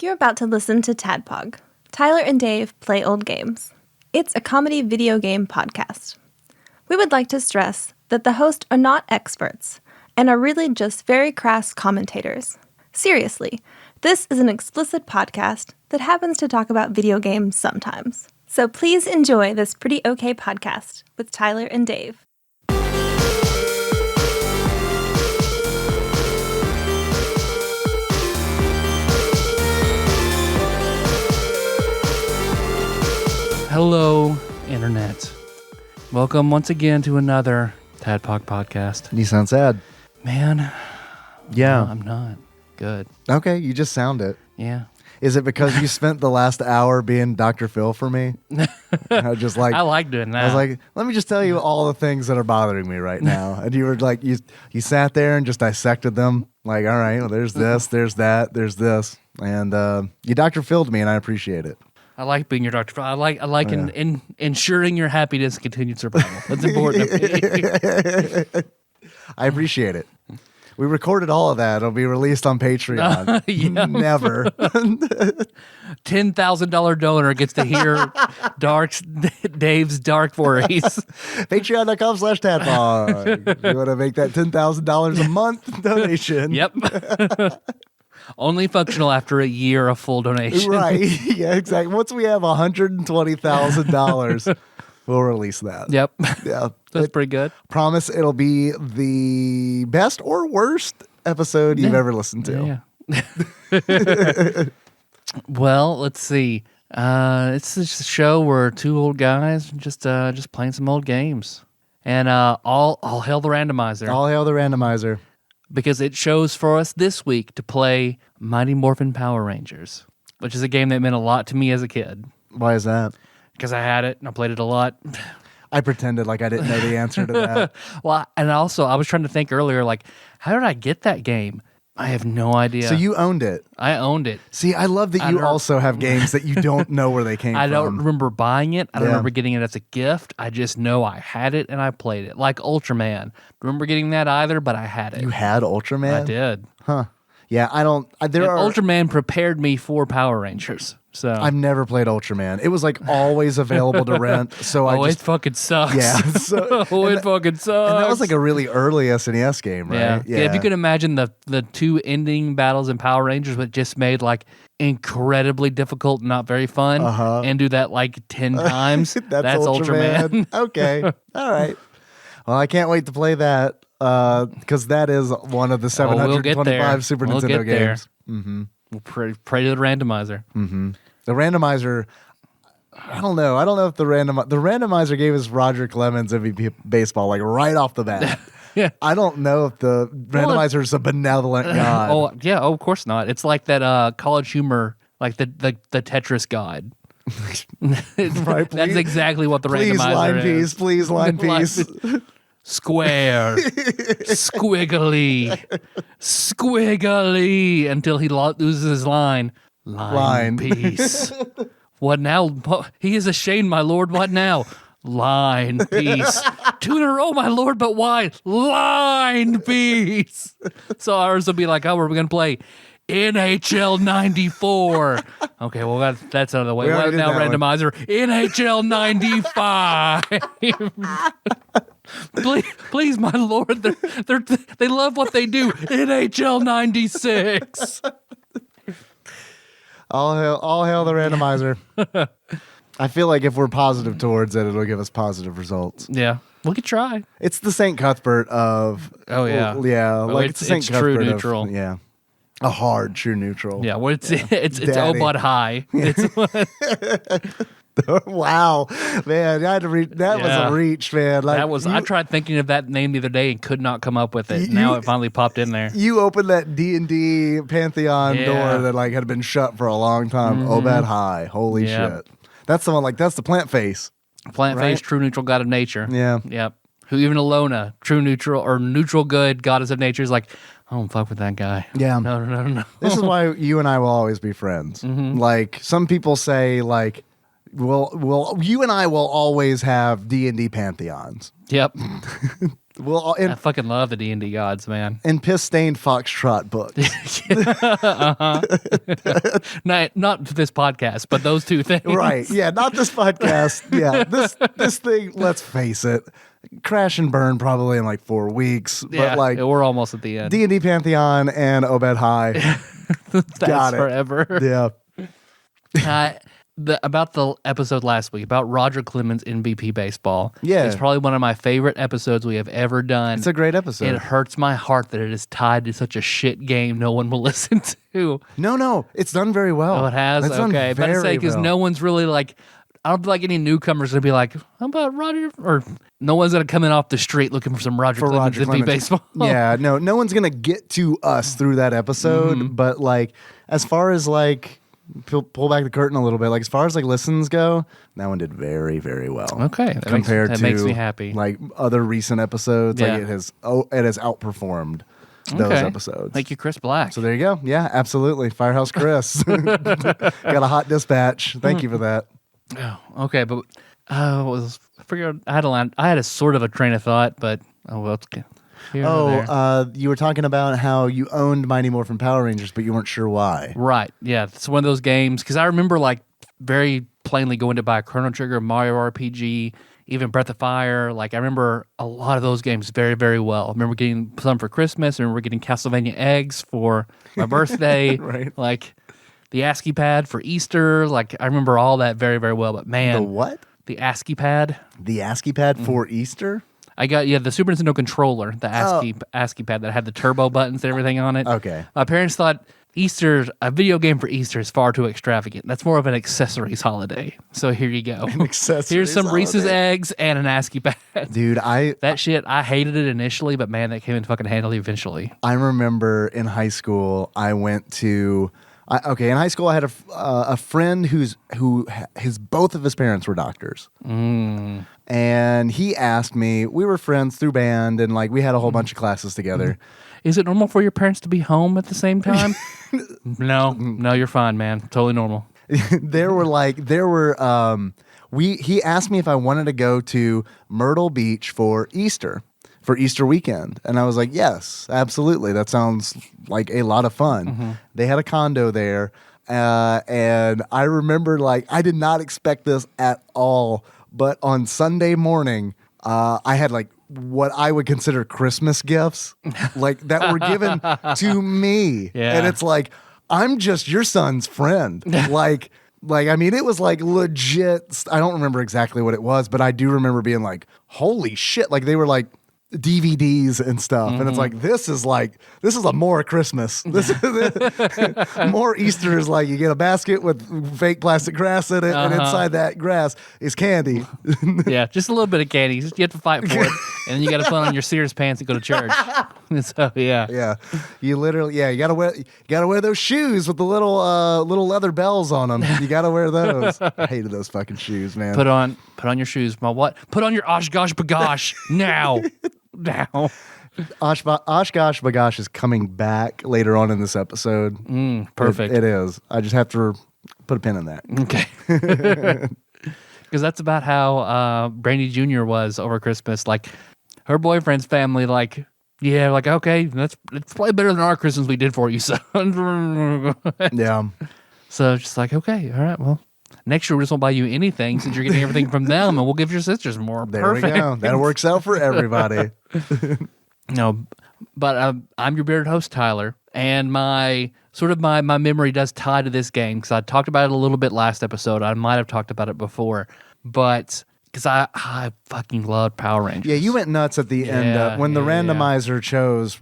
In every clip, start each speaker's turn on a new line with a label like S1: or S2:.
S1: You're about to listen to TADPOG, Tyler and Dave Play Old Games. It's a comedy video game podcast. We would like to stress that the hosts are not experts and are really just very crass commentators. Seriously, this is an explicit podcast that happens to talk about video games sometimes. So please enjoy this pretty okay podcast with Tyler and Dave.
S2: Hello, Internet. Welcome once again to another TADPOG podcast.
S3: You sound sad.
S2: Man,
S3: Yeah.
S2: no, I'm not. Good.
S3: Okay, you just sound it.
S2: Yeah.
S3: Is it because you spent the last hour being Dr. Phil for me? I was just like,
S2: I like doing that.
S3: I was like, let me just tell you all the things that are bothering me right now. And you were like, you sat there and just dissected them. Like, all right, well, there's this, there's that, there's this. And you Dr. Phil'd me, and I appreciate it.
S2: I like being your doctor. I like ensuring your happiness and continued survival. That's important to me.
S3: I appreciate it. We recorded all of that. It'll be released on Patreon.
S2: Yeah.
S3: Never.
S2: $10,000 donor gets to hear Dave's dark worries.
S3: Patreon.com/TADPOG. You want to make that $10,000 a month donation?
S2: Yep. Only functional after a year of full donation.
S3: Right. Yeah, exactly. Once we have $120,000, we'll release that.
S2: Yep.
S3: Yeah.
S2: That's pretty good.
S3: Promise it'll be the best or worst episode you've ever listened to.
S2: Yeah. Well, let's see. It's this show where two old guys just playing some old games. And all hail the randomizer.
S3: All hail the randomizer.
S2: Because it shows for us this week to play Mighty Morphin Power Rangers, which is a game that meant a lot to me as a kid.
S3: Why is that?
S2: Because I had it and I played it a lot.
S3: I pretended like I didn't know the answer to that.
S2: Well, and also I was trying to think earlier, like, how did I get that game? I have no idea.
S3: So you owned it.
S2: I owned it.
S3: See, I love that you also have games that you don't know where they came from.
S2: I don't remember buying it. I don't
S3: Yeah.
S2: remember getting it as a gift. I just know I had it and I played it. Like Ultraman. Remember getting that either, but I had it.
S3: You had Ultraman?
S2: I did.
S3: Huh. Yeah, I don't.
S2: Ultraman prepared me for Power Rangers. So
S3: I've never played Ultraman. It was like always available to rent. So
S2: it fucking sucks.
S3: Yeah. So,
S2: it fucking sucks.
S3: And that was like a really early SNES game, right?
S2: Yeah. If you could imagine the two ending battles in Power Rangers, but just made like incredibly difficult, not very fun, and do that like 10 times. That's Ultraman.
S3: Okay. All right. Well, I can't wait to play that because that is one of the 725 Super Nintendo games. Mm-hmm.
S2: We'll pray to the randomizer.
S3: Mm-hmm. The randomizer. I don't know. I don't know if the randomizer gave us Roger Clemens MVP baseball like right off the bat.
S2: Yeah.
S3: I don't know if the randomizer is a benevolent god.
S2: Oh yeah. Oh, of course not. It's like that College Humor, like the Tetris god.
S3: Right,
S2: That's exactly what the
S3: please
S2: randomizer
S3: line
S2: is.
S3: piece. Please line piece.
S2: Square, squiggly, until he loses his line. Line piece. What now? He is ashamed, my lord. What now? Line piece. 2 in a row, my lord, but why? Line piece. So ours will be like, oh, we're going to play NHL 94. Okay, well, that's out of the way. What now, randomizer? NHL 95. Please, my lord, they love what they do. NHL 96.
S3: All hail the randomizer. I feel like if we're positive towards it, it'll give us positive results.
S2: Yeah, we could try.
S3: It's the St. Cuthbert of.
S2: Oh yeah,
S3: yeah. Like
S2: it's
S3: the St. Cuthbert
S2: true neutral.
S3: Of, yeah, a hard true neutral.
S2: Yeah, well, it's Obot high.
S3: Wow, man, I had to read. That was a reach, man. Like,
S2: I tried thinking of that name the other day and could not come up with it. Now it finally popped in there.
S3: You opened that D&D Pantheon door that like had been shut for a long time. Obad High, holy shit. That's the one. Like that's the plant face.
S2: Plant face, true neutral god of nature.
S3: Yeah.
S2: Yep. Who even Alona, true neutral or neutral good goddess of nature is like, I don't fuck with that guy.
S3: Yeah.
S2: No.
S3: This is why you and I will always be friends. Like some people say, like. Well, you and I will always have D&D pantheons.
S2: Yep.
S3: Well,
S2: I fucking love the D&D gods, man.
S3: and piss-stained foxtrot books.
S2: Not this podcast, but those two things.
S3: Right. Yeah, not this podcast. Yeah, this thing, let's face it, crash and burn probably in like 4 weeks.
S2: Yeah,
S3: but like
S2: we're almost at the end.
S3: D&D Pantheon and Obed High.
S2: That's
S3: got it.
S2: forever.
S3: Yeah.
S2: About the episode last week about Roger Clemens MVP baseball.
S3: Yeah.
S2: It's probably one of my favorite episodes we have ever done.
S3: It's a great episode.
S2: It hurts my heart that it is tied to such a shit game no one will listen to.
S3: No, it's done very well.
S2: Oh, it has?
S3: It's done
S2: Okay. But I say,
S3: very
S2: because
S3: well.
S2: no one's really like, I don't feel like any newcomers going to be like, how about Roger? Or no one's going to come in off the street looking for some Roger Clemens MVP baseball.
S3: Yeah, no one's going to get to us through that episode. But like, as far as like, pull back the curtain a little bit. Like as far as like listens go, that one did very, very well.
S2: Okay, that makes me happy.
S3: Like other recent epidodes,
S2: Yeah.
S3: like it has outperformed those episodes.
S2: Thank you, Chris Black.
S3: So there you go. Yeah, absolutely. Firehouse Chris got a hot dispatch. Thank you for that.
S2: Oh, okay, but I figured I had a sort of a train of thought, but it's okay. Here or there.
S3: You were talking about how you owned Mighty Morphin Power Rangers, but you weren't sure why.
S2: Right. Yeah, it's one of those games because I remember like very plainly going to buy Chrono Trigger, Mario RPG, even Breath of Fire. Like I remember a lot of those games very, very well. I remember getting some for Christmas. I remember getting Castlevania eggs for my birthday.
S3: Right.
S2: Like the ASCII pad for Easter. Like I remember all that very, very well. But man,
S3: The what?
S2: The ASCII pad.
S3: The ASCII pad for Easter?
S2: I got the Super Nintendo controller, the ASCII pad that had the turbo buttons and everything on it.
S3: Okay.
S2: My parents thought a video game for Easter is far too extravagant. That's more of an accessories holiday. So here you go. Here's some Reese's eggs and an ASCII pad.
S3: Dude,
S2: that shit, I hated it initially, but man, that came in fucking handy eventually.
S3: I remember in high school, I went to. In high school, I had a friend who both of his parents were doctors, and he asked me. We were friends through band, and like we had a whole bunch of classes together.
S2: Is it normal for your parents to be home at the same time? No, you're fine, man. Totally normal.
S3: He asked me if I wanted to go to Myrtle Beach for Easter weekend. And I was like, yes, absolutely. That sounds like a lot of fun. They had a condo there. And I remember I did not expect this at all. But on Sunday morning, I had what I would consider Christmas gifts that were given to me.
S2: Yeah.
S3: And it's I'm just your son's friend. I mean, it was legit. I don't remember exactly what it was, but I do remember being holy shit. They were DVDs and stuff. And it's this is a more Christmas. This is more Easter is you get a basket with fake plastic grass in it, and inside that grass is candy.
S2: Yeah, just a little bit of candy. You have to fight for it, and then you got to put on your Sears pants and go to church. So
S3: yeah, you literally you gotta wear those shoes with the little leather bells on them. You gotta wear those. I hated those fucking shoes, man.
S2: Put on your shoes. My what? Put on your Oshkosh bagosh now. Now.
S3: Oshkosh Bagosh is coming back later on in this episode.
S2: Perfect.
S3: It is. I just have to put a pin in that.
S2: Okay. Because that's about how Brandy Jr. was over Christmas. Her boyfriend's family, okay, it's probably better than our Christmas we did for you, son.
S3: Yeah.
S2: So just okay, all right, well, next year we just won't buy you anything since you're getting everything from them, and we'll give your sisters more.
S3: There
S2: Perfect.
S3: we go. That works out for everybody.
S2: No, but I'm your bearded host, Tyler, and my memory does tie to this game because I talked about it a little bit last episode. I might have talked about it before, but because I fucking loved Power Rangers.
S3: Yeah, you went nuts at the end when the randomizer chose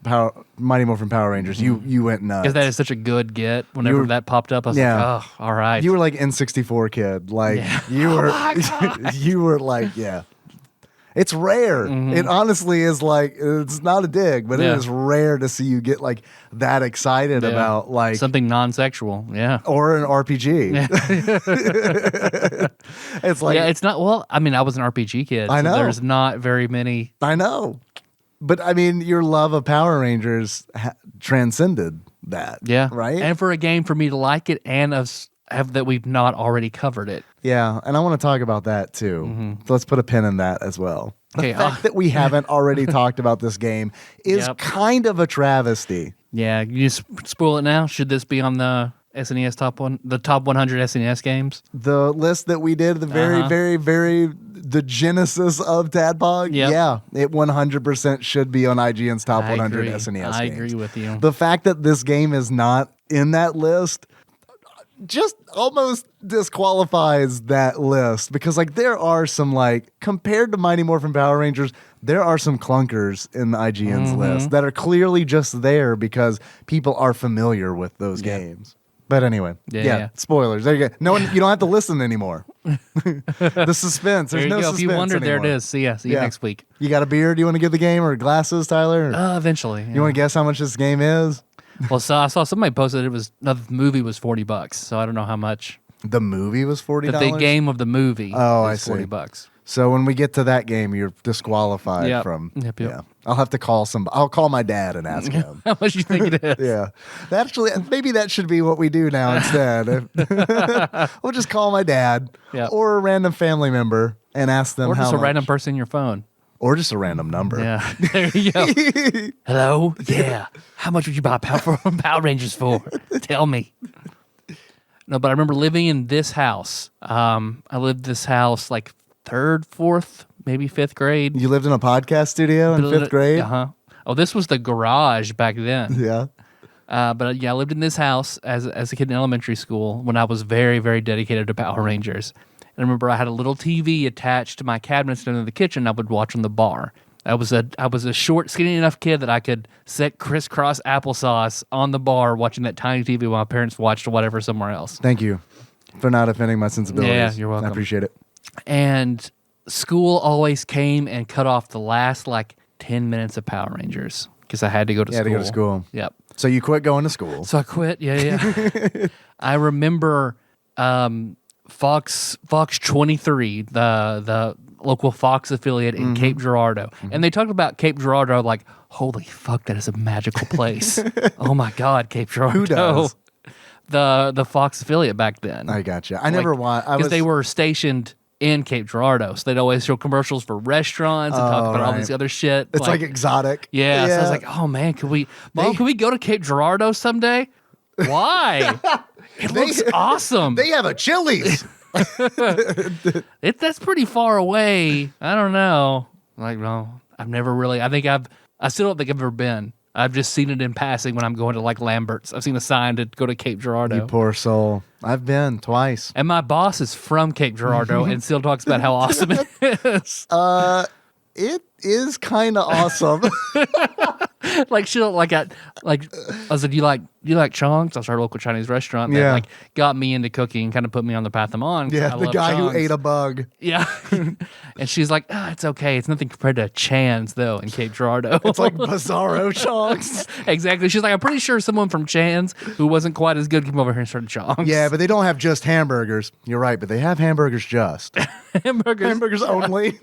S3: Mighty Morphin Power Rangers. You went nuts
S2: because that is such a good get. Whenever that popped up, I was oh, all right.
S3: You were N64 kid. You were yeah. It's rare. It honestly is it's not a dig, but it is rare to see you get that excited about
S2: something non-sexual,
S3: or an RPG.
S2: Yeah.
S3: It's
S2: it's not. Well, I mean, I was an RPG kid.
S3: I know.
S2: So there's not very many.
S3: I know, but I mean, your love of Power Rangers transcended that.
S2: Yeah,
S3: right.
S2: And for a game for me to like it and that we've not already covered it.
S3: Yeah, and I want to talk about that too. So let's put a pin in that as well. The
S2: Okay,
S3: fact that we haven't already talked about this game is kind of a travesty.
S2: Yeah, you just spoil it now. Should this be on the SNES the top 100 SNES games?
S3: The list that we did, the the genesis of TADPOG, yeah, it 100% should be on IGN's top 100 SNES games.
S2: I agree with you.
S3: The fact that this game is not in that list just almost disqualifies that list, because like there are some, like, compared to Mighty Morphin Power Rangers, there are some clunkers in the IGN's list that are clearly just there because people are familiar with those games. But anyway, spoilers. There you go. No one, you don't have to listen anymore. The suspense. There's no suspense.
S2: If you wondered,
S3: anymore.
S2: there it is. See you next week.
S3: You got a beer? Do you want to give the game, or glasses, Tyler?
S2: Eventually.
S3: You want to guess how much this game is?
S2: Well, so I saw somebody posted the movie was $40, so I don't know how much.
S3: The movie was $40.
S2: The game of the movie.
S3: I see.
S2: $40.
S3: So when we get to that game, you're disqualified from.
S2: Yep.
S3: Yeah, I'll have to call I'll call my dad and ask him
S2: how much you think it is.
S3: Yeah, actually, maybe that should be what we do now instead. We'll just call my dad or a random family member and ask them,
S2: or just
S3: how
S2: a
S3: much.
S2: random person in your phone.
S3: Or just a random number.
S2: Yeah, there you go. Hello? Yeah. How much would you buy Power Rangers for? Tell me. No, but I remember living in this house. I lived this house like 3rd, 4th, maybe 5th grade.
S3: You lived in a podcast studio in 5th grade?
S2: Uh-huh. Oh, this was the garage back then.
S3: Yeah.
S2: But I lived in this house as a kid in elementary school when I was very, very dedicated to Power Rangers. And I remember I had a little TV attached to my cabinets in the kitchen I would watch on the bar. I was a short, skinny enough kid that I could set crisscross applesauce on the bar watching that tiny TV while my parents watched whatever somewhere else.
S3: Thank you for not offending my sensibilities.
S2: Yeah, you're welcome.
S3: I appreciate it.
S2: And school always came and cut off the last 10 minutes of Power Rangers because I had to go to school.
S3: Yeah, to go to school.
S2: Yep.
S3: So you quit going to school.
S2: So I quit. Yeah. I remember Fox 23, the local Fox affiliate in Cape Girardeau. And they talked about Cape Girardeau like, holy fuck, that is a magical place. Oh my God, Cape Girardeau.
S3: Who does?
S2: The Fox affiliate back then.
S3: I gotcha. I never watched.
S2: Because they were stationed in Cape Girardeau. So they'd always show commercials for restaurants and talk about all this other shit.
S3: It's like exotic.
S2: Yeah. So I was like, oh man, can we go to Cape Girardeau someday? Why? It looks awesome.
S3: They have a Chili's.
S2: That's pretty far away. I don't know. I've never really. I still don't think I've ever been. I've just seen it in passing when I'm going to Lambert's. I've seen a sign to go to Cape Girardeau.
S3: You poor soul. I've been twice.
S2: And my boss is from Cape Girardeau and still talks about how awesome it is.
S3: It is kind of awesome.
S2: I said, you like chonks? I was at our local Chinese restaurant that got me into cooking, kind of put me on the path I'm on.
S3: Yeah, the guy who ate a bug.
S2: Yeah. And she's like, it's okay. It's nothing compared to Chan's, though, in Cape Girardeau.
S3: It's like Bizarro chonks.
S2: Exactly. She's like, I'm pretty sure someone from Chan's who wasn't quite as good came over here and started chonks.
S3: Yeah, but they don't have just hamburgers. You're right, but they have hamburgers just. Hamburgers only.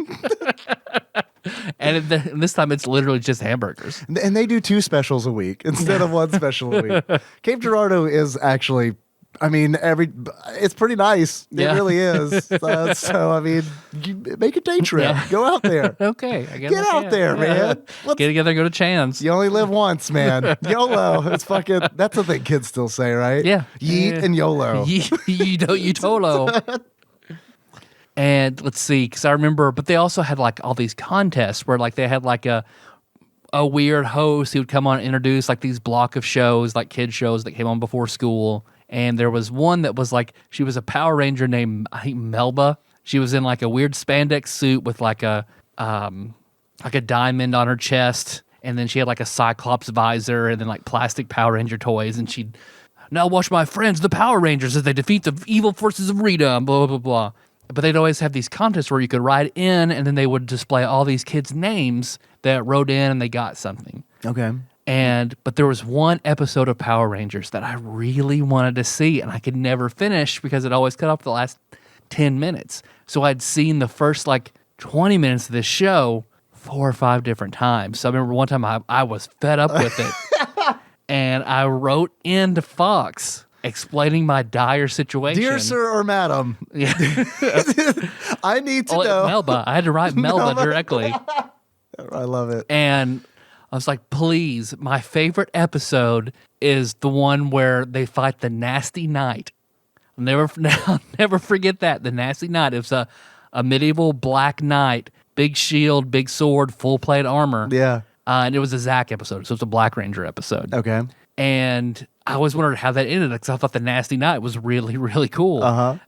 S2: And this time it's literally just hamburgers.
S3: And they do 2 specials a week instead of 1 special a week. Cape Girardeau is actually, it's pretty nice. It really is. So, make a day trip. Yeah. Go out there.
S2: Okay. I guess
S3: Get out there, man.
S2: Get together and go to Chan's.
S3: You only live once, man. YOLO. It's fucking, that's the thing kids still say, right?
S2: Yeah.
S3: Yeet and YOLO.
S2: YOLO. And let's see, because I remember, but they also had all these contests where they had a weird host who would come on and introduce these block of shows, kid shows that came on before school. And there was one that was she was a Power Ranger named, I think, Melba. She was in a weird spandex suit with a diamond on her chest. And then she had a Cyclops visor and then plastic Power Ranger toys. And she'd, now watch my friends, the Power Rangers, as they defeat the evil forces of Rita, and blah, blah, blah. But they'd always have these contests where you could ride in, and then they would display all these kids' names that wrote in and they got something.
S3: Okay.
S2: But there was one episode of Power Rangers that I really wanted to see, and I could never finish because it always cut off the last 10 minutes. So I'd seen the first 20 minutes of this show 4 or 5 different times. So I remember one time I was fed up with it, and I wrote into Fox explaining my dire situation.
S3: Dear sir or madam,
S2: Yeah.
S3: I need to know.
S2: Melba. I had to write Melba directly.
S3: I love it.
S2: And I was like, please, my favorite episode is the one where they fight the Nasty Knight. I'll never forget that. The Nasty Knight. It was a medieval black knight, big shield, big sword, full plate armor.
S3: Yeah.
S2: And it was a Zack episode, so it's a Black Ranger episode.
S3: Okay.
S2: And I always wondered how that ended because I thought the Nasty Knight was really, really cool.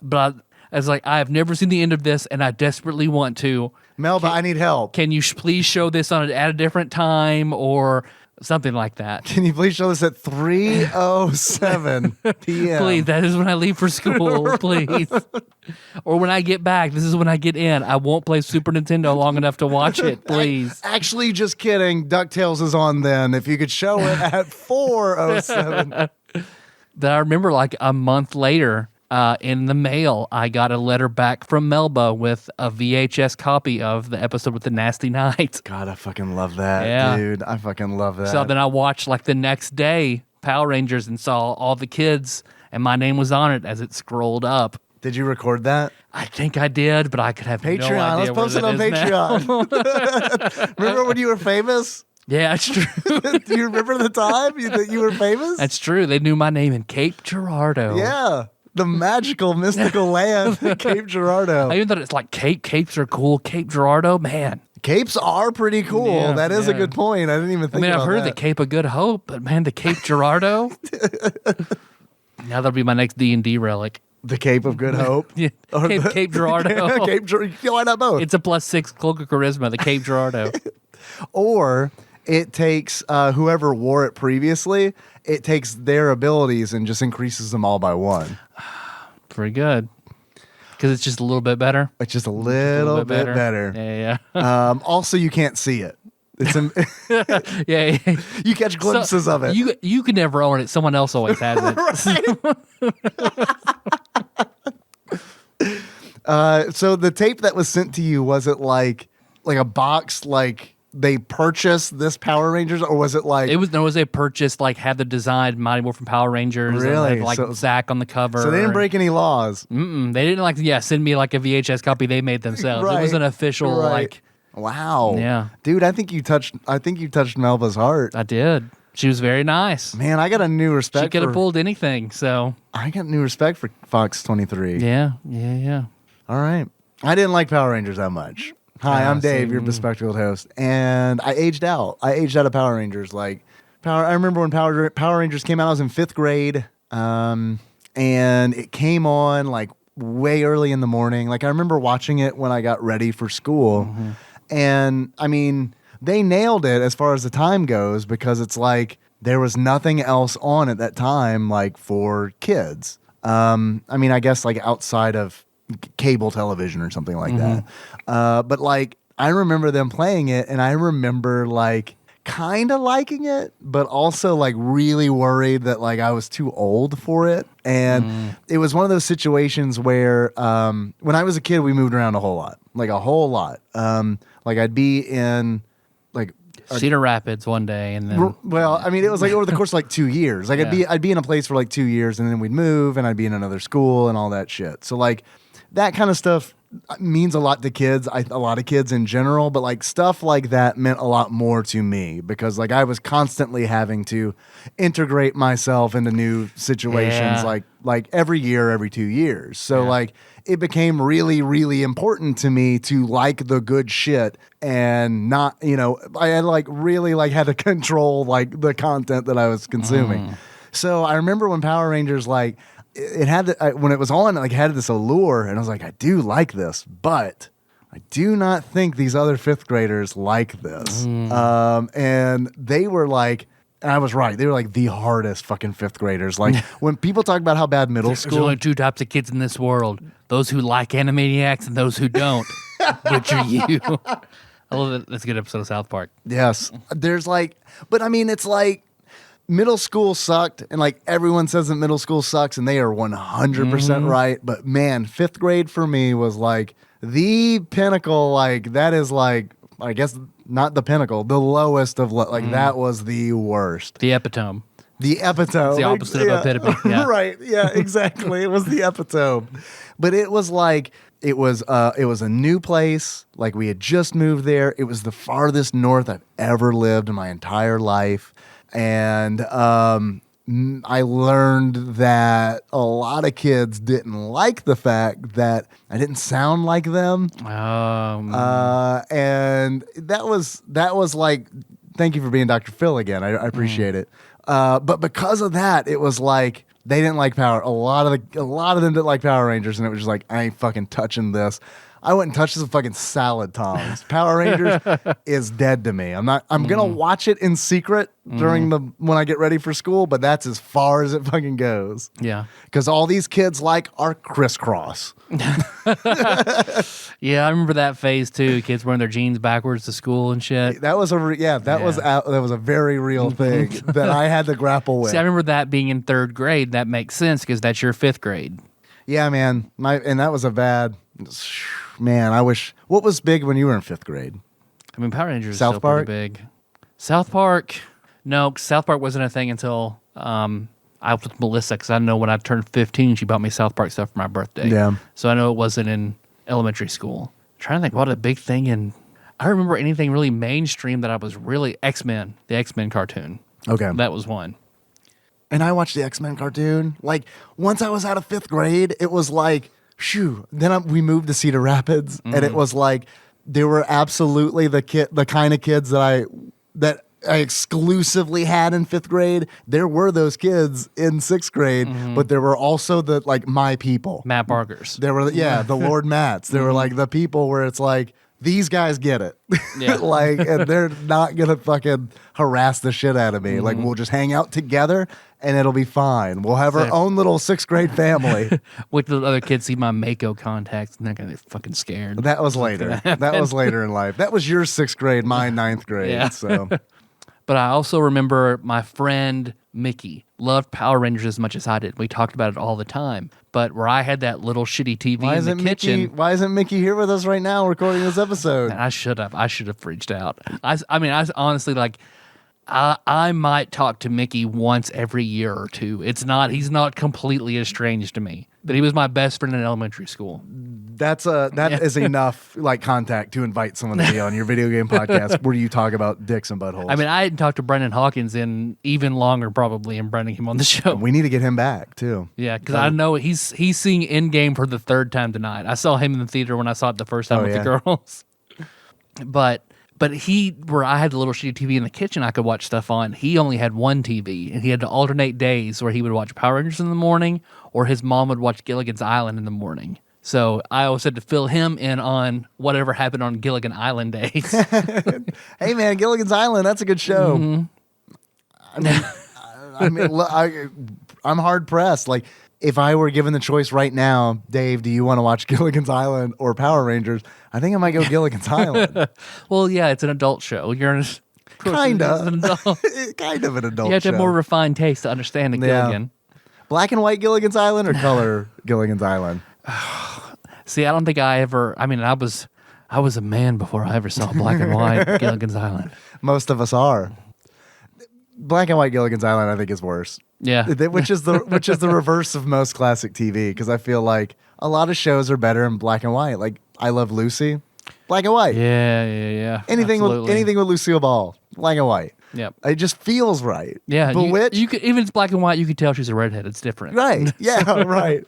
S2: But I was like, I have never seen the end of this, and I desperately want to.
S3: Melba, I need help.
S2: Can you please show this at a different time or something like that?
S3: Can you please show this at 3:07 p.m.?
S2: Please, that is when I leave for school, please. Or when I get back, this is when I get in. I won't play Super Nintendo long enough to watch it, please.
S3: Actually, just kidding. DuckTales is on then. If you could show it at 4:07.
S2: That I remember like a month later, in the mail, I got a letter back from Melba with a VHS copy of the episode with the Nasty Knight.
S3: God, I fucking love that, dude. I fucking love that.
S2: So then I watched like the next day Power Rangers and saw all the kids, and my name was on it as it scrolled up.
S3: Did you record that?
S2: I think I did, but I could have
S3: Patreon.
S2: no idea.
S3: Let's post it on Patreon. Remember when you were famous?
S2: Yeah, that's true.
S3: Do you remember the time that you were famous?
S2: That's true. They knew my name in Cape Girardeau.
S3: Yeah. The magical, mystical land, Cape Girardeau.
S2: I even thought it's like capes are cool. Cape Girardeau, man.
S3: Capes are pretty cool.
S2: Yeah,
S3: that is a good point. I didn't even think about that.
S2: I've heard the Cape of Good Hope, but man, the Cape Girardeau. Now that'll be my next D&D relic.
S3: The Cape of Good Hope?
S2: Yeah, Cape Girardeau.
S3: Why not both?
S2: It's a +6 cloak of charisma, the Cape Girardeau.
S3: Or it takes whoever wore it previously, it takes their abilities and just increases them all by 1.
S2: Pretty good. Because it's just a little bit better.
S3: It's just a little bit better.
S2: Yeah.
S3: Also, you can't see it. It's
S2: Yeah.
S3: you catch glimpses of it.
S2: You can never own it. Someone else always has it.
S3: So the tape that was sent to you, was it like a box, like they purchased this Power Rangers, or was it like
S2: It was a purchase, like had the design Mighty Morphin Power Rangers.
S3: Really?
S2: And had, like Zack on the cover.
S3: So they didn't break any laws.
S2: They didn't send me like a VHS copy they made themselves.
S3: Right.
S2: It was an official
S3: Wow.
S2: Yeah.
S3: Dude, I think you touched Melba's heart.
S2: I did. She was very nice.
S3: Man, I got a new respect.
S2: She could have pulled anything. So
S3: I got new respect for Fox 23.
S2: Yeah.
S3: All right. I didn't like Power Rangers that much. Hi, I'm Dave, your bespectacled host, and I aged out. I aged out of Power Rangers. I remember when Power Rangers came out. I was in 5th grade, and it came on like way early in the morning. Like I remember watching it when I got ready for school, and I mean they nailed it as far as the time goes because it's like there was nothing else on at that time like for kids. I mean, I guess like outside of cable television or something like that. But like, I remember them playing it and I remember like kind of liking it, but also like really worried that like I was too old for it. And it was one of those situations where when I was a kid, we moved around a whole lot. Like I'd be in like
S2: Cedar Rapids one day, and then
S3: well, I mean, it was like over the course of like 2 years. Like I'd be in a place for like 2 years, and then we'd move, and I'd be in another school, and all that shit. So like that kind of stuff means a lot to kids. A lot of kids in general, but like stuff like that meant a lot more to me because like I was constantly having to integrate myself into new situations, like every year, every 2 years. So like it became really, really important to me to like the good shit and not, I had like really like had to control like the content that I was consuming. So I remember when Power Rangers like it had when it was on, like had this allure, and I was like, I do like this, but I do not think these other 5th graders like this. And they were like, and I was right. They were like the hardest fucking 5th graders. Like when people talk about how bad middle school.
S2: There's only 2 types of kids in this world: those who like Animaniacs and those who don't. Which are you? I love it. That's a good episode of South Park.
S3: Yes, there's like, but I mean, it's like middle school sucked, and like everyone says that middle school sucks, and they are 100% right. But man, 5th grade for me was like the pinnacle. Like that is like, I guess not the pinnacle, the lowest of that was the worst.
S2: The epitome.
S3: The epitome.
S2: It's the opposite of epitome. Yeah.
S3: Right. Yeah, exactly. It was the epitome. But it was like, it was a new place. Like we had just moved there. It was the farthest north I've ever lived in my entire life. And I learned that a lot of kids didn't like the fact that I didn't sound like them. And that was like, thank you for being Dr. Phil again. I appreciate it. But because of that, it was like they didn't like Power. A lot of them didn't like Power Rangers, and it was just like, I ain't fucking touching this. I wouldn't touch some fucking salad tongs. Power Rangers is dead to me. I'm gonna watch it in secret during when I get ready for school, but that's as far as it fucking goes.
S2: Yeah.
S3: Because all these kids like are crisscross.
S2: Yeah, I remember that phase too. Kids wearing their jeans backwards to school and shit.
S3: That was a very real thing that I had to grapple with.
S2: See, I remember that being in 3rd grade. That makes sense because that's your 5th grade.
S3: Yeah, man. And that was a bad. Man, I wish. What was big when you were in 5th grade?
S2: I mean, Power Rangers is
S3: South
S2: still
S3: Park?
S2: pretty big. South Park, no, South Park wasn't a thing until I was with Melissa because I know when I turned 15, she bought me South Park stuff for my birthday.
S3: Yeah.
S2: So I know it wasn't in elementary school. I'm trying to think what a big thing in. I remember anything really mainstream that I was really X-Men, the X-Men cartoon.
S3: Okay.
S2: That was one.
S3: And I watched the X-Men cartoon. Like, once I was out of 5th grade, it was like, shoo. Then we moved to Cedar Rapids, and it was like, they were absolutely the kind of kids that I exclusively had in 5th grade. There were those kids in 6th grade, but there were also the, like, my people.
S2: Matt Barkers.
S3: There were, the Lord Matts. They were like the people where it's like, these guys get it.
S2: Yeah.
S3: Like, and they're not going to fucking harass the shit out of me. Like, we'll just hang out together and it'll be fine. We'll have our own little 6th grade family.
S2: With the other kids see my Mako contacts and they're going to be fucking scared.
S3: That was later. That was later in life. That was your 6th grade, my 9th grade.
S2: Yeah.
S3: So.
S2: But I also remember my friend Mickey loved Power Rangers as much as I did. We talked about it all the time. But where I had that little shitty TV in the kitchen.
S3: Why isn't Mickey here with us right now recording this episode?
S2: Man, I should have reached out. I honestly, like, I might talk to Mickey once every year or two. He's not completely estranged to me. But he was my best friend in elementary school.
S3: That is enough like contact to invite someone to be on your video game podcast where you talk about dicks and buttholes.
S2: I mean, I hadn't talked to Brendan Hawkins in even longer probably and bringing him on the show.
S3: We need to get him back too.
S2: Yeah, because I know he's seeing Endgame for the 3rd time tonight. I saw him in the theater when I saw it the first time with the girls. But where I had the little shitty TV in the kitchen I could watch stuff on, he only had one TV, and he had to alternate days where he would watch Power Rangers in the morning, or his mom would watch Gilligan's Island in the morning. So I always had to fill him in on whatever happened on Gilligan Island days.
S3: Hey man, Gilligan's Island, that's a good show. I'm hard pressed. Like, if I were given the choice right now, Dave, do you want to watch Gilligan's Island or Power Rangers? I think I might go Gilligan's Island.
S2: Well, yeah, it's an adult show. You're
S3: kind of
S2: an adult.
S3: Kind of an adult.
S2: You have to
S3: show.
S2: have more refined taste to understand a Gilligan.
S3: Black and white Gilligan's Island or color Gilligan's Island?
S2: See, I don't think I was a man before I ever saw black and white Gilligan's Island.
S3: Most of us are. Black and white Gilligan's Island, I think, is worse.
S2: Yeah,
S3: which is the reverse of most classic TV, because I feel like a lot of shows are better in black and white. Like I Love Lucy, black and white.
S2: Yeah.
S3: Anything with Lucille Ball, black and white.
S2: Yep.
S3: It just feels right.
S2: Yeah.
S3: Bewitched.
S2: You could, even if it's black and white, you could tell she's a redhead. It's different.
S3: Right. Yeah. Right.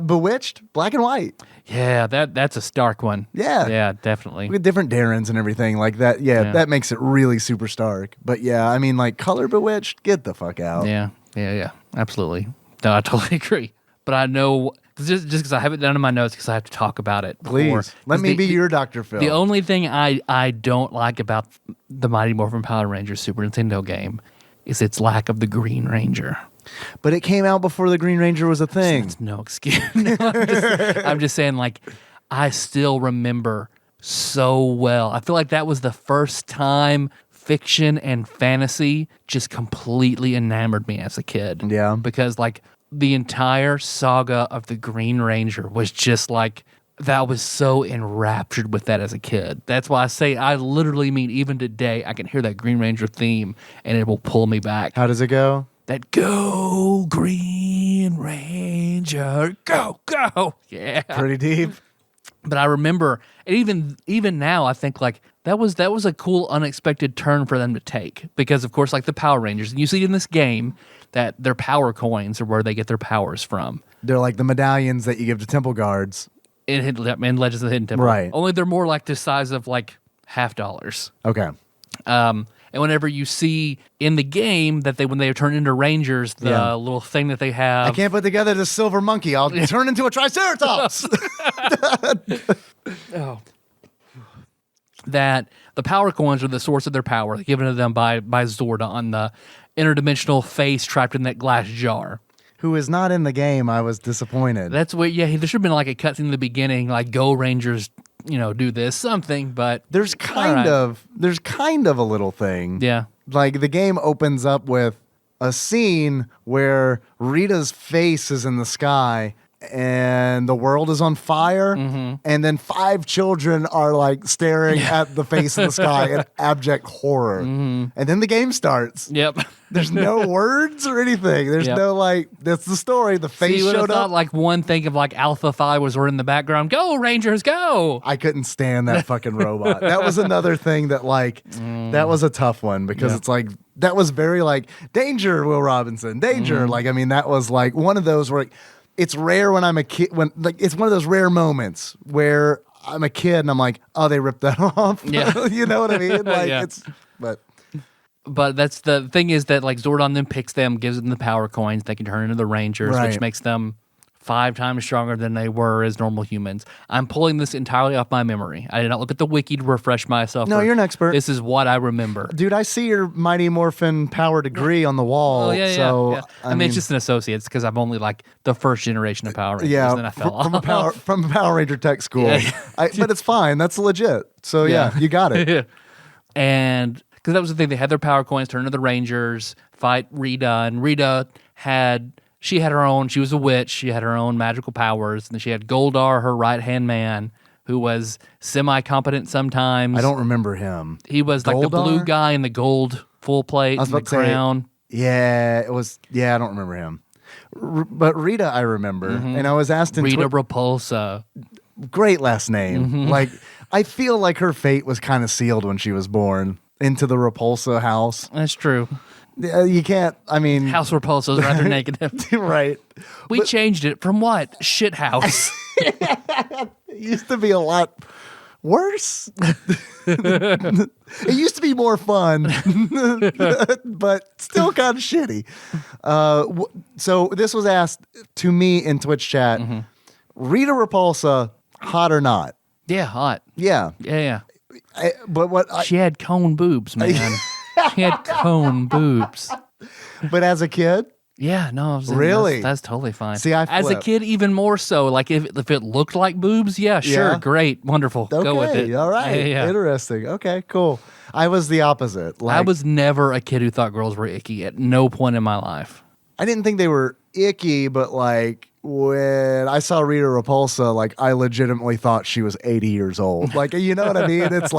S3: Bewitched, black and white.
S2: Yeah. That's a stark one.
S3: Yeah.
S2: Yeah. Definitely.
S3: With different Darrens and everything like that. Yeah, that makes it really super stark. But yeah, I mean, like color Bewitched, get the fuck out.
S2: Yeah. Absolutely. No, I totally agree. But I know just because I have it down in my notes because I have to talk about it.
S3: Please let me be your Dr. Phil.
S2: The only thing I don't like about the Mighty Morphin Power Rangers Super Nintendo game is its lack of the Green Ranger.
S3: But it came out before the Green Ranger was a thing.
S2: That's no excuse. No, I'm just saying, like, I still remember so well. I feel like that was the first time fiction and fantasy just completely enamored me as a kid.
S3: Yeah.
S2: Because, like, the entire saga of the Green Ranger was just like, that was so enraptured with that as a kid. That's why I say, I literally mean, even today, I can hear that Green Ranger theme and it will pull me back.
S3: How does it go?
S2: That go Green Ranger, go, go. Yeah.
S3: Pretty deep.
S2: But I remember, and even now, I think like that was a cool, unexpected turn for them to take because, of course, like the Power Rangers, and you see in this game that their power coins are where they get their powers from.
S3: They're like the medallions that you give to temple guards.
S2: In Legends of the Hidden Temple,
S3: Right?
S2: Only they're more like the size of like $50.
S3: Okay.
S2: And whenever you see in the game that when they turn into Rangers, the little thing that they have,
S3: I can't put together this silver monkey. I'll turn into a Triceratops.
S2: that the power coins are the source of their power, given to them by Zordon, the interdimensional face trapped in that glass jar.
S3: Who is not in the game. I was disappointed.
S2: That's what. Yeah, there should have been like a cutscene in the beginning, like Go Rangers, do this something. But
S3: there's kind of a little thing.
S2: Yeah,
S3: like the game opens up with a scene where Rita's face is in the sky and the world is on fire, and then 5 children are like staring at the face in the sky in abject horror, and then the game starts.
S2: Yep.
S3: There's no words or anything. There's no like. That's the story. The face showed up.
S2: Like one thing of like Alpha Phi was in the background. Go Rangers, go!
S3: I couldn't stand that fucking robot. That was another thing that like that was a tough one because it's like that was very like danger, Will Robinson, danger. Like I mean that was like one of those where it's rare when I'm a kid when like it's one of those rare moments where I'm a kid and I'm like, oh, they ripped that off.
S2: Yeah.
S3: You know what I mean? Like it's
S2: But that's the thing is that like Zordon then picks them, gives them the power coins. They can turn into the Rangers, which makes them 5 times stronger than they were as normal humans. I'm pulling this entirely off my memory. I did not look at the wiki to refresh myself.
S3: No, you're an expert.
S2: This is what I remember.
S3: Dude, I see your Mighty Morphin Power degree on the wall.
S2: Oh, yeah,
S3: so,
S2: yeah. I mean, it's just an associate's because I'm only like the first generation of Power Rangers.
S3: Yeah,
S2: and then I fell off.
S3: from a Power Ranger tech school.
S2: Yeah.
S3: But it's fine. That's legit. So, yeah you got it.
S2: And because that was the thing, they had their power coins, turn into the Rangers, fight Rita, and Rita had her own. She was a witch. She had her own magical powers, and then she had Goldar, her right hand man, who was semi-competent sometimes.
S3: I don't remember him.
S2: He was like the blue guy in the gold full plate and the crown.
S3: Yeah, it was. Yeah, I don't remember him. But Rita, I remember, and I was asked in
S2: Rita Repulsa.
S3: Great last name. Like I feel like her fate was kind of sealed when she was born into the Repulsa house.
S2: That's true.
S3: You can't. I mean,
S2: House Repulsa is rather negative,
S3: right?
S2: We changed it from what? Shit house.
S3: It used to be a lot worse. It used to be more fun, but still kind of shitty. So this was asked to me in Twitch chat. Rita Repulsa, hot or not?
S2: Yeah, hot.
S3: Yeah.
S2: Yeah.
S3: But what
S2: she had cone boobs, man. She had cone boobs.
S3: But as a kid?
S2: Yeah, no.
S3: Really?
S2: That's totally fine.
S3: See,
S2: as a kid, even more so. Like, if it looked like boobs, yeah, sure, great, wonderful.
S3: Okay,
S2: go with it.
S3: All right.
S2: Yeah.
S3: Interesting. Okay, cool. I was the opposite.
S2: I was never a kid who thought girls were icky at no point in my life.
S3: I didn't think they were icky, but like when I saw Rita Repulsa, like I legitimately thought she was 80 years old. Like, you know what I mean? It's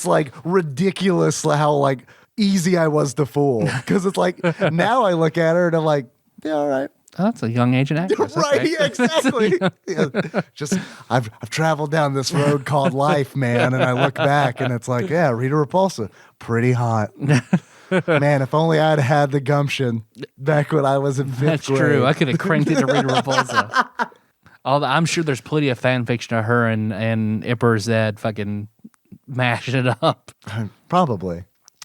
S3: like ridiculous how like easy I was to fool. Because it's like now I look at her and I'm like, yeah, all right.
S2: Oh, that's a young age and actress.
S3: Right,
S2: Okay.
S3: yeah, exactly. Yeah. Just I've traveled down this road called life, man, and I look back and it's like, yeah, Rita Repulsa, pretty hot. Man, if only I'd had the gumption back when I was in 5th grade.
S2: That's true. I could have cranked it to Rita Repulsa. I'm sure there's plenty of fan fiction of her and Ipper Zed fucking mashing it up.
S3: Probably.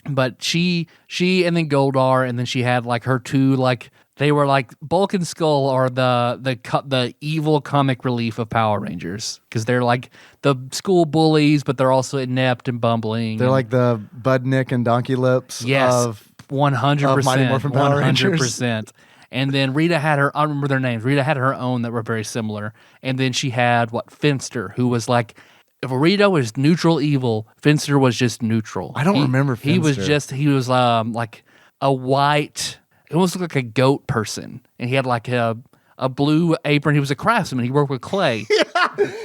S2: But she and then Goldar, and then she had like her two, like they were like Bulk and Skull are the evil comic relief of Power Rangers because they're like the school bullies, but they're also inept and bumbling.
S3: They're like the Budnick and Donkey Lips.
S2: Yes,
S3: of
S2: 100%,
S3: Mighty Morphin Power Rangers.
S2: 100%. And then Rita had her. I don't remember their names. Rita had her own that were very similar, and then she had Finster, who was like. If Rita was neutral evil, Finster was just neutral.
S3: I don't remember Finster.
S2: He was like a white, it almost looked like a goat person. And he had like a blue apron. He was a craftsman. He worked with clay.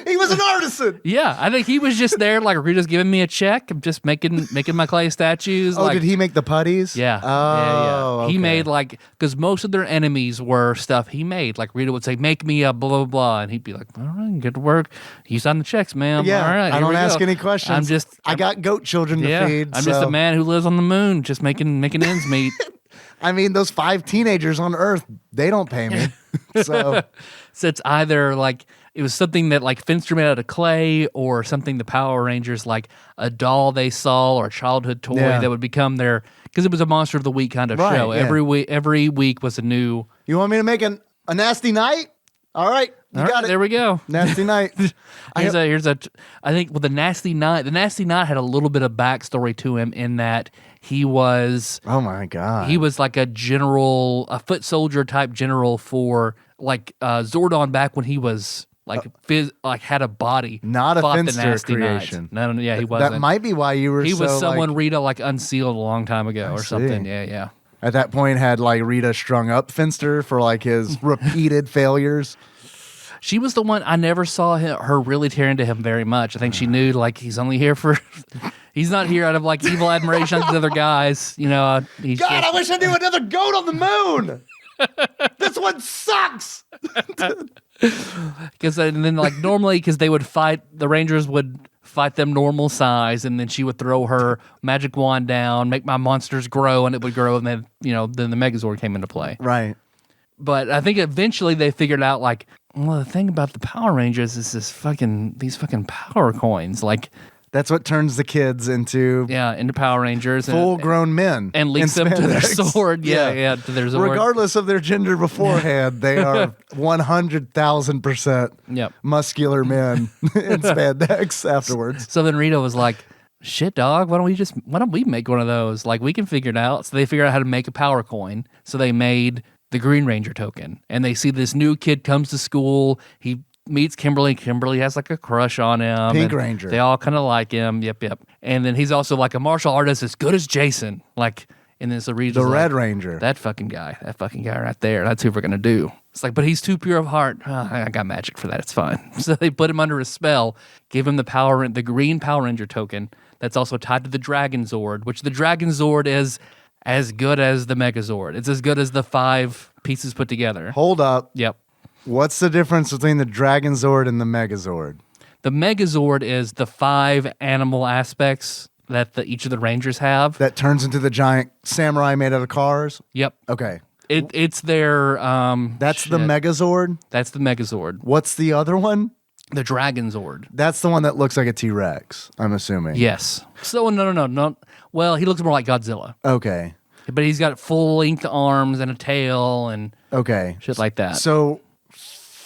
S3: He was an artisan.
S2: Yeah, I think he was just there, like Rita's giving me a check. I'm just making my clay statues.
S3: Oh, did he make the putties?
S2: Yeah.
S3: Oh,
S2: yeah. He
S3: okay.
S2: made because most of their enemies were stuff he made. Like Rita would say, "Make me a blah blah blah," and he'd be like, "All right, get to work. You sign the checks, ma'am.
S3: Yeah,
S2: all right,
S3: I
S2: here
S3: don't
S2: we
S3: ask
S2: go."
S3: any questions. I got goat children to feed.
S2: I'm just a man who lives on the moon, just making ends meet.
S3: I mean, those 5 teenagers on Earth, they don't pay me. So
S2: it's either like it was something that like Finster made out of clay, or something the Power Rangers, like a doll they saw or a childhood toy that would become their, because it was a Monster of the Week kind of show.
S3: Yeah.
S2: Every week was a new.
S3: You want me to make a nasty night? All right, you got it.
S2: There we go.
S3: Nasty night.
S2: I think the Nasty Knight had a little bit of backstory to him in that he was.
S3: Oh my God.
S2: He was like a foot soldier type general for like Zordon back when he was like had a body.
S3: Not a
S2: fought the
S3: Finster
S2: Nasty
S3: creation.
S2: Knight. No, yeah, he wasn't.
S3: That might be why you were.
S2: He was
S3: so,
S2: someone
S3: like,
S2: Rita like unsealed a long time ago or something. Yeah.
S3: At that point, had like Rita strung up Finster for like his repeated failures.
S2: She was the one I never saw her really tear into him very much. I think she knew like he's only here for. He's not here out of like evil admiration of the other guys. You know.
S3: I wish I knew another goat on the moon. This one sucks.
S2: Because then like normally they would fight, the Rangers would fight them normal size, and then she would throw her magic wand down, make my monsters grow, and it would grow, and then then the Megazord came into play.
S3: Right.
S2: But I think eventually they figured out like, well, the thing about the Power Rangers is these fucking power coins. Like
S3: that's what turns the kids into
S2: Power Rangers,
S3: full-grown men,
S2: and links them to their sword. Yeah, to their sword.
S3: Regardless of their gender beforehand, they are 100,000% muscular men in spandex afterwards.
S2: So then Rita was like, "Shit, dog, why don't we make one of those? Like we can figure it out." So they figured out how to make a power coin. So they made the Green Ranger token, and they see this new kid comes to school. He meets Kimberly. Kimberly has like a crush on him.
S3: Pink Ranger.
S2: They all kind of like him. Yep. And then he's also like a martial artist as good as Jason. Like, and then so Rita's
S3: the Red
S2: like,
S3: Ranger.
S2: That fucking guy right there. That's who we're gonna do. It's like, but he's too pure of heart. Oh, I got magic for that. It's fine. So they put him under a spell, give him the Green Power Ranger token that's also tied to the Dragon Zord, which the Dragon Zord is as good as the Megazord. It's as good as the 5 pieces put together.
S3: Hold up.
S2: Yep.
S3: What's the difference between the Dragon Zord and the Megazord?
S2: The Megazord is the 5 animal aspects that each of the Rangers have.
S3: That turns into the giant samurai made out of cars?
S2: Yep.
S3: Okay.
S2: It's their...
S3: That's the Megazord?
S2: That's the Megazord.
S3: What's the other one?
S2: The Dragon Zord.
S3: That's the one that looks like a T-Rex, I'm assuming.
S2: Yes. So, no. Well, he looks more like Godzilla.
S3: Okay.
S2: But he's got full-length arms and a tail and shit like that.
S3: So...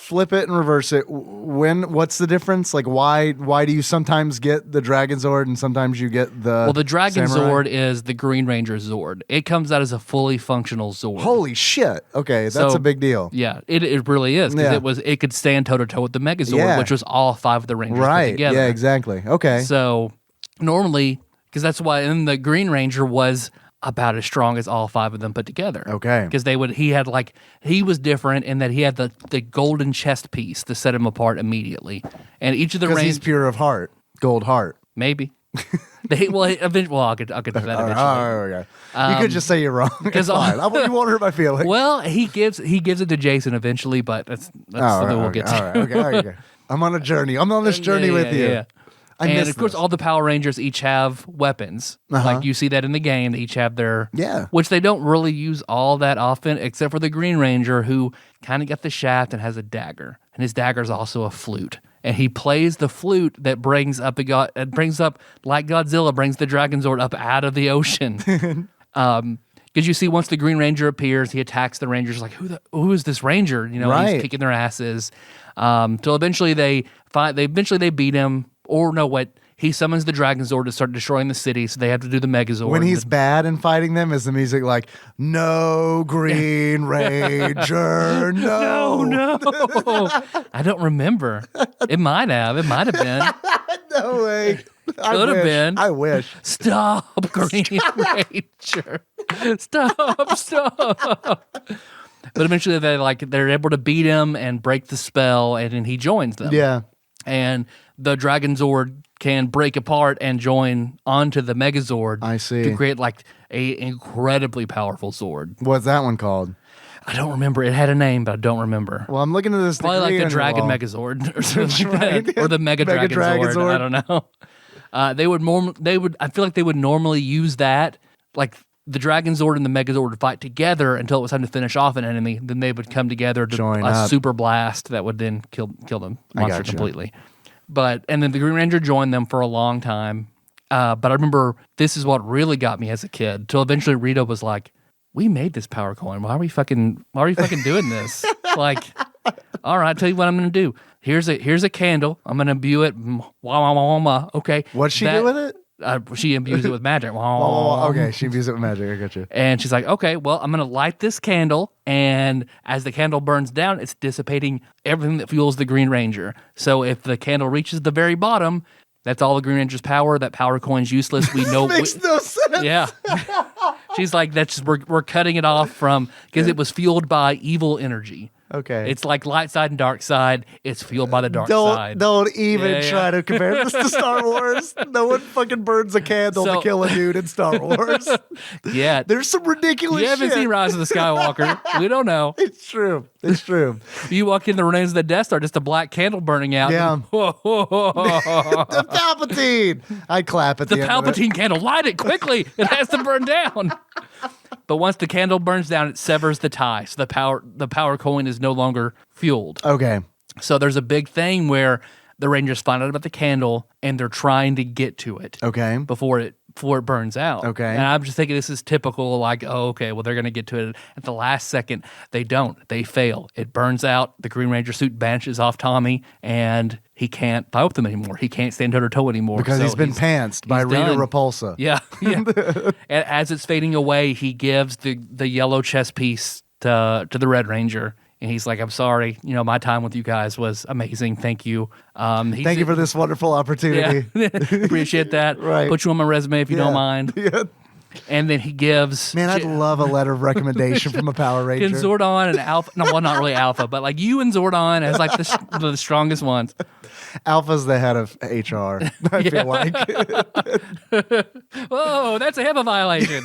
S3: flip it and reverse it. What's the difference? Like, why do you sometimes get the Dragon Zord and sometimes you get the
S2: Well, the Dragon
S3: Samurai?
S2: Zord is the Green Ranger Zord. It comes out as a fully functional Zord.
S3: Holy shit. Okay, that's
S2: So,
S3: a big deal.
S2: Yeah, it really is. Because it could stand toe-to-toe with the Megazord, which was all 5 of the Rangers put together.
S3: Yeah, exactly. Okay.
S2: So, normally, because that's why the Green Ranger was about as strong as all 5 of them put together.
S3: Okay.
S2: Because he was different in that he had the golden chest piece to set him apart immediately. And each of the
S3: Because he's pure of heart. Gold heart.
S2: Maybe. Eventually, I'll get to that eventually.
S3: Okay. You could just say you're wrong. It's fine. You won't hurt my feelings.
S2: Well, he gives it to Jason eventually, but that's something we'll get to.
S3: All right. Okay. I'm on a journey. I'm on this journey with you.
S2: Yeah. And of course, all the Power Rangers each have weapons. Like you see that in the game. They each have their...
S3: Yeah.
S2: Which they don't really use all that often, except for the Green Ranger, who kind of got the shaft and has a dagger. And his dagger is also a flute. And he plays the flute that brings up, like Godzilla, brings the Dragon Zord up out of the ocean. Because you see, once the Green Ranger appears, he attacks the Rangers like, who is this Ranger? He's kicking their asses. Till eventually they beat him. Or no, what? He summons the Dragon Zord to start destroying the city, so they have to do the Megazord.
S3: When he's bad in fighting them, is the music like, no Green Ranger, no.
S2: No. I don't remember. It might have been.
S3: No way.
S2: Could have been.
S3: I wish.
S2: Stop, Green Ranger. Stop. But eventually they're able to beat him and break the spell, and then he joins them.
S3: Yeah.
S2: and the Dragon Zord can break apart and join onto the Megazord.
S3: I see.
S2: To create like a incredibly powerful Zord.
S3: What's that one called?
S2: I don't remember. It had a name, but I don't remember.
S3: Well, I'm looking at this.
S2: Probably like the Dragon Megazord or something like that. Or the Mega Dragon Zord. I don't know. They would. I feel like they would normally use that, like the Dragon Zord and the Megazord would fight together until it was time to finish off an enemy. Then they would come together to
S3: join
S2: a
S3: up.
S2: Super blast that would then kill the monster
S3: gotcha.
S2: completely. And then the Green Ranger joined them for a long time. But I remember this is what really got me as a kid. Till eventually Rita was like, "We made this power coin. Why are we fucking doing this?" Like, all right, I'll tell you what I'm gonna do. Here's a candle. I'm gonna imbue it. Okay.
S3: What'd she do with it?
S2: She imbues it with magic.
S3: Okay, she imbues it with magic. I got you.
S2: And she's like, okay, well, I'm going to light this candle. And as the candle burns down, it's dissipating everything that fuels the Green Ranger. So if the candle reaches the very bottom, that's all the Green Ranger's power. That power coin's useless. We know.
S3: Makes no sense.
S2: Yeah. She's like, we're cutting it off from, because it was fueled by evil energy.
S3: Okay.
S2: It's like light side and dark side. It's fueled by the dark side.
S3: Don't even try to compare this to Star Wars. No one fucking burns a candle to kill a dude in Star Wars.
S2: Yeah.
S3: There's some ridiculous
S2: You haven't
S3: shit.
S2: seen Rise of the Skywalker. We don't know.
S3: It's true. It's true.
S2: You walk in the remains of the Death Star, just a black candle burning out.
S3: Yeah.
S2: The
S3: The Palpatine. I clap at the end of it.
S2: Palpatine candle. Light it quickly. It has to burn down. But once the candle burns down, it severs the tie. So the power coin is no longer fueled.
S3: Okay.
S2: So there's a big thing where the Rangers find out about the candle and they're trying to get to it.
S3: Okay.
S2: Before it burns out.
S3: Okay.
S2: And I'm just thinking this is typical, like, oh, okay, well, they're going to get to it at the last second. They don't. They fail. It burns out. The Green Ranger suit vanishes off Tommy, and he can't fight with them anymore. He can't stand toe-to-toe anymore.
S3: Because
S2: so
S3: he's been pantsed by Rita
S2: done.
S3: Repulsa.
S2: Yeah. And as it's fading away, he gives the yellow chess piece to the Red Ranger. And he's like, "I'm sorry. My time with you guys was amazing. Thank you.
S3: Thank you for this wonderful opportunity."
S2: Yeah. Appreciate that.
S3: Right.
S2: Put you on my resume if you don't mind."
S3: Yeah.
S2: And then he gives...
S3: Man, I'd love a letter of recommendation from a Power Ranger.
S2: And Zordon and Alpha... No, well, not really Alpha, but like you and Zordon as like the strongest ones.
S3: Alpha's the head of HR, I feel like.
S2: Whoa, that's a HIPAA violation.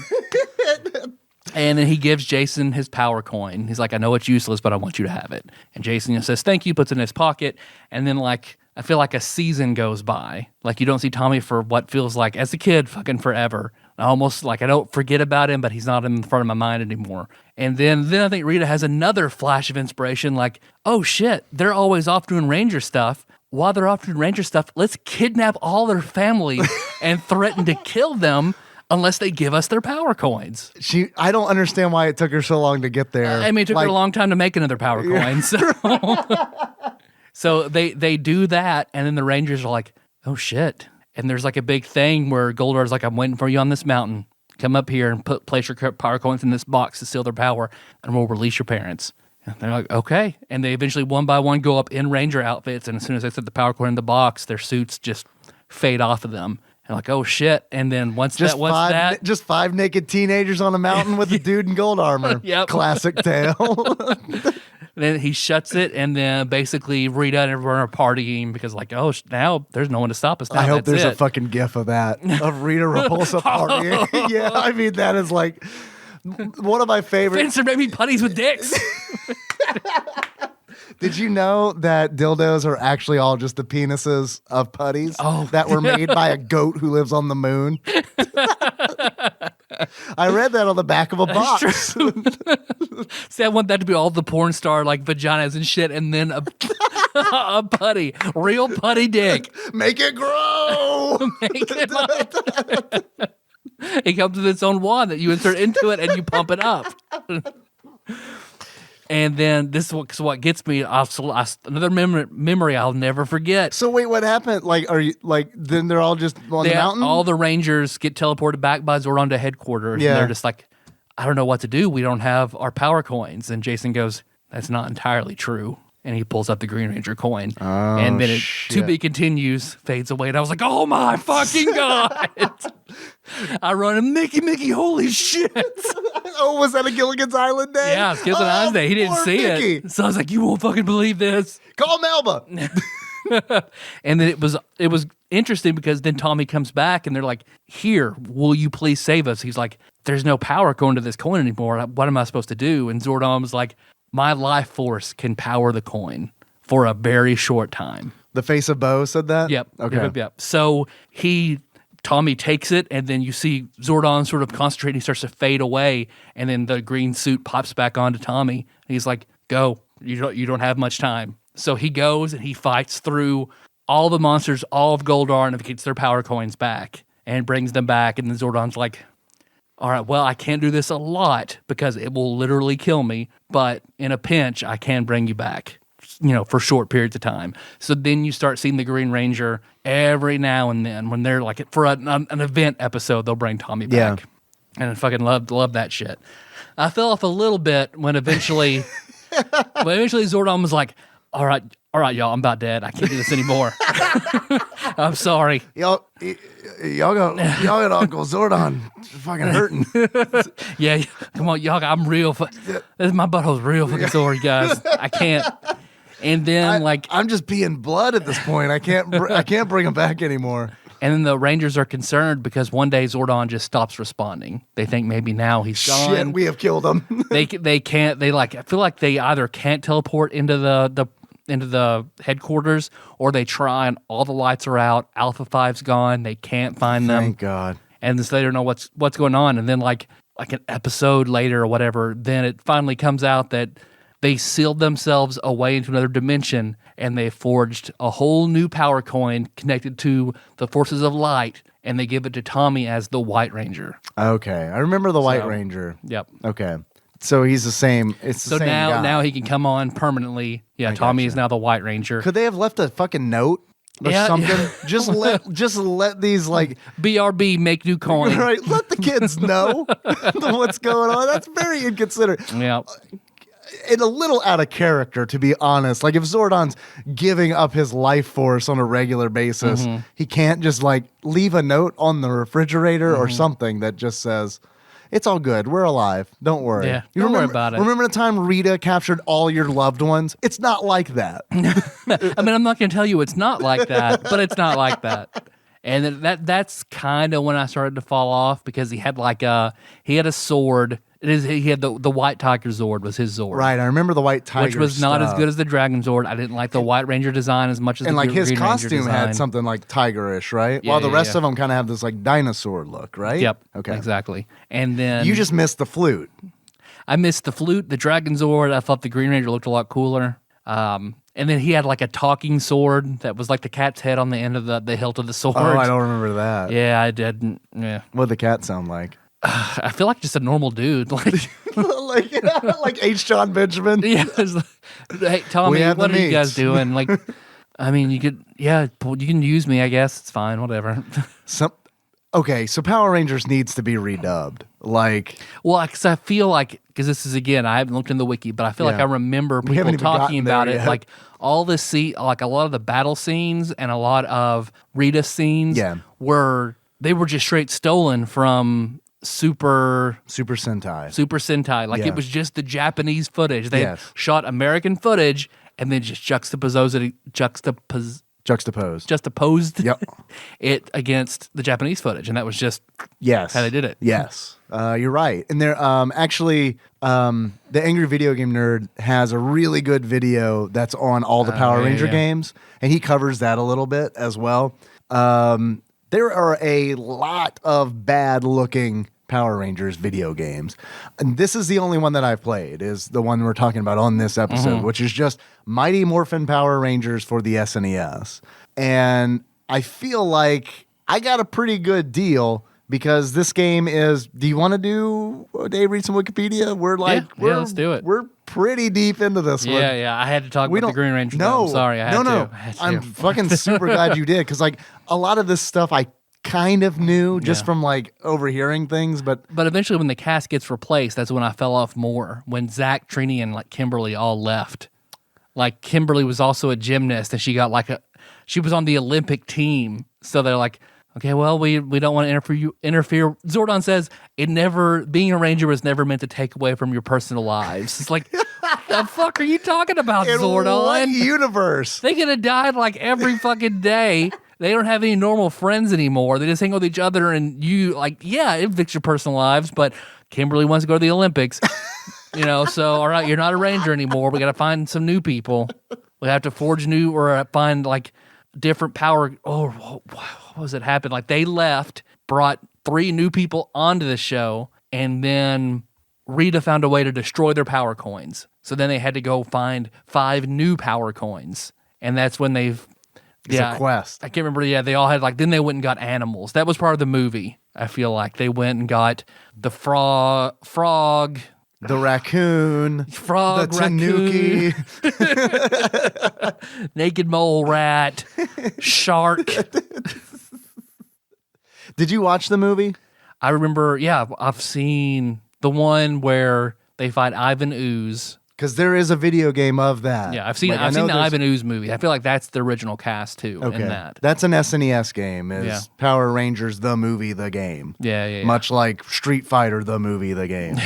S2: And then he gives Jason his power coin. He's like, "I know it's useless, but I want you to have it." And Jason says, "Thank you," puts it in his pocket. And then like, I feel like a season goes by. Like you don't see Tommy for what feels like, as a kid, fucking forever. Almost like I don't forget about him, but he's not in front of my mind anymore. And then I think Rita has another flash of inspiration, like, oh shit, they're always off doing Ranger stuff. While they're off doing Ranger stuff, let's kidnap all their family and threaten to kill them unless they give us their power coins.
S3: I don't understand why it took her so long to get there.
S2: I mean, it took her a long time to make another power coin. So they do that, and then the Rangers are like, oh shit. And there's like a big thing where Goldar's like, "I'm waiting for you on this mountain. Come up here and place your power coins in this box to seal their power, and we'll release your parents." And they're like, okay. And they eventually one by one go up in Ranger outfits, and as soon as they set the power coin in the box, their suits just fade off of them. And like, oh shit. And then once
S3: just five naked teenagers on a mountain with a dude in gold armor.
S2: Yep.
S3: Classic tale.
S2: Then he shuts it, and then basically Rita and everyone are partying because like, oh, now there's no one to stop us now.
S3: I hope
S2: That's
S3: there's
S2: it.
S3: a fucking gif of that, of Rita Repulsa partying. Yeah, I mean, that is like one of my favorite.
S2: Spencer made me putties with dicks.
S3: Did you know that dildos are actually all just the penises of putties that were made by a goat who lives on the moon? I read that on the back of a box.
S2: See, I want that to be all the porn star like vaginas and shit, and then a putty, real putty dick.
S3: Make it grow.
S2: Make it up. It comes with its own wand that you insert into it and you pump it up. And then this is what gets me. Another memory I'll never forget.
S3: So wait, what happened? Like, are you like? Then they're all just on the mountain.
S2: All the Rangers get teleported back by Zordon to headquarters. Yeah. And they're just like, I don't know what to do. We don't have our power coins. And Jason goes, "That's not entirely true." And he pulls up the Green Ranger coin.
S3: Oh,
S2: and then to be continues, fades away. And I was like, oh my fucking God. I run a Mickey, holy shit.
S3: Oh, was that a Gilligan's Island day?
S2: Yeah, it's Gilligan's Island day. He didn't see
S3: Mickey.
S2: it. So I was like, you won't fucking believe this.
S3: Call Melba.
S2: And then it was interesting because then Tommy comes back and they're like, "Here, will you please save us?" He's like, "There's no power going to this coin anymore. What am I supposed to do?" And Zordon was like, "My life force can power the coin for a very short time."
S3: The face of Bo said that?
S2: Yep.
S3: Okay.
S2: Yep. So Tommy takes it, and then you see Zordon sort of concentrate, and he starts to fade away, and then the green suit pops back onto Tommy. He's like, "Go. You don't have much time." So he goes and he fights through all the monsters, all of Goldar, and gets their power coins back and brings them back. And then Zordon's like, "All right, well, I can't do this a lot because it will literally kill me, but in a pinch, I can bring you back, for short periods of time." So then you start seeing the Green Ranger every now and then when they're like, for an event episode, they'll bring Tommy back.
S3: Yeah.
S2: And I fucking love that shit. I fell off a little bit when eventually Zordon was like, all right, y'all, I'm about dead. I can't do this anymore. I'm sorry.
S3: Y'all got Uncle Zordon fucking hurting.
S2: Yeah, come on, y'all. I'm real. My butthole's real fucking sore, guys. I can't. And then
S3: I'm just peeing blood at this point. I can't bring him back anymore.
S2: And then the Rangers are concerned because one day Zordon just stops responding. They think maybe now he's gone.
S3: Shit, we have killed him.
S2: They can't. I feel like they either can't teleport into the headquarters, or they try and all the lights are out. Alpha 5's gone. They can't find them.
S3: Thank God.
S2: And so they don't know what's going on. And then like an episode later or whatever, then it finally comes out that they sealed themselves away into another dimension, and they forged a whole new power coin connected to the forces of light, and they give it to Tommy as the White Ranger.
S3: Okay, I remember the White Ranger.
S2: Yep.
S3: Okay, so he's the same. It's the same guy.
S2: Now he can come on permanently. Yeah, Tommy is now the White Ranger.
S3: Could they have left a fucking note or something? Yeah. Just let these
S2: BRB make new coin.
S3: Right, let the kids know what's going on. That's very inconsiderate.
S2: Yeah.
S3: And a little out of character, to be honest. Like, if Zordon's giving up his life force on a regular basis, he can't just leave a note on the refrigerator or something that just says, "It's all good. We're alive. Don't worry."
S2: Yeah, don't worry about it.
S3: Remember the time Rita captured all your loved ones? It's not like that.
S2: I mean, I'm not going to tell you it's not like that, but it's not like that. And that's kind of when I started to fall off, because he had he had a sword. He had the White Tiger Zord was his Zord.
S3: Right, I remember the White Tiger,
S2: which was not as good as the Dragon Zord. I didn't like the White Ranger design as much as the Green Ranger design.
S3: And his costume had something tigerish, right? While the rest of them kind of have this dinosaur look, right?
S2: Yep.
S3: Okay.
S2: Exactly. And then
S3: you just missed the flute.
S2: I missed the flute, the Dragon Zord. I thought the Green Ranger looked a lot cooler. And then he had a talking sword that was like the cat's head on the end of the hilt of the sword.
S3: Oh, I don't remember that.
S2: Yeah, I didn't. Yeah.
S3: What'd the cat sound like?
S2: I feel like just a normal dude, like
S3: H. John Benjamin.
S2: Yeah, hey Tommy, what are you guys doing? I mean, you can use me, I guess. It's fine, whatever.
S3: Okay, so Power Rangers needs to be redubbed.
S2: Because I feel because this is, again, I haven't looked in the wiki, but I feel like I remember people talking about it, all the a lot of the battle scenes and a lot of Rita scenes were just straight stolen from Super Sentai. It was just the Japanese footage. They shot American footage and then just juxtaposed it against the Japanese footage, and that was just how they did it.
S3: Yes, you're right. And there, actually, the Angry Video Game Nerd has a really good video that's on all the Power Ranger games, and he covers that a little bit as well. There are a lot of bad-looking Power Rangers video games. And this is the only one that I've played, is the one we're talking about on this episode, which is just Mighty Morphin Power Rangers for the SNES. And I feel like I got a pretty good deal, because this game is, do you want to do, Dave, read some Wikipedia?
S2: Let's do it.
S3: We're pretty deep into this one.
S2: Yeah, I had to talk about the Green Ranger.
S3: No,
S2: I'm sorry, I had to.
S3: I'm fucking super glad you did, because a lot of this stuff I kind of knew just from overhearing things, but
S2: eventually when the cast gets replaced, that's when I fell off more. When Zach, Trini, and Kimberly all left. Kimberly was also a gymnast, and she got she was on the Olympic team, so they're like, okay, well, we don't want to interfere. Zordon says being a ranger was never meant to take away from your personal lives. It's The fuck are you talking about,
S3: In what
S2: Zordon?
S3: universe?
S2: They could have died like every fucking day. They don't have any normal friends anymore. They just hang with each other, and you it fix your personal lives, but Kimberly wants to go to the Olympics. So all right, you're not a ranger anymore. We got to find some new people. We have to forge new or find like different power. Oh, what was it happened? Like they left, brought 3 new people onto the show, and then Rita found a way to destroy their power coins. So then they had to go find 5 new power coins, and that's when they've.
S3: It's a quest.
S2: I can't remember. Yeah, they all had then they went and got animals. That was part of the movie. I feel like they went and got the frog,
S3: the raccoon,
S2: the
S3: tanuki,
S2: naked mole rat, shark.
S3: Did you watch the movie?
S2: I remember. Yeah, I've seen the one where they fight Ivan Ooze.
S3: Because there is a video game of that.
S2: Yeah, I've seen the Ivan Ooze movie. I feel like that's the original cast too.
S3: Okay.
S2: In that.
S3: That's an SNES game. Is Power Rangers the movie, the game?
S2: Yeah.
S3: Much like Street Fighter, the movie, the game.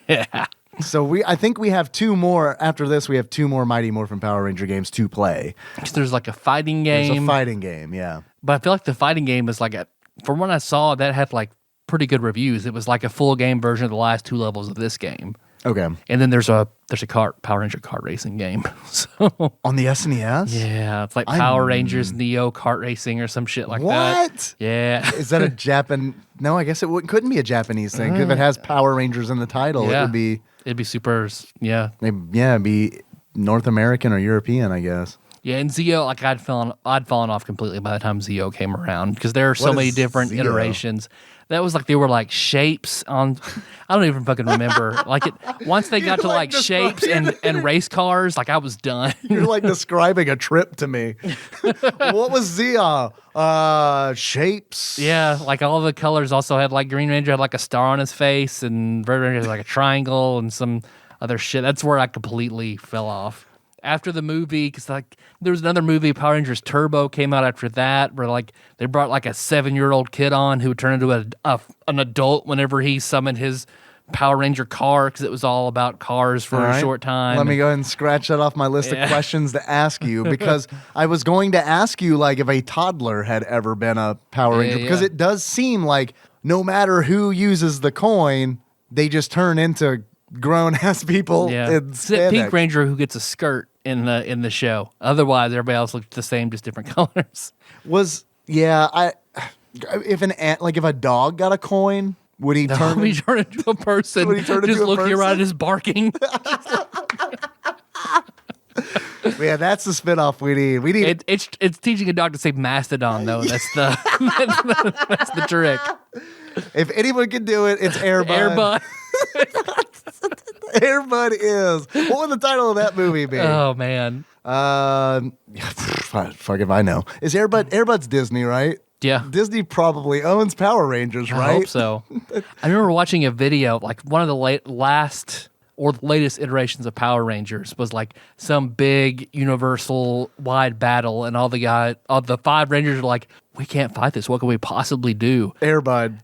S2: Yeah.
S3: So I think we have 2 more. After this, we have 2 more Mighty Morphin Power Ranger games to play.
S2: There's like a fighting game.
S3: There's a fighting game, yeah.
S2: But I feel like the fighting game is from what I saw, that had like pretty good reviews. It was like a full game version of the last 2 levels of this game.
S3: Okay.
S2: And then there's a Power Ranger kart racing game. So
S3: on the SNES?
S2: Yeah, it's like Power Rangers Neo kart racing or some shit like that.
S3: What?
S2: Yeah.
S3: Is that a Japan? No, I guess it couldn't be a Japanese thing. If it has Power Rangers in the title, it would be.
S2: It'd be super. Yeah.
S3: It'd be North American or European, I guess.
S2: Yeah, and Zeo, I'd fallen off completely by the time Zeo came around because there are so many different iterations. That was they were like shapes on. I don't even fucking remember. Once they got to shapes and race cars, I was done.
S3: You're describing a trip to me. What was Zeo? Shapes.
S2: Yeah, all the colors also had Green Ranger had a star on his face, and Red Ranger had a triangle and some other shit. That's where I completely fell off. After the movie, because there was another movie, Power Rangers Turbo, came out after that, where they brought a 7-year-old kid on who would turn into an adult whenever he summoned his Power Ranger car, because it was all about cars for a short time.
S3: Let me go ahead and scratch that off my list of questions to ask you, because I was going to ask you if a toddler had ever been a Power Ranger, because it does seem like no matter who uses the coin, they just turn into grown-ass people.
S2: Yeah,
S3: in
S2: it's the Pink Ranger who gets a skirt in the show. Otherwise, everybody else looked the same, just different colors.
S3: If if a dog got a coin, would he turn?
S2: He turn into a person.
S3: Would he turn
S2: just
S3: into a
S2: looking
S3: person?
S2: around, just barking.
S3: Yeah, that's the spinoff we need. We need.
S2: It's teaching a dog to say mastodon, though. That's the trick.
S3: If anyone can do it, it's Airbud.
S2: Airbud.
S3: Airbud is. What would the title of that movie be?
S2: Oh man.
S3: Fuck if I know. Is Airbud's Disney, right?
S2: Yeah.
S3: Disney probably owns Power Rangers, right?
S2: I hope so. I remember watching a video, one of the latest iterations of Power Rangers was some big universal wide battle, and all the 5 Rangers are we can't fight this. What can we possibly do?
S3: Airbud.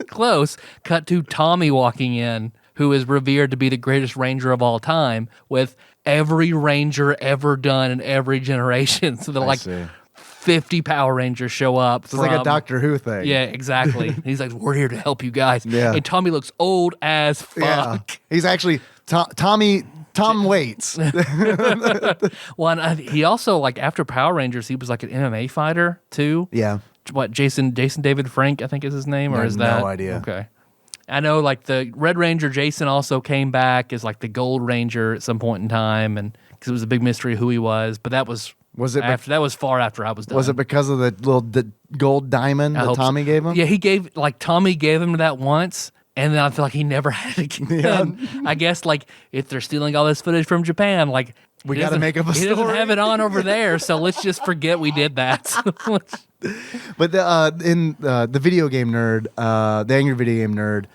S2: Close. Cut to Tommy walking in, who is revered to be the greatest Ranger of all time, with every Ranger ever done in every generation. So they're 50 Power Rangers show up.
S3: It's like a Doctor Who thing.
S2: Yeah, exactly. He's we're here to help you guys.
S3: Yeah.
S2: And Tommy looks old as fuck.
S3: Yeah. He's actually Tom Waits.
S2: Well, he also, after Power Rangers, he was an MMA fighter, too.
S3: Yeah.
S2: What, Jason David Frank, I think is his name? Or is that?
S3: No idea.
S2: Okay. I know, the Red Ranger, Jason, also came back as, the Gold Ranger at some point in time, and because it was a big mystery who he was. But that was that was far after I was done.
S3: Was it because of the gold diamond that Tommy gave him?
S2: Yeah, Tommy gave him that once, and then I feel he never had it again. Yeah. I guess, if they're stealing all this footage from Japan,
S3: we got to make up a story.
S2: He doesn't have it on over there, so let's just forget we did that.
S3: But in the video game nerd, the Angry Video Game Nerd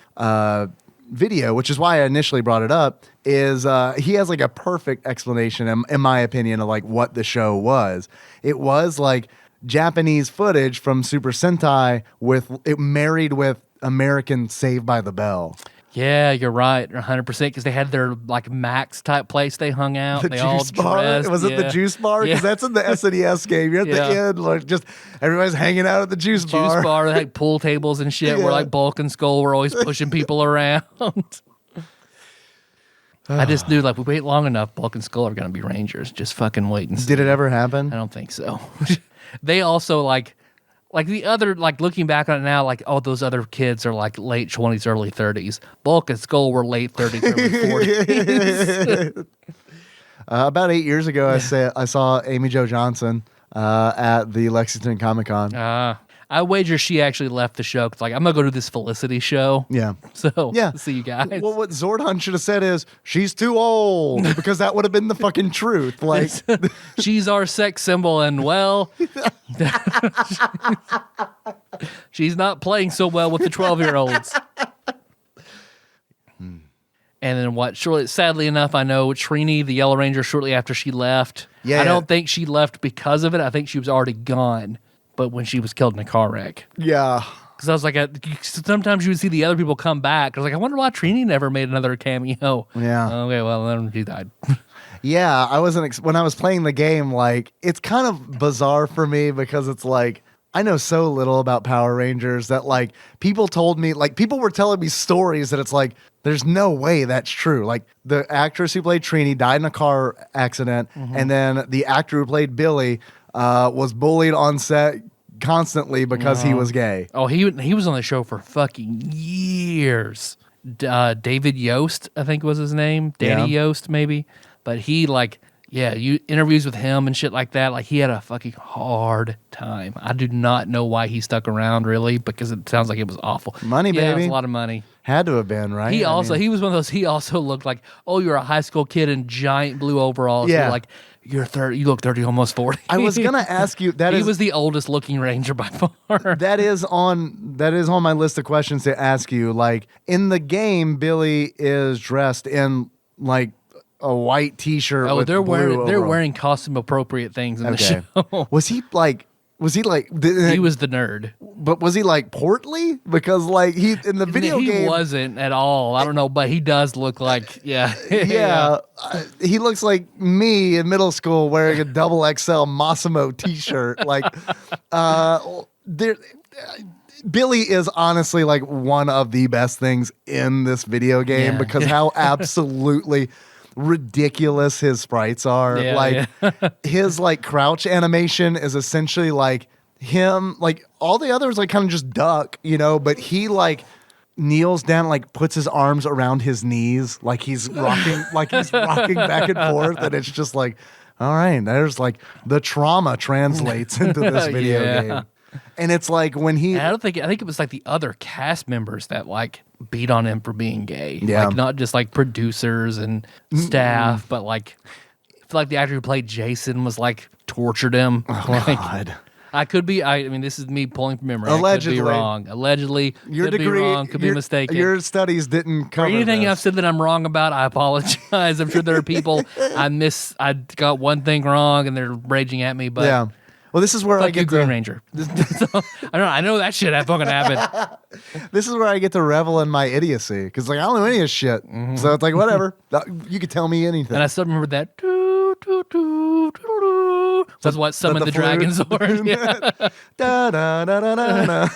S3: video, which is why I initially brought it up, is he has a perfect explanation, in my opinion, of what the show was. It was Japanese footage from Super Sentai married with American Saved by the Bell.
S2: Yeah, you're right, 100%. Because they had their like Max type place they hung out.
S3: The
S2: they all
S3: juice bar?
S2: dressed.
S3: Was it the juice bar? Because that's in the SNES game. You're at the end, like just everybody's hanging out at the juice bar.
S2: Juice bar, like pool tables and shit. Where like Bulk and Skull were always pushing people around. I just knew like we wait long enough, Bulk and Skull are gonna be Rangers. Just fucking wait and see.
S3: Did it ever happen?
S2: I don't think so. They also like the other, like looking back on it now, like all those other kids are like late 20s, early 30s. Bulk and Skull were late 30s, early 40s.
S3: About 8 years ago, I saw Amy Jo Johnson at the Lexington Comic Con.
S2: I wager she actually left the show because, like, I'm gonna go to this Felicity show.
S3: Yeah.
S2: So see you guys.
S3: Well, what Zordon should have said is she's too old because that would have been the fucking truth. Like
S2: she's our sex symbol, and well, she's not playing so well with the 12-year-olds. And then sadly enough, I know Trini, the Yellow Ranger, shortly after she left.
S3: Yeah.
S2: I don't think she left because of it. I think she was already gone. But when she was killed in a car wreck.
S3: Yeah.
S2: Because I was like, sometimes you would see the other people come back. I was like, I wonder why Trini never made another cameo.
S3: Yeah.
S2: Okay, well, then she died.
S3: Yeah, I wasn't when I was playing the game, like it's kind of bizarre for me because it's like I know so little about Power Rangers that like people told me, like people were telling me stories that it's like there's no way that's true. Like the actress who played Trini died in a car accident, and then the actor who played Billy was bullied on set constantly because he was gay.
S2: Oh, he was on the show for fucking years. David Yost, I think was his name. Danny Yost, maybe. But he you interviews with him and shit like that. Like he had a fucking hard time. I do not know why he stuck around really, because it sounds like it was awful.
S3: Money,
S2: yeah,
S3: baby.
S2: It was a lot of money.
S3: Had to have been, right?
S2: He was one of those. He also looked like, oh, you're a high school kid in giant blue overalls.
S3: Yeah.
S2: You're like, you're 30. You look 30, almost 40.
S3: I was gonna ask you.
S2: He was the oldest looking Ranger by far.
S3: That is on my list of questions to ask you. Like in the game, Billy is dressed in like a white T-shirt.
S2: Oh,
S3: with
S2: they're
S3: blue
S2: wearing costume appropriate things in the show.
S3: Was he like?
S2: He was the nerd,
S3: but was he like portly? Because like he in the video game
S2: he wasn't at all. I don't know, but he does look like
S3: yeah. He looks like me in middle school wearing a double XL Massimo T-shirt. Like, Billy is honestly like one of the best things in this video game because how absolutely ridiculous his sprites are. His like crouch animation is essentially like him, like all the others like kind of just duck, but he like kneels down, like puts his arms around his knees like he's rocking back and forth, and it's just like, all right, there's like the trauma translates into this video game. And it's like when I
S2: think it was like the other cast members that like beat on him for being gay.
S3: Yeah.
S2: Like not just like producers and staff, but like I feel like the actor who played Jason was like tortured him.
S3: Oh, God.
S2: I could be. I mean, this is me pulling from memory.
S3: Allegedly.
S2: I could be wrong. Allegedly,
S3: your
S2: could
S3: degree,
S2: be wrong. Could be mistaken.
S3: Your studies didn't cover
S2: anything
S3: this.
S2: I've said that I'm wrong about, I apologize. I'm sure there are people I got one thing wrong and they're raging at me. But
S3: yeah. Well, this is where I get
S2: Green Ranger. I know that shit fucking happened.
S3: This is where I get to revel in my idiocy because like I don't know any of this shit. Mm-hmm. So it's like whatever. You could tell me anything.
S2: And I still remember that. That's what summoned the Dragon Zord. Yeah.
S3: Da, da, da, da, da,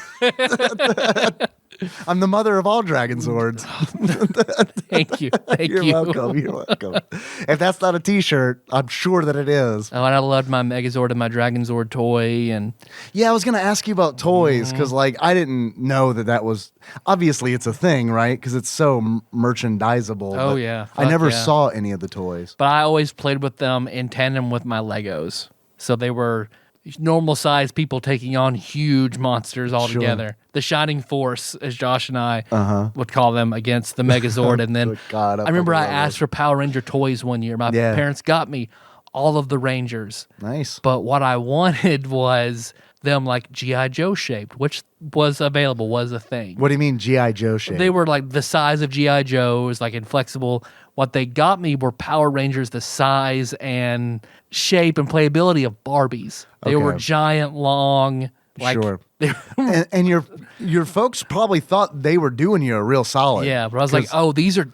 S3: da. I'm the mother of all Dragon Zords.
S2: Thank you.
S3: You're welcome. If that's not a T-shirt, I'm sure that it is.
S2: Oh, and I loved my Megazord and my Dragon Zord toy. And
S3: yeah, I was going to ask you about toys because like I didn't know that was obviously it's a thing, right? Because it's so merchandisable.
S2: Oh yeah,
S3: I never saw any of the toys.
S2: But I always played with them in tandem with my Legos, so they were normal sized people taking on huge monsters all together. The Shining Force, as Josh and I would call them, against the Megazord. And then
S3: God,
S2: I remember I asked for Power Ranger toys one year. My parents got me all of the Rangers.
S3: Nice.
S2: But what I wanted was them like G.I. Joe shaped, which was available, was a thing.
S3: What do you mean G.I. Joe shaped?
S2: They were like the size of G.I. Joes, like inflexible. What they got me were Power Rangers the size and shape and playability of Barbies. They were giant, long, Like,
S3: sure. and your folks probably thought they were doing you a real solid.
S2: Yeah, but I was like, oh, these are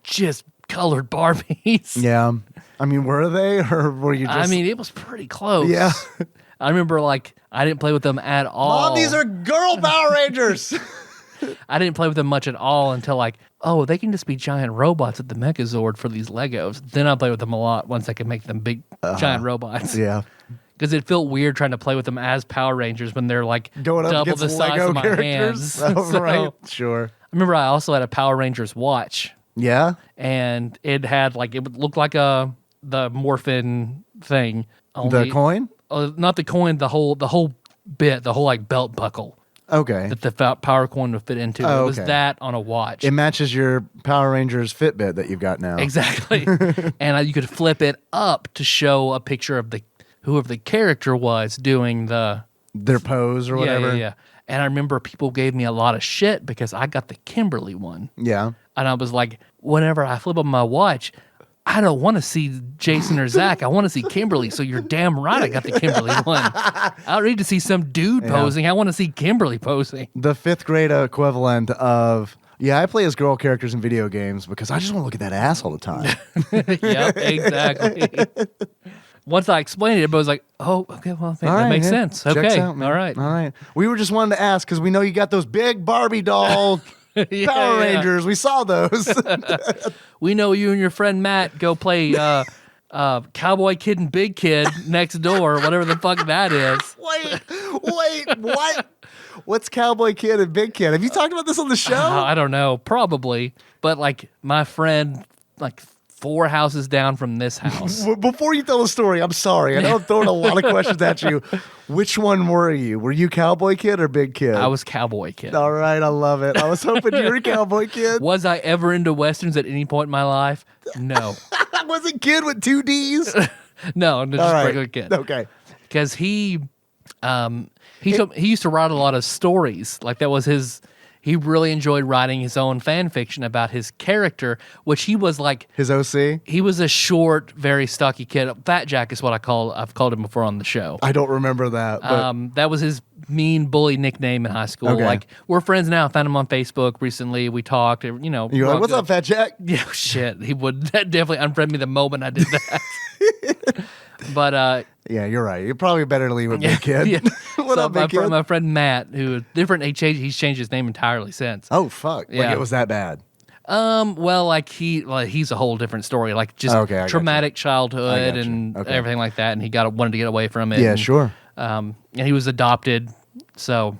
S2: just colored Barbies.
S3: Yeah. I mean, were they, or were you just...
S2: I mean, it was pretty close.
S3: Yeah.
S2: I remember, like, I didn't play with them at all.
S3: Mom, these are girl Power Rangers.
S2: I didn't play with them much at all until, like, oh, they can just be giant robots at the Megazord for these Legos. Then I played with them a lot once I could make them big, giant robots.
S3: Yeah.
S2: Because it felt weird trying to play with them as Power Rangers when they're, like,
S3: Going up
S2: double
S3: against
S2: the size
S3: Lego
S2: of my
S3: characters.
S2: hands.
S3: Oh,
S2: So,
S3: right. Sure.
S2: I remember I also had a Power Rangers watch.
S3: Yeah.
S2: And it had, like, it would look like the Morphin thing.
S3: The coin?
S2: Not the coin, the whole bit, the whole, like, belt buckle
S3: Okay.
S2: that the power coin would fit into.
S3: Oh,
S2: it was
S3: okay.
S2: that on a watch.
S3: It matches your Power Rangers Fitbit that you've got now.
S2: Exactly. And you could flip it up to show a picture of whoever the character was doing
S3: Their pose or whatever.
S2: Yeah. And I remember people gave me a lot of shit because I got the Kimberly one.
S3: Yeah.
S2: And I was like, whenever I flip up my watch, I don't want to see Jason or Zach. I want to see Kimberly. So you're damn right I got the Kimberly one. I don't need to see some dude posing. I want to see Kimberly posing.
S3: The 5th grade equivalent of, I play as girl characters in video games because I just want to look at that ass all the time.
S2: Yep, exactly. Once I explained it, everybody was like, oh, okay, well, that makes sense.
S3: Checks
S2: Okay,
S3: out, man.
S2: all right.
S3: All right. We were just wanting to ask because we know you got those big Barbie doll Power Rangers. We saw those.
S2: We know you and your friend Matt go play Cowboy Kid and Big Kid next door, whatever the fuck that is.
S3: Wait, what? What's Cowboy Kid and Big Kid? Have you talked about this on the show?
S2: I don't know, probably. But, like, my friend, like, 4 houses down from this house.
S3: Before you tell the story, I'm sorry. I know I'm throwing a lot of questions at you. Which one were you? Were you Cowboy Kid or Big Kid?
S2: I was Cowboy Kid.
S3: All right, I love it. I was hoping you were Cowboy Kid.
S2: Was I ever into Westerns at any point in my life? No.
S3: Was it Kid with 2 D's?
S2: No, just
S3: All right.
S2: regular Kid.
S3: Okay.
S2: Because he used to write a lot of stories. Like, that was his... He really enjoyed writing his own fan fiction about his character, which he was like...
S3: His OC?
S2: He was a short, very stocky kid. Fat Jack is what I've called him before on the show.
S3: I don't remember that. But
S2: That was his mean bully nickname in high school.
S3: Okay.
S2: Like, we're friends now. I found him on Facebook recently. We talked, you know.
S3: you're like, what's up, Fat Jack?
S2: Yeah, shit. He would definitely unfriend me the moment I did that. But
S3: Yeah, you're right. You're probably better to leave with Big Kid.
S2: yeah.
S3: What
S2: So
S3: up, Big Kid?
S2: my friend Matt, who different, he's changed his name entirely since.
S3: Oh, fuck.
S2: Yeah.
S3: Like, it was that bad.
S2: Well, like he's a whole different story, like just
S3: Okay, I got
S2: traumatic
S3: I
S2: childhood
S3: got you.
S2: and
S3: Okay.
S2: everything like that, and he wanted to get away from it.
S3: Yeah,
S2: and,
S3: sure.
S2: And he was adopted, so,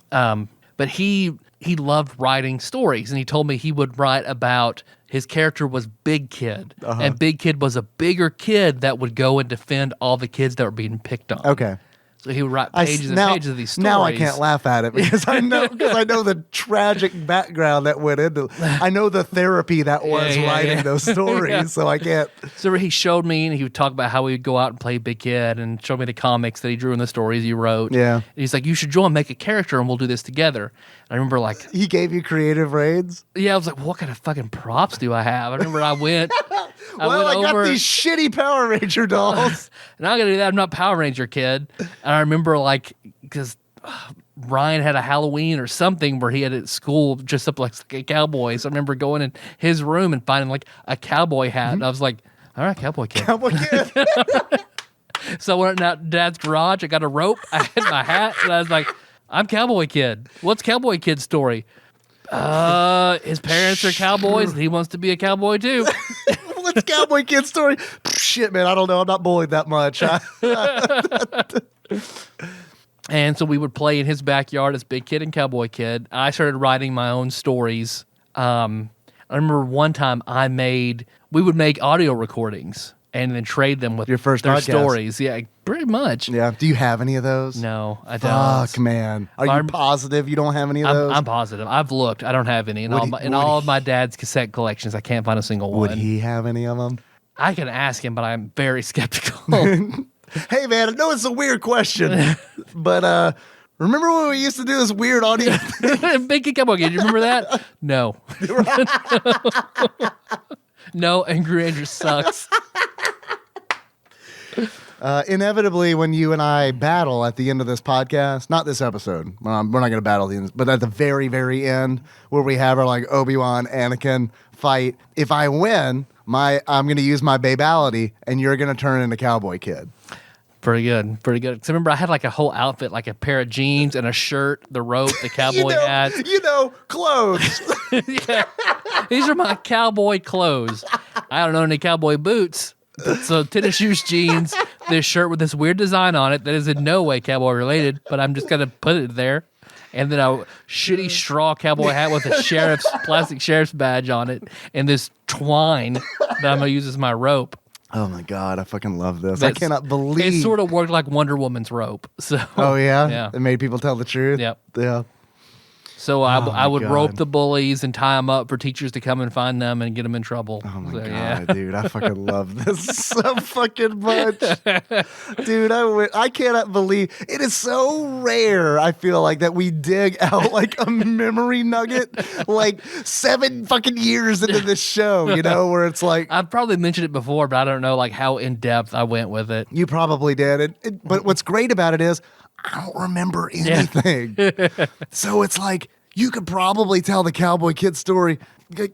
S2: but he loved writing stories, and he told me he would write about his character was Big Kid, and Big Kid was a bigger kid that would go and defend all the kids that were being picked on.
S3: Okay.
S2: So he would write pages and pages of these stories.
S3: Now I can't laugh at it because I know the tragic background that went into. I know the therapy that was writing those stories,
S2: Yeah.
S3: so I can't.
S2: So he showed me, and he would talk about how he would go out and play Big Kid, and show me the comics that he drew and the stories he wrote.
S3: Yeah.
S2: And he's like, "You should join, make a character, and we'll do this together." And I remember, like,
S3: He gave you creative reins.
S2: yeah, I was like, "What kind of fucking props do I have?" I remember I went.
S3: Well, I got these shitty Power Ranger dolls.
S2: And I'm gonna do that. I'm not Power Ranger Kid. And I remember, like, because Ryan had a Halloween or something where he had at school dressed up like a cowboy. So I remember going in his room and finding like a cowboy hat, and I was like, "All right, Cowboy Kid."
S3: Cowboy Kid.
S2: So I went out to Dad's garage. I got a rope. I had my hat, and I was like, "I'm Cowboy Kid. What's Cowboy Kid's story?" His parents are cowboys, and he wants to be a cowboy too.
S3: What's Cowboy Kid's story? Shit, man, I don't know. I'm not bullied that much.
S2: And so we would play in his backyard as Big Kid and Cowboy Kid. I started writing my own stories. I remember one time we would make audio recordings and then trade them with
S3: Your first
S2: their
S3: podcast.
S2: stories. Yeah, pretty much.
S3: Yeah. Do you have any of those?
S2: No, I don't.
S3: Fuck, man. Are you
S2: I'm-
S3: positive you don't have any of those?
S2: I'm positive. I've looked. I don't have any. In all of my dad's cassette collections, I can't find a single
S3: Would
S2: one.
S3: he have any of them?
S2: I can ask him, but I'm very skeptical.
S3: Hey, man, I know it's a weird question, but remember when we used to do this weird audio?
S2: Big Kid Cowboy Kid, you remember that? No. No, Angry Ranger sucks.
S3: Inevitably, when you and I battle at the end of this podcast, not this episode, we're not going to battle at the end, but at the very, very end, where we have our like Obi-Wan, Anakin fight, if I win, I'm going to use my babality, and you're going to turn into Cowboy Kid.
S2: Pretty good. So remember, I had like a whole outfit, like a pair of jeans and a shirt, the rope, the cowboy hat.
S3: Clothes.
S2: Yeah. These are my cowboy clothes. I don't know any cowboy boots. So tennis shoes, jeans, this shirt with this weird design on it that is in no way cowboy related, but I'm just going to put it there. And then a shitty straw cowboy hat with a plastic sheriff's badge on it, and this twine that I'm going to use as my rope.
S3: Oh my God, I fucking love this. I cannot believe.
S2: It sort of worked like Wonder Woman's rope. So.
S3: Oh yeah?
S2: Yeah.
S3: It made people tell the truth?
S2: Yep.
S3: Yeah.
S2: So I would
S3: God.
S2: rope the bullies and tie them up for teachers to come and find them and get them in trouble.
S3: Oh my God,
S2: yeah.
S3: dude. I fucking love this so fucking much. Dude, I cannot believe. It is so rare, I feel like, that we dig out like a memory nugget like 7 fucking years into this show, where it's like.
S2: I've probably mentioned it before, but I don't know like how in depth I went with it.
S3: You probably did. But what's great about it is I don't remember anything. So it's like, you could probably tell the Cowboy Kid story.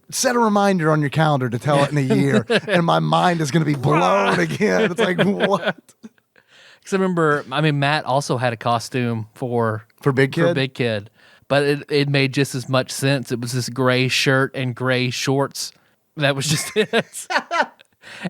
S3: Set a reminder on your calendar to tell it in a year, and my mind is going to be blown again. It's like, what?
S2: Because I remember, Matt also had a costume for
S3: Big Kid?
S2: For Big Kid. But it made just as much sense. It was this gray shirt and gray shorts. That was just it.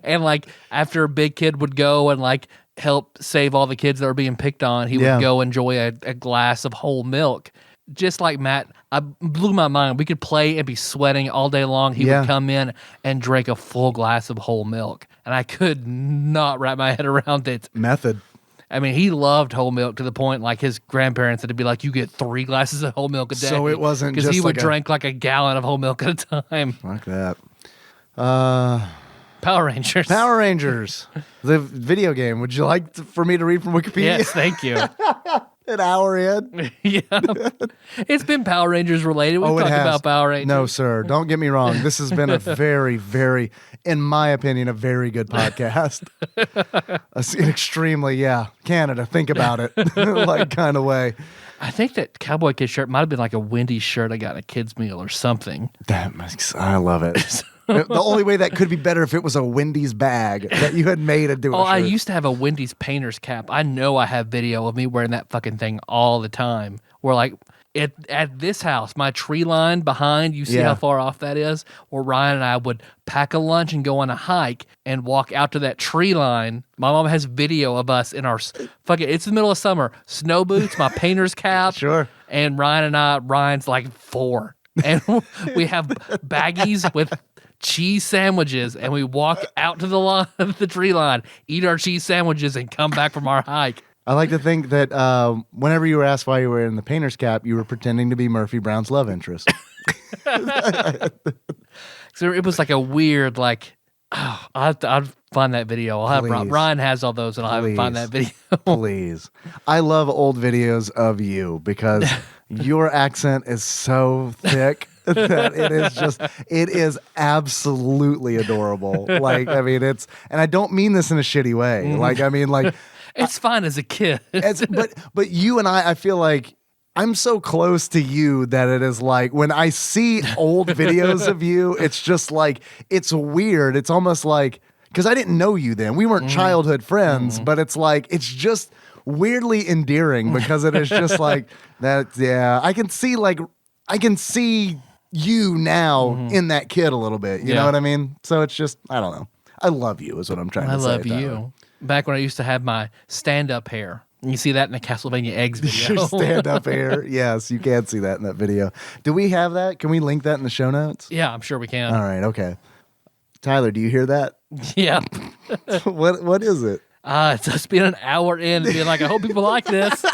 S2: And like after Big Kid would go and like help save all the kids that were being picked on, he would go enjoy a glass of whole milk. Just like Matt, I blew my mind. We could play and be sweating all day long. He would come in and drink a full glass of whole milk. And I could not wrap my head around it.
S3: Method.
S2: He loved whole milk to the point like his grandparents had to be like, you get 3 glasses of whole milk a day.
S3: So it wasn't just
S2: because he would
S3: like
S2: drink like a gallon of whole milk at a time.
S3: Like that.
S2: Power Rangers.
S3: Power Rangers. The video game. Would you like for me to read from Wikipedia?
S2: Yes, thank you.
S3: An hour in?
S2: Yeah. It's been Power Rangers related. We've talked about Power Rangers.
S3: No, sir. Don't get me wrong. This has been a very, very, in my opinion, a very good podcast. An extremely, Canada, think about it, like kind of way.
S2: I think that Cowboy Kid shirt might have been like a Wendy's shirt I got at a kid's meal or something.
S3: I love it. The only way that could be better if it was a Wendy's bag that you had made into a shirt.
S2: I used to have a Wendy's painter's cap. I know I have video of me wearing that fucking thing all the time. Where like at this house, my tree line behind, you see how far off that is? Where Ryan and I would pack a lunch and go on a hike and walk out to that tree line. My mom has video of us in our it's the middle of summer, snow boots, my painter's cap.
S3: Sure.
S2: And Ryan's like 4. And we have baggies with cheese sandwiches, and we walk out to the tree line, eat our cheese sandwiches, and come back from our hike.
S3: I like to think that whenever you were asked why you were in the painter's cap, you were pretending to be Murphy Brown's love interest.
S2: So it was like a weird, like, I'll find that video. I'll have Ryan has all those, and I'll have him find that video.
S3: Please. I love old videos of you because your accent is so thick that it is absolutely adorable. Like, and I don't mean this in a shitty way. Like,
S2: it's fine as a kid.
S3: but you and I feel like I'm so close to you that it is like when I see old videos of you, it's just like, it's weird. It's almost like, because I didn't know you then. We weren't childhood friends, but it's like, it's just weirdly endearing because it is just like that. Yeah. I can see you now in that kid a little bit. You know what I mean? So it's just, I don't know. I love you is what I'm trying to say.
S2: I love you. Back when I used to have my stand-up hair. You see that in the Castlevania Eggs video.
S3: Your stand-up hair. Yes, you can see that in that video. Do we have that? Can we link that in the show notes?
S2: Yeah, I'm sure we can.
S3: All right, okay. Tyler, do you hear that?
S2: Yeah.
S3: What is it?
S2: It's us being an hour in and being like, I hope people like this.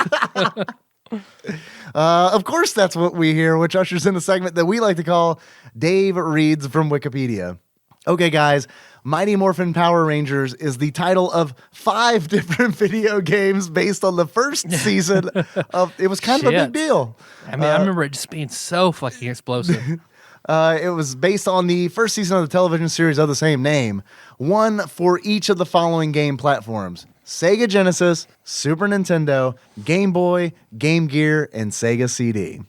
S3: Of course, that's what we hear, which ushers in a segment that we like to call Dave Reads from Wikipedia. Okay, guys, Mighty Morphin Power Rangers is the title of 5 different video games based on the first season of. It was kind of a big deal.
S2: I remember it just being so fucking explosive.
S3: It was based on the first season of the television series of the same name, one for each of the following game platforms: Sega Genesis, Super Nintendo, Game Boy, Game Gear, and Sega CD.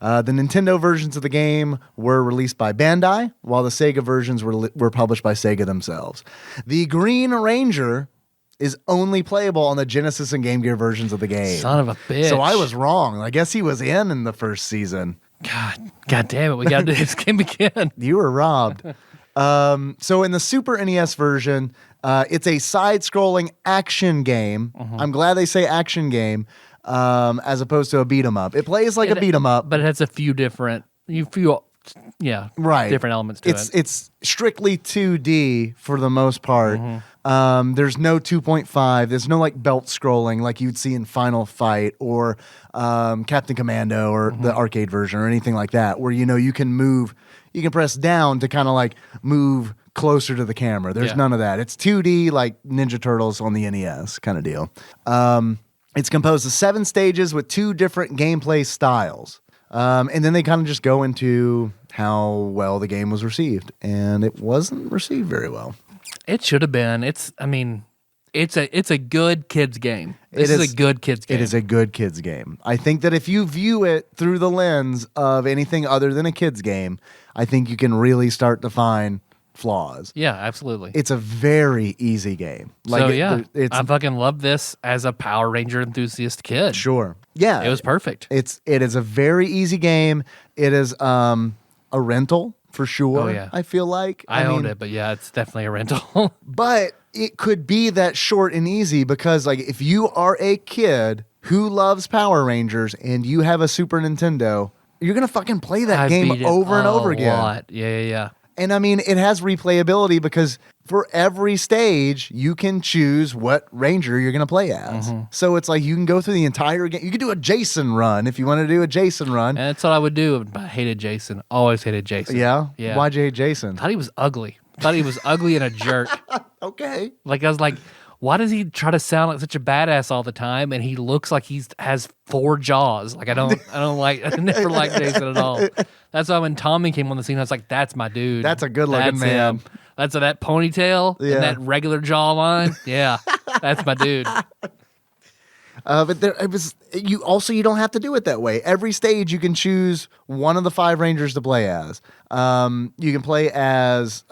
S3: The Nintendo versions of the game were released by Bandai, while the Sega versions were published by Sega themselves. The Green Ranger is only playable on the Genesis and Game Gear versions of the game.
S2: Son of a bitch.
S3: So I was wrong. I guess he was in the first season.
S2: God damn it. We got to do this game again.
S3: You were robbed. So in the Super NES version, it's a side-scrolling action game. I'm glad they say action game as opposed to a beat-em-up. It plays like a beat-em-up.
S2: But it has a few different, different elements to it.
S3: It's strictly 2D for the most part. There's no 2.5. There's no like belt scrolling like you'd see in Final Fight or Captain Commando or the arcade version or anything like that, where you can move. You can press down to kind of like move closer to the camera. There's none of that. It's 2D like Ninja Turtles on the NES kind of deal. It's composed of 7 stages with 2 different gameplay styles. And then they kind of just go into how well the game was received. And it wasn't received very well.
S2: It should have been. It's a good kids game. This is a good kids game.
S3: It is a good kids game. I think that if you view it through the lens of anything other than a kids game, I think you can really start to find flaws.
S2: Yeah, absolutely.
S3: It's a very easy game.
S2: I fucking love this as a Power Ranger enthusiast kid.
S3: Sure. Yeah.
S2: It was perfect.
S3: It is a very easy game. It is a rental for sure.
S2: Oh, yeah.
S3: I feel like.
S2: I owned it, but yeah, it's definitely a rental.
S3: But it could be that short and easy because like if you are a kid who loves Power Rangers and you have a Super Nintendo, you're going to fucking play that game over and over again.
S2: Lot. Yeah.
S3: And I mean, it has replayability because for every stage, you can choose what Ranger you're going to play as. So it's like you can go through the entire game. You can do a Jason run if you want to do a Jason run.
S2: And that's what I would do. I hated Jason. Always hated Jason.
S3: Yeah?
S2: Yeah.
S3: Why'd you hate Jason?
S2: Thought he was ugly. Thought he was ugly and a jerk.
S3: Okay.
S2: Like I was like, why does he try to sound like such a badass all the time? And he looks like he has 4 jaws. Like I never liked Jason at all. That's why when Tommy came on the scene, I was like, that's my dude.
S3: That's a good looking man.
S2: That's that ponytail and that regular jawline. Yeah, that's my dude.
S3: But you don't have to do it that way. Every stage you can choose one of the 5 Rangers to play as. You can play as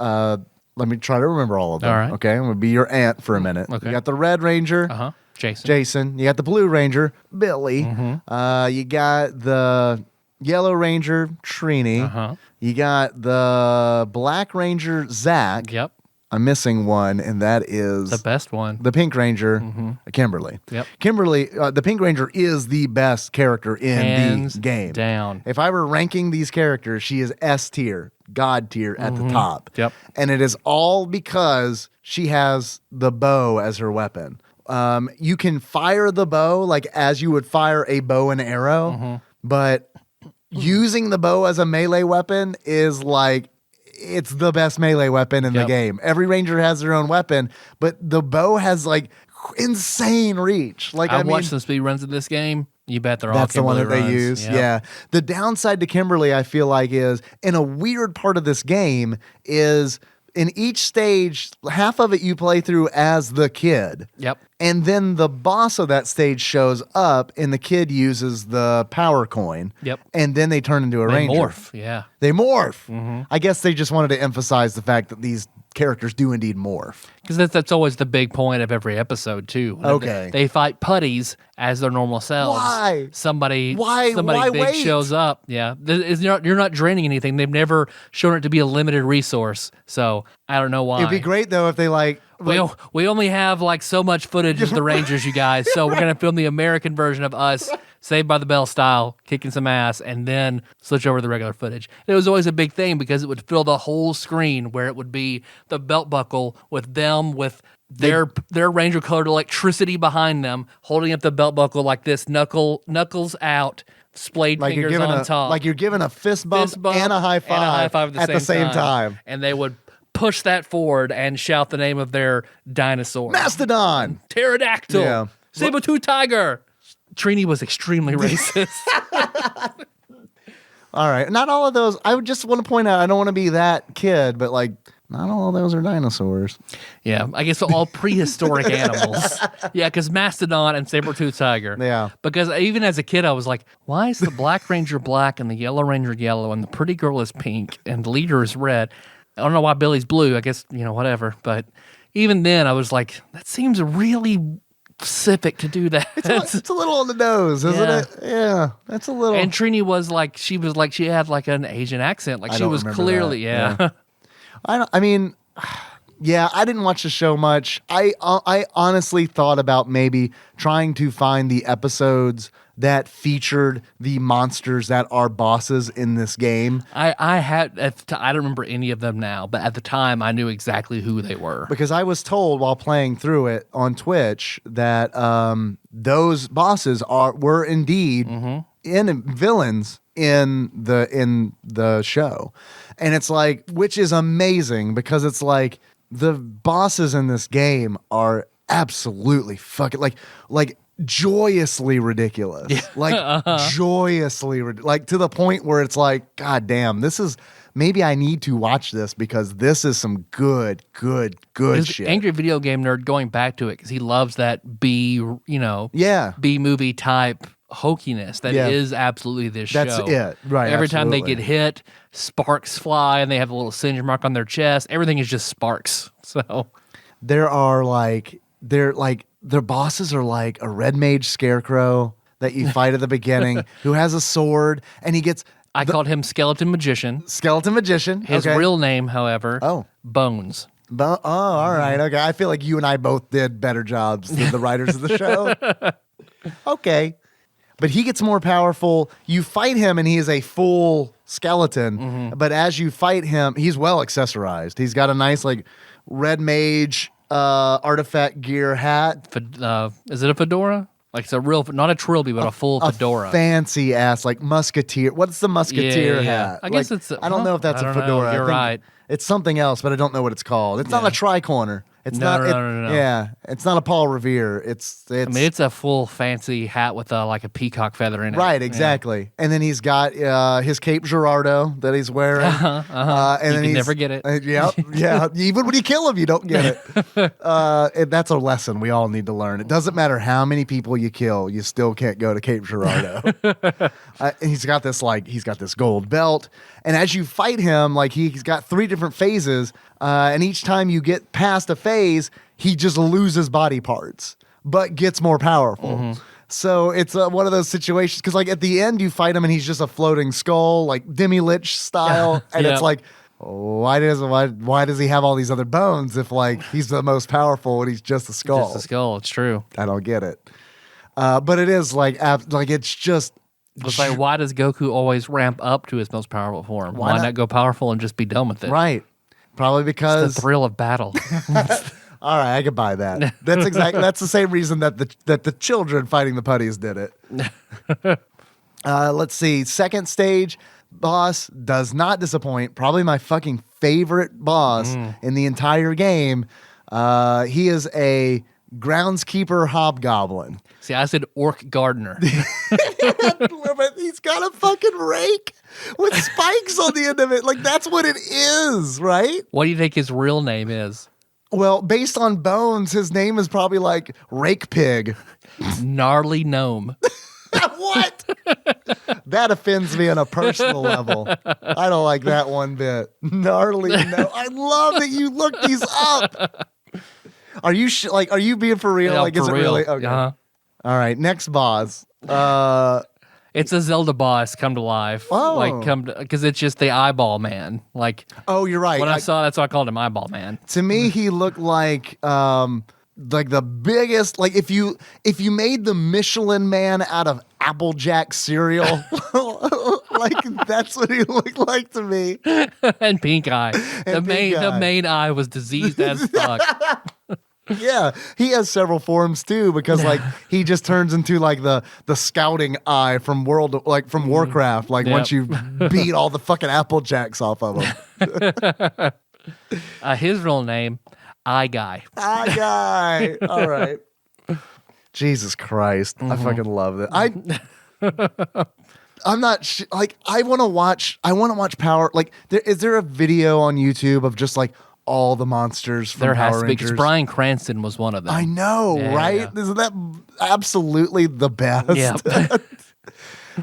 S3: let me try to remember all of them.
S2: All right.
S3: Okay, I'm gonna be your aunt for a minute.
S2: Okay.
S3: You got the Red Ranger,
S2: Jason.
S3: You got the Blue Ranger, Billy. You got the Yellow Ranger, Trini. You got the Black Ranger, Zach.
S2: Yep.
S3: I'm missing one, and that is
S2: the best one.
S3: The Pink Ranger, Kimberly.
S2: Yep.
S3: Kimberly, the Pink Ranger is the best character in
S2: Hands
S3: the game.
S2: Down.
S3: If I were ranking these characters, she is S tier, God tier at the top.
S2: Yep.
S3: And it is all because she has the bow as her weapon. You can fire the bow like as you would fire a bow and arrow, but using the bow as a melee weapon is like it's the best melee weapon in the game. Every Ranger has their own weapon, but the bow has like insane reach. Like I
S2: watched some speed runs of this game. You bet they're all
S3: that's the one that
S2: runs.
S3: they use.
S2: Yep.
S3: Yeah. The downside to Kimberly, I feel like, is in a weird part of this game is in each stage, half of it you play through as the kid.
S2: Yep.
S3: And then the boss of that stage shows up and the kid uses the power coin.
S2: Yep.
S3: And then they turn into a Ranger.
S2: They morph. Yeah.
S3: They morph. I guess they just wanted to emphasize the fact that these characters do indeed morph.
S2: Because that's always the big point of every episode, too.
S3: Okay.
S2: They fight putties as their normal selves.
S3: Why?
S2: Somebody
S3: Why
S2: big
S3: wait?
S2: shows up. Yeah. You're not draining anything. They've never shown it to be a limited resource. So I don't know why.
S3: It'd be great, though, if they
S2: we only have like so much footage of the Rangers, you guys. So we're going to film the American version of us, Saved by the Bell style, kicking some ass, and then switch over to the regular footage. And it was always a big thing because it would fill the whole screen where it would be the belt buckle with them with their Ranger colored electricity behind them, holding up the belt buckle like this, knuckles out, splayed fingers on top.
S3: Like you're giving a fist bump and a high five
S2: at the same
S3: time.
S2: And they would push that forward and shout the name of their dinosaur.
S3: Mastodon.
S2: Pterodactyl.
S3: Yeah.
S2: Saber-tooth tiger. Trini was extremely racist.
S3: All right. Not all of those. I would just want to point out, I don't want to be that kid, but like not all of those are dinosaurs.
S2: Yeah, I guess all prehistoric animals. Yeah, because Mastodon and saber-toothed tiger.
S3: Yeah.
S2: Because even as a kid, I was like, why is the Black Ranger black and the Yellow Ranger yellow and the pretty girl is pink and the leader is red? I don't know why Billy's blue. I guess, whatever. But even then, I was like, that seems really specific to do that.
S3: It's a little on the nose, isn't it? Yeah, that's a little.
S2: And Trini she had like an Asian accent. Like
S3: I
S2: she
S3: don't
S2: was
S3: remember
S2: clearly,
S3: that. I mean, yeah, I didn't watch the show much. I honestly thought about maybe trying to find the episodes that featured the monsters that are bosses in this game.
S2: I don't remember any of them now, but at the time I knew exactly who they were.
S3: Because I was told while playing through it on Twitch that those bosses were indeed villains in the show. And it's like, which is amazing because it's like the bosses in this game are absolutely fucking like joyously ridiculous. Yeah. Like joyously like to the point where it's like, God damn, this is maybe I need to watch this because this is some good shit.
S2: Angry video game nerd going back to it because he loves that B movie type hokiness that is absolutely this show.
S3: That's it. Right.
S2: Every time they
S3: absolutely.
S2: get hit, sparks fly and they have a little singe mark on their chest. Everything is just sparks. So
S3: their bosses are like a red mage scarecrow that you fight at the beginning who has a sword and he gets
S2: I called him Skeleton Magician.
S3: Skeleton Magician.
S2: His real name, however, Bones.
S3: All right. Okay. I feel like you and I both did better jobs than the writers of the show. Okay. But he gets more powerful. You fight him and he is a full skeleton. But as you fight him, he's well accessorized. He's got a nice like red mage artifact gear hat.
S2: Is it a fedora? Like it's a real, not a trilby, but a full fedora.
S3: Fancy ass, like musketeer. What's the musketeer hat?
S2: I guess
S3: I don't know if that's a fedora.
S2: You're right.
S3: It's something else, but I don't know what it's called. It's not a tricorner. It's
S2: No.
S3: Yeah, it's not a Paul Revere. It's.
S2: I mean, it's a full fancy hat with like a peacock feather in it.
S3: Right, exactly. Yeah. And then he's got his Cape Girardeau that he's wearing.
S2: And then you never get it.
S3: Yeah. Even when you kill him, you don't get it. And that's a lesson we all need to learn. It doesn't matter how many people you kill, you still can't go to Cape Girardeau. And he's got this gold belt. And as you fight him, like he's got 3 different phases. And each time you get past a phase, he just loses body parts, but gets more powerful. So it's one of those situations because, like, at the end you fight him and he's just a floating skull, like Demi Lich style, and it's like, why does he have all these other bones if like he's the most powerful and he's just a skull?
S2: Just a skull. It's true.
S3: I don't get it. But it is like it's just.
S2: It's like, why does Goku always ramp up to his most powerful form? Why not go powerful and just be done with it?
S3: Right. Probably because
S2: it's the thrill of battle.
S3: All right, I could buy that. That's the same reason that the children fighting the putties did it. Let's see. Second stage boss does not disappoint. Probably my fucking favorite boss in the entire game. He is a groundskeeper hobgoblin.
S2: See, I said orc gardener.
S3: He's got a fucking rake with spikes on the end of it. Like, that's what it is, right?
S2: What do you think his real name is?
S3: Well, based on bones, his name is probably like Rake Pig.
S2: Gnarly Gnome.
S3: What? That offends me on a personal level. I don't like that one bit. Gnarly Gnome. I love that you looked these up. Are you are you being for real?
S2: Yeah,
S3: like, is
S2: for
S3: it
S2: real.
S3: really? Okay.
S2: Uh-huh.
S3: All right, next boss.
S2: It's a Zelda boss come to life.
S3: Oh.
S2: Because it's just the eyeball man. Like,
S3: oh, you're right.
S2: When I saw that's why I called him Eyeball Man.
S3: To me, he looked like the biggest, like if you made the Michelin Man out of Applejack cereal, like that's what he looked like to me.
S2: And pink eye. The main eye was diseased as fuck.
S3: Yeah, he has several forms too because like he just turns into like the scouting eye from Warcraft. Like once you beat all the fucking Applejacks off of him.
S2: His real name, Eye Guy.
S3: Eye Guy. All right. Jesus Christ, I fucking love it. I'm not like I want to watch Power. Like, is there a video on YouTube of just like all the monsters from
S2: There has
S3: Power
S2: to be, because
S3: Rangers.
S2: Bryan Cranston was one of them.
S3: I know,
S2: Yeah,
S3: right?
S2: yeah.
S3: Isn't that absolutely the best?
S2: Yeah.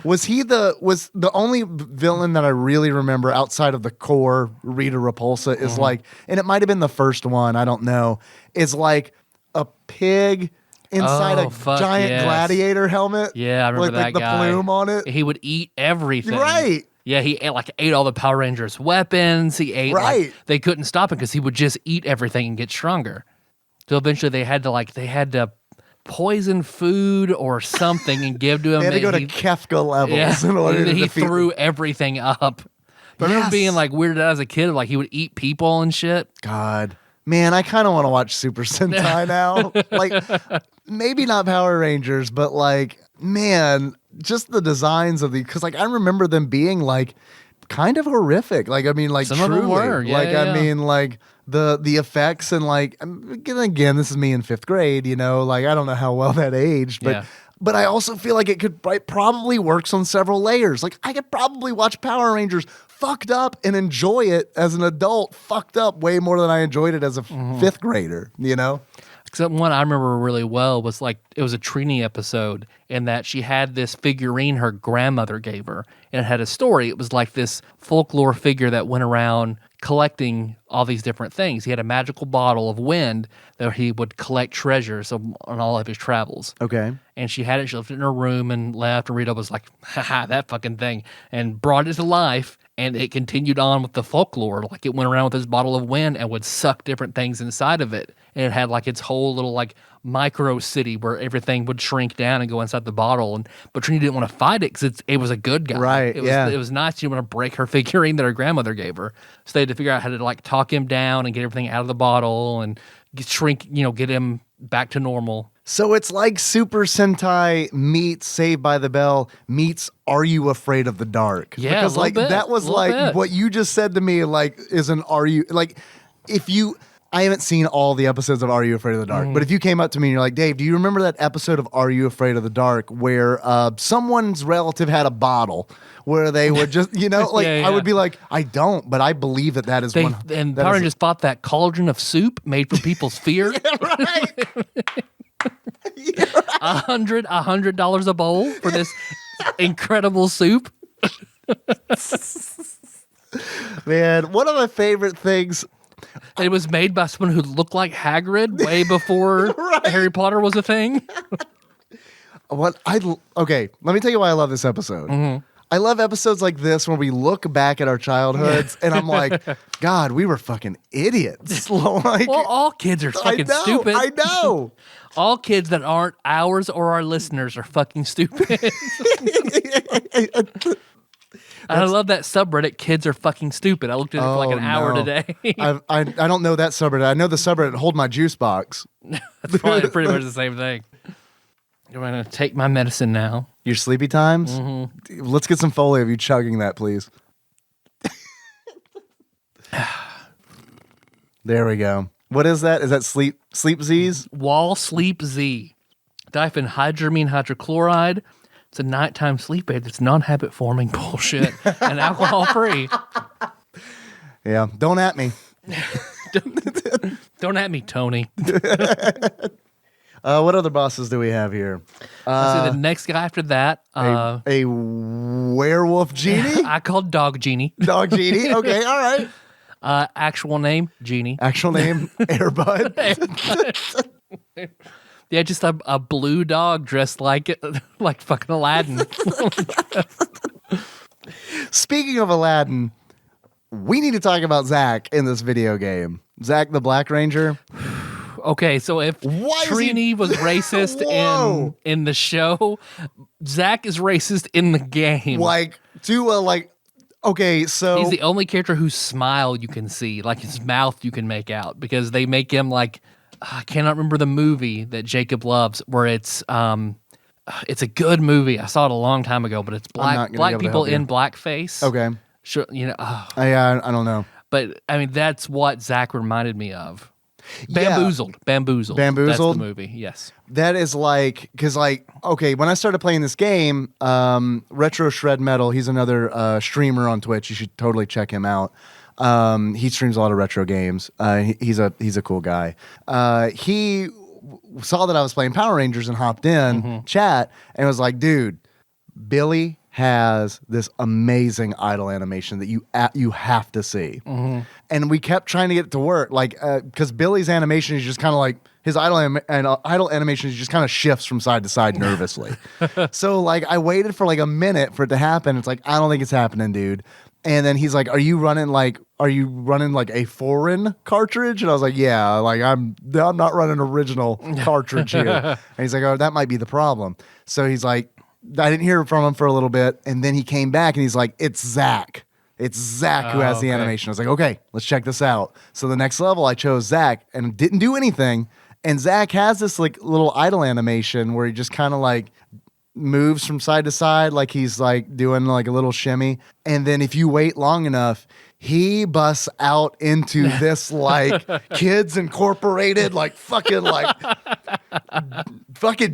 S3: Was the only villain that I really remember outside of the core Rita Repulsa is like, and it might have been the first one, I don't know, is like a pig inside
S2: Oh,
S3: a
S2: fuck,
S3: giant
S2: yes.
S3: gladiator helmet.
S2: Yeah, I remember
S3: with,
S2: that
S3: like the
S2: guy.
S3: plume on it.
S2: He would eat everything.
S3: Right.
S2: Yeah, he ate all the Power Rangers weapons. He ate
S3: Right.
S2: they couldn't stop him because he would just eat everything and get stronger. So eventually they had to poison food or something and give to him.
S3: They had to go to
S2: He-
S3: Kefka levels
S2: yeah,
S3: in order to
S2: he
S3: defeat
S2: threw everything up. But I remember
S3: Yes.
S2: being like weirded out as a kid, like he would eat people and shit.
S3: God. Man, I kind of want to watch Super Sentai now. Like, maybe not Power Rangers, but like, man, just the designs of because like I remember them being like kind of horrific. Like, I mean, like
S2: Some of them
S3: truly.
S2: were. Yeah,
S3: like,
S2: yeah,
S3: I
S2: yeah.
S3: mean, like the effects and like again, this is me in 5th grade. You know, like I don't know how well that aged, but.
S2: Yeah.
S3: But I also feel like it probably works on several layers. Like I could probably watch Power Rangers fucked up and enjoy it as an adult fucked up way more than I enjoyed it as a 5th grader, you know?
S2: Except one I remember really well was like it was a Trini episode in that she had this figurine her grandmother gave her, and it had a story. It was like this folklore figure that went around collecting all these different things. He had a magical bottle of wind that he would collect treasures on all of his travels.
S3: Okay.
S2: And she had it, she left it in her room and left, and Rita was like, haha, that fucking thing, and brought it to life. And it continued on with the folklore. Like it went around with this bottle of wind and would suck different things inside of it. And it had like its whole little like micro city where everything would shrink down and go inside the bottle. But Trini didn't want to fight it because it was a good guy.
S3: Right,
S2: It was,
S3: yeah.
S2: It was nice. She didn't want to break her figurine that her grandmother gave her. So they had to figure out how to like talk him down and get everything out of the bottle and get him back to normal.
S3: So it's like Super Sentai meets Saved by the Bell meets Are You Afraid of the Dark?
S2: Yeah,
S3: because
S2: a little
S3: like
S2: bit,
S3: that was
S2: a little
S3: like
S2: bit.
S3: what you just said to me. Like is an Are You like if you. I haven't seen all the episodes of Are You Afraid of the Dark, but if you came up to me and you're like, Dave, do you remember that episode of Are You Afraid of the Dark where someone's relative had a bottle where they would just, like
S2: Yeah,
S3: I would
S2: yeah.
S3: be like, I don't, but I believe that is one.
S2: And
S3: that
S2: Power
S3: is-
S2: Rangers fought that cauldron of soup made from people's fear.
S3: right.
S2: $100 a bowl for this incredible soup.
S3: Man, one of my favorite things.
S2: It was made by someone who looked like Hagrid way before
S3: Right.
S2: Harry Potter was a thing.
S3: Okay, let me tell you why I love this episode.
S2: Mm-hmm.
S3: I love episodes like this where we look back at our childhoods and I'm like, God, we were fucking idiots. Like,
S2: Well, all kids are fucking
S3: I know,
S2: stupid.
S3: I know.
S2: All kids that aren't ours or our listeners are fucking stupid. I love that subreddit, Kids Are Fucking Stupid. I looked at it for like an hour
S3: no.
S2: today.
S3: I don't know that subreddit. I know the subreddit Hold My Juice Box.
S2: That's probably pretty much the same thing. I'm going to take my medicine now.
S3: Your sleepy times?
S2: Mm-hmm.
S3: Let's get some Foley of you chugging that, please. There we go. What is that? Is that sleep Z's?
S2: Wall Sleep Z. Diphenhydramine hydrochloride. It's a nighttime sleep aid that's non-habit forming bullshit and alcohol free.
S3: Yeah. Don't at me.
S2: Don't at me, Tony.
S3: What other bosses do we have here?
S2: Let's see, the next guy after that,
S3: A werewolf genie?
S2: I called Dog Genie.
S3: Dog genie? Okay, all right.
S2: Actual name, Genie.
S3: Actual name, Airbud.
S2: Yeah, just a blue dog dressed like fucking Aladdin.
S3: Speaking of Aladdin, we need to talk about Zach in this video game. Zach the Black Ranger.
S2: Okay, so if
S3: Why is he-
S2: Trini was racist
S3: Whoa.
S2: in the show, Zach is racist in the game.
S3: Okay, so
S2: He's the only character whose smile you can see, like his mouth you can make out, because they make him like I cannot remember the movie that Jacob loves, where it's a good movie. I saw it a long time ago, but it's
S3: not gonna be
S2: black
S3: able to
S2: people
S3: help you.
S2: in blackface.
S3: Okay.
S2: Sure,
S3: I don't know.
S2: but I mean that's what Zach reminded me of.
S3: Yeah.
S2: Bamboozled. That's
S3: Bamboozled?
S2: the movie. Yes.
S3: That is okay, when I started playing this game, Retro Shred Metal, he's another streamer on Twitch. You should totally check him out. He streams a lot of retro games. He's a cool guy. He saw that I was playing Power Rangers and hopped in chat and was like, dude, Billy has this amazing idle animation that you have to see. And we kept trying to get it to work, like because Billy's animation is just kind of like his idle animation is just kind of shifts from side to side nervously. So like I waited for like a minute for it to happen. It's like, I don't think it's happening, dude. And then he's like, are you running like a foreign cartridge? And I was like, yeah, like I'm not running original cartridge here. And he's like, oh, that might be the problem. So he's like, I didn't hear from him for a little bit. And then he came back and he's like, it's Zach. It's Zach who has the animation. I was like, okay, let's check this out. So the next level I chose Zach and didn't do anything. And Zach has this like little idle animation where he just kind of like moves from side to side, like he's like doing like a little shimmy. And then if you wait long enough, he busts out into this like Kids Incorporated, like fucking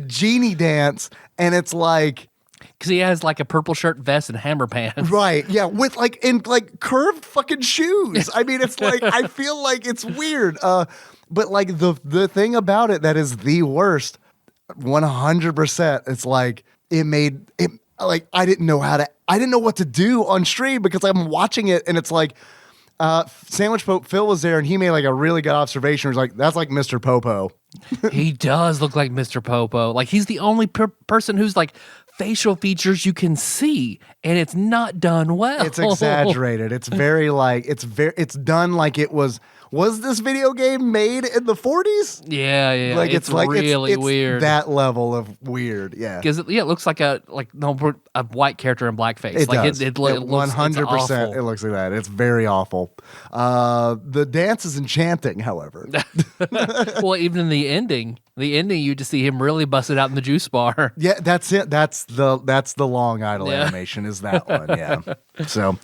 S3: genie dance. And it's like,
S2: because he has like a purple shirt, vest, and hammer pants.
S3: Right. Yeah. With like in like curved fucking shoes. I mean, it's like, I feel like it's weird. But like the thing about it that is the worst, 100%, it's like it made it like I didn't know what to do on stream because I'm watching it and it's like Sandwich Pope Phil was there and he made like a really good observation. He was like, that's like Mr. Popo.
S2: He does look like Mr. Popo. Like he's the only person who's like facial features you can see, and it's not done well.
S3: It's exaggerated. It's very like it's done like it was this video game made in the 40s?
S2: Yeah.
S3: Like it's like
S2: really
S3: it's
S2: weird.
S3: That level of weird, yeah.
S2: Because it looks like a white character in blackface.
S3: It
S2: like
S3: does.
S2: It looks
S3: 100%. It looks like that. It's very awful. The dance is enchanting, however.
S2: Well, even in the ending, you just see him really busted out in the juice bar.
S3: Yeah, that's it. That's the long idle animation. Is that one? Yeah. So.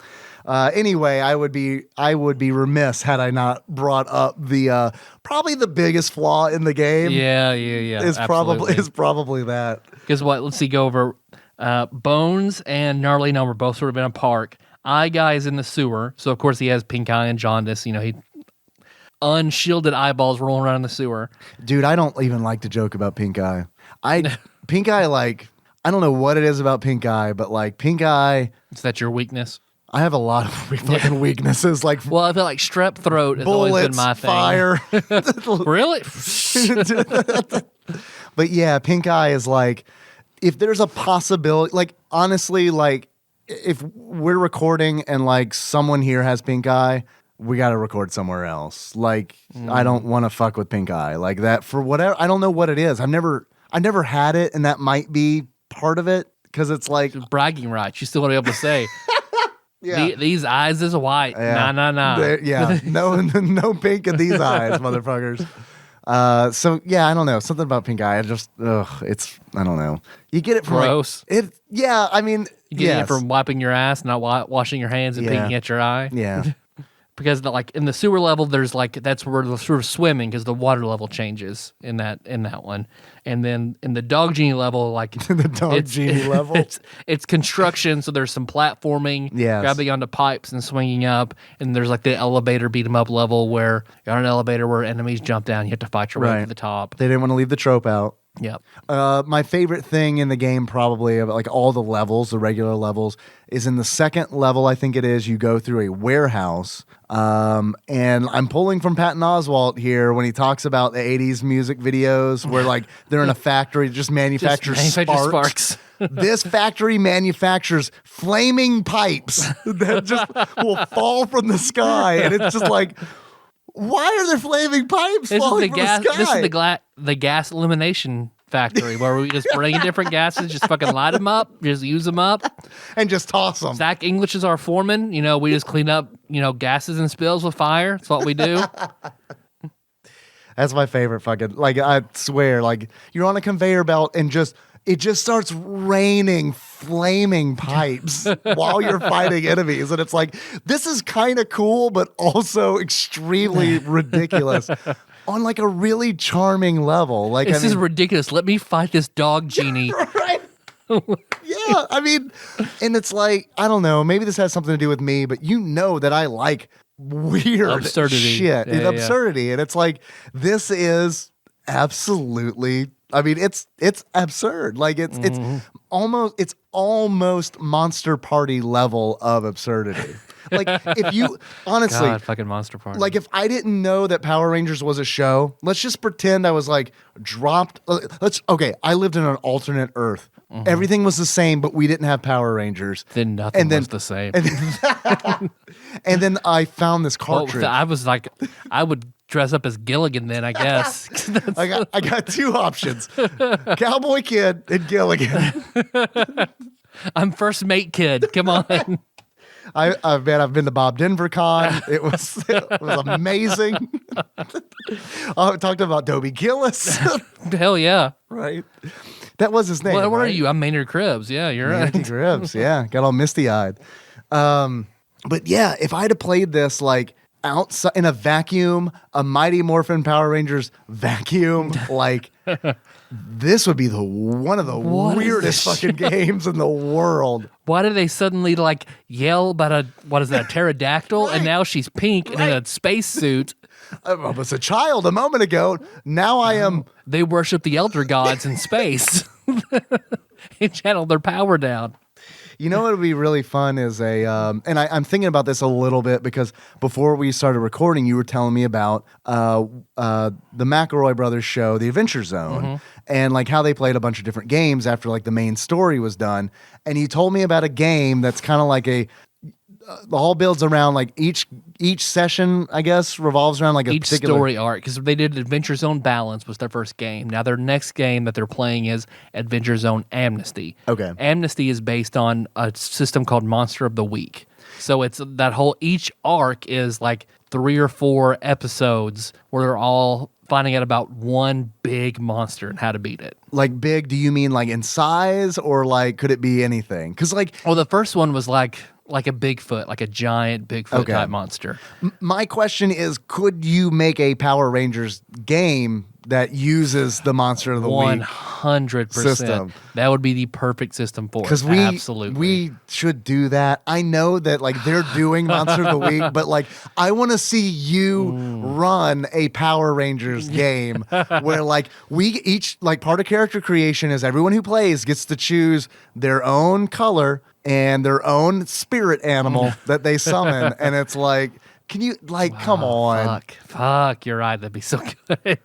S3: Anyway, I would be remiss had I not brought up the probably the biggest flaw in the game.
S2: Yeah.
S3: Is probably that.
S2: Because let's see, go over Bones and Gnarly Gnome were both sort of in a park. Eye Guy is in the sewer, so of course he has pink eye and jaundice. You know, he unshielded eyeballs rolling around in the sewer.
S3: Dude, I don't even like to joke about pink eye. Pink eye, like I don't know what it is about pink eye, but like pink eye.
S2: Is that your weakness?
S3: I have a lot of fucking weaknesses. Like,
S2: well, I feel like strep throat has
S3: bullets,
S2: always been my thing.
S3: Fire.
S2: Really?
S3: But yeah, pink eye is like, if there's a possibility, like honestly, like if we're recording and like someone here has pink eye, we got to record somewhere else. Like, I don't want to fuck with pink eye like that for whatever. I don't know what it is. I never had it, and that might be part of it because it's like
S2: bragging rights. You still want to be able to say.
S3: Yeah.
S2: These eyes is white. Yeah. Nah.
S3: Yeah. No pink in these eyes, motherfuckers. So yeah, I don't know. Something about pink eye. I don't know. You get it from
S2: gross.
S3: Yeah, I mean,
S2: you get it from wiping your ass, not washing your hands and pinking at your eye.
S3: Yeah.
S2: Because like in the sewer level, there's like that's where the sort of swimming because the water level changes in that one, and then in the dog genie level, like
S3: the dog genie level,
S2: it's construction. So there's some platforming, grabbing onto pipes and swinging up, and there's like the elevator beat 'em up level where you're on an elevator where enemies jump down, you have to fight your way to the top.
S3: They didn't want to leave the trope out.
S2: Yep.
S3: My favorite thing in the game, probably of like all the levels, the regular levels, is in the second level. I think it is. You go through a warehouse, and I'm pulling from Patton Oswalt here when he talks about the '80s music videos where like they're in a factory that just manufactures sparks. This factory manufactures flaming pipes that just will fall from the sky, and it's just like. Why are there flaming pipes falling from the sky?
S2: This is the gas elimination factory where we just bring in different gases, just fucking light them up, just use them up.
S3: And just toss them.
S2: Zach English is our foreman. You know, we just clean up, gases and spills with fire. That's what we do.
S3: That's my favorite fucking, like, I swear, like, you're on a conveyor belt and it just starts raining flaming pipes while you're fighting enemies. And it's like, this is kind of cool, but also extremely ridiculous on like a really charming level. Like,
S2: this is ridiculous. Let me fight this dog genie.
S3: Right. Yeah. I mean, and it's like, I don't know, maybe this has something to do with me, but you know that I like weird
S2: Absurdity.
S3: shit.
S2: Yeah,
S3: Absurdity. And it's like, this is absolutely, I mean, it's absurd. Like it's almost Monster Party level of absurdity. Like if you honestly,
S2: God, fucking Monster Party.
S3: like if I didn't know that Power Rangers was a show, let's just pretend I was like dropped. I lived in an alternate Earth. Everything was the same, but we didn't have Power Rangers.
S2: Then nothing was the same.
S3: And then I found this cartridge.
S2: I was like, I would dress up as Gilligan then, I guess.
S3: I got two options: Cowboy Kid and Gilligan.
S2: I'm First Mate Kid. Come on.
S3: I've been to Bob Denver Con. It was amazing. I talked about Dobie Gillis.
S2: Hell yeah.
S3: Right. That was his name.
S2: What are
S3: right?
S2: you? I'm Maynard Krebs. Yeah, you're
S3: Maynard
S2: right.
S3: Krebs. Yeah. Got all misty eyed. But yeah, if I had played this like outside in a vacuum, a Mighty Morphin Power Rangers vacuum, like this would be one of the weirdest fucking games in the world.
S2: Why do they suddenly like yell about a pterodactyl and now she's pink and in a spacesuit?
S3: I was a child a moment ago. Now I am.
S2: They worship the elder gods in space and channel their power down.
S3: You know what would be really fun is and I'm thinking about this a little bit because before we started recording, you were telling me about the McElroy Brothers show, The Adventure Zone, and like how they played a bunch of different games after like the main story was done. And you told me about a game that's kind of like the whole builds around like each session, I guess, revolves around like
S2: each
S3: particular
S2: story arc, because they did Adventure Zone Balance was their first game. Now their next game that they're playing is Adventure Zone Amnesty.
S3: Okay.
S2: Amnesty is based on a system called Monster of the Week. So it's that whole, each arc is like 3 or 4 episodes where they're all finding out about one big monster and how to beat it.
S3: Like big, do you mean like in size or like could it be anything? Because like,
S2: Well, the first one was like a Bigfoot, like a giant Bigfoot type monster.
S3: My question is, could you make a Power Rangers game that uses the Monster of the Week
S2: 100%.
S3: system?
S2: That would be the perfect system for it.
S3: Because
S2: Absolutely.
S3: we should do that. I know that like they're doing Monster of the Week, but like I want to see you run a Power Rangers game where like we each like part of character creation is everyone who plays gets to choose their own color and their own spirit animal that they summon, and it's like, can you like come on?
S2: Fuck, you're right. That'd be so good.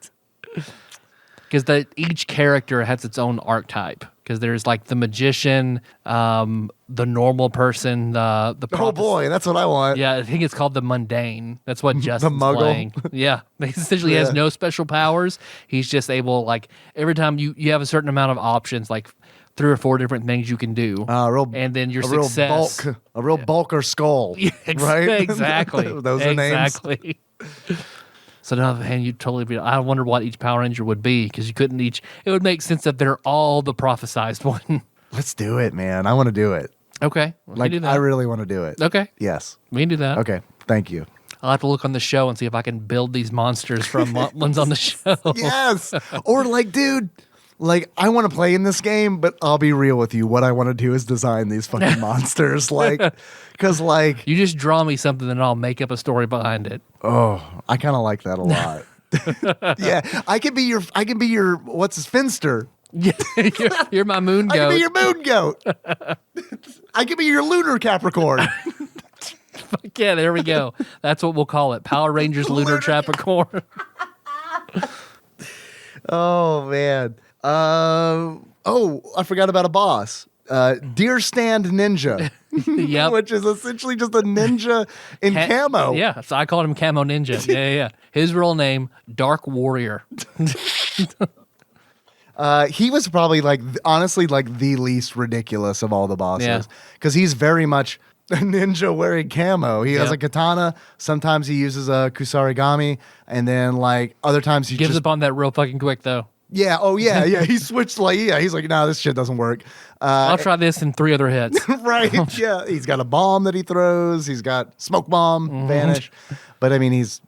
S2: Because each character has its own archetype. Because there's like the magician, the normal person, the
S3: Oh boy, that's what I want.
S2: Yeah, I think it's called the mundane. That's what Justin's
S3: muggle.
S2: playing. Yeah, he essentially has no special powers. He's just able, like, every time you have a certain amount of options, like 3 or 4 different things you can do,
S3: and then your success, a real bulk or skull, right?
S2: Exactly.
S3: Those are names.
S2: Exactly. So now, man, you totally be. I wonder what each Power Ranger would be, because you couldn't each. It would make sense that they're all the prophesized one.
S3: Let's do it, man. I want to do it.
S2: Okay,
S3: like I really want to do it.
S2: Okay,
S3: yes,
S2: we can do that.
S3: Okay, thank you.
S2: I'll have to look on the show and see if I can build these monsters from ones on the show.
S3: Yes, or like, dude. Like, I want to play in this game, but I'll be real with you. What I want to do is design these fucking monsters. Like, because, like...
S2: You just draw me something and I'll make up a story behind it.
S3: Oh, I kind of like that a lot. Yeah, I can be your, what's his, Finster.
S2: Yeah, you're my moon goat.
S3: I can be your moon goat. I can be your lunar Capricorn.
S2: Fuck yeah, there we go. That's what we'll call it. Power Rangers Lunar Capricorn.
S3: Oh, man. I forgot about a boss. Deer Stand Ninja.
S2: Yep.
S3: Which is essentially just a ninja in camo.
S2: Yeah, so I called him Camo Ninja. Yeah. His real name, Dark Warrior.
S3: He was probably like, honestly, like the least ridiculous of all the bosses. Because he's very much a ninja wearing camo. He has a katana. Sometimes he uses a kusarigami. And then like other times he
S2: gives up on that real fucking quick though.
S3: Yeah. Oh, yeah. Yeah. He switched like, he's like, no, this shit doesn't work.
S2: I'll try this in 3 other hits.
S3: Right. Yeah. He's got a bomb that he throws. He's got smoke bomb, vanish. But I mean, he's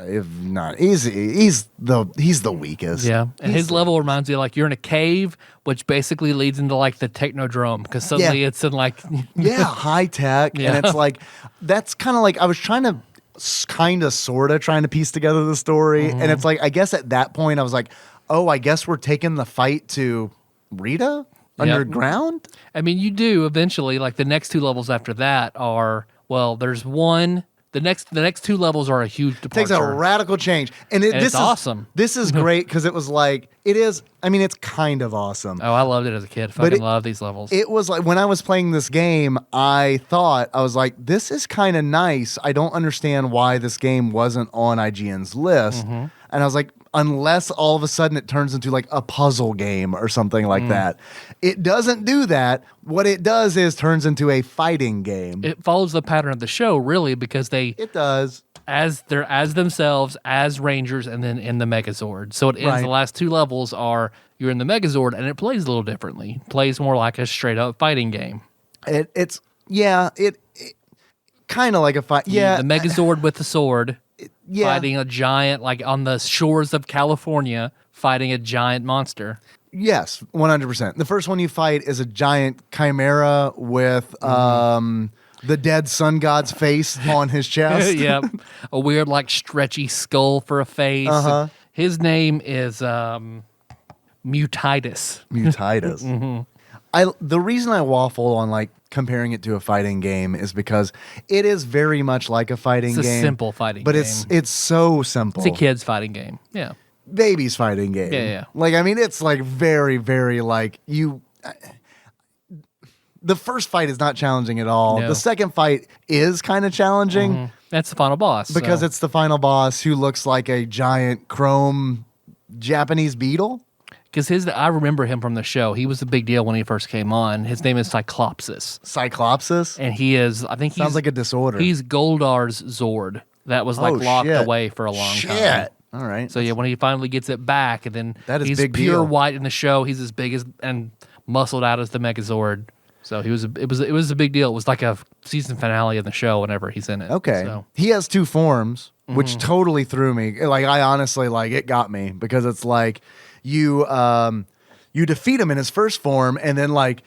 S3: If not, he's the weakest.
S2: Yeah, and his level reminds me of, like, you're in a cave, which basically leads into like the Technodrome, because suddenly it's in like
S3: high tech, and it's like that's kind of like I was trying to sort of trying to piece together the story, and it's like I guess at that point I was like, oh, I guess we're taking the fight to Rita underground.
S2: I mean, you do eventually, like, the next 2 levels after that are, well, there's one. The next 2 levels are a huge departure.
S3: Takes a radical change, and this is
S2: awesome.
S3: This is great because it was like it is. I mean, it's kind of awesome.
S2: Oh, I loved it as a kid. Fucking love these levels.
S3: It was like when I was playing this game, I was like, this is kind of nice. I don't understand why this game wasn't on IGN's list, and I was like, unless all of a sudden it turns into like a puzzle game or something like that. It doesn't do that. What it does is turns into a fighting game.
S2: It follows the pattern of the show, really, because
S3: it does.
S2: As themselves, as Rangers, and then in the Megazord. So it ends, the last 2 levels are you're in the Megazord, and it plays a little differently. It plays more like a straight up fighting game.
S3: It's kind of like a fight. Yeah.
S2: The Megazord with the sword. Fighting a giant, like on the shores of California, fighting a giant monster.
S3: Yes, 100%. The first one you fight is a giant chimera with the dead sun god's face on his chest.
S2: Yep. A weird, like, stretchy skull for a face. His name is Mutitis.
S3: Mutitis. The reason I waffle on, like, comparing it to a fighting game is because it is very much like a fighting game.
S2: It's a simple fighting game.
S3: But it's so simple.
S2: It's a kid's fighting game. Yeah.
S3: Baby's fighting game.
S2: Yeah.
S3: Like, I mean, it's like very, very like the first fight is not challenging at all.
S2: No.
S3: The second fight is kind of challenging.
S2: That's the final boss.
S3: Because it's the final boss who looks like a giant chrome Japanese beetle.
S2: Because I remember him from the show. He was a big deal when he first came on. His name is Cyclopsis.
S3: Cyclopsis?
S2: And he is, I think
S3: sounds like a disorder.
S2: He's Goldar's Zord that was locked away for a long time.
S3: All right.
S2: So when he finally gets it back, and then
S3: that is
S2: he's
S3: big
S2: pure
S3: deal.
S2: white in the show. He's as big as and muscled out as the Megazord. So it was a big deal. It was like a season finale of the show whenever he's in it.
S3: Okay.
S2: So.
S3: He has 2 forms, which totally threw me. Like, I honestly, like, it got me because it's like you defeat him in his first form, and then, like,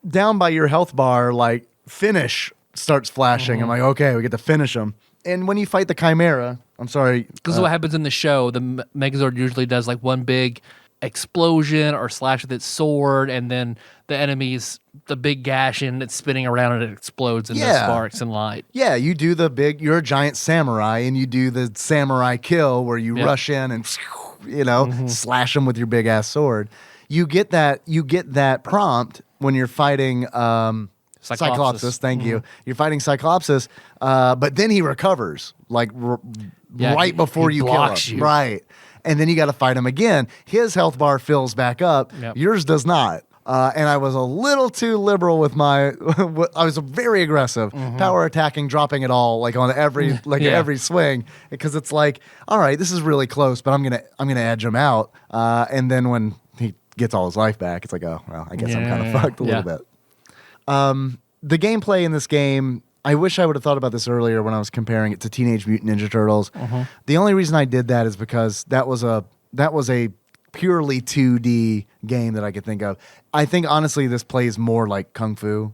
S3: down by your health bar, like, finish starts flashing. I'm like, okay, we get to finish him. And when you fight the Chimera, I'm sorry.
S2: Because what happens in the show, the Megazord usually does like one big explosion or slash with its sword, and then the enemy's the big gash and it's spinning around and it explodes into sparks and light.
S3: Yeah, you do you're a giant samurai, and you do the samurai kill where you rush in and, slash them with your big ass sword. You get that prompt when you're fighting Cyclopsis. Thank you. You're fighting Cyclopsis, but then he recovers right before you kill him. Right. And then you got to fight him again. His health bar fills back up. Yep. Yours does not. And I was a little too liberal with I was very aggressive, power attacking, dropping it all like on every every swing, because it's like, all right, this is really close, but I'm gonna edge him out. And then when he gets all his life back, it's like, oh well, I guess I'm kind of fucked a little bit. The gameplay in this game, I wish I would have thought about this earlier when I was comparing it to Teenage Mutant Ninja Turtles. The only reason I did that is because that was a purely 2D game that I could think of. I think honestly this plays more like Kung Fu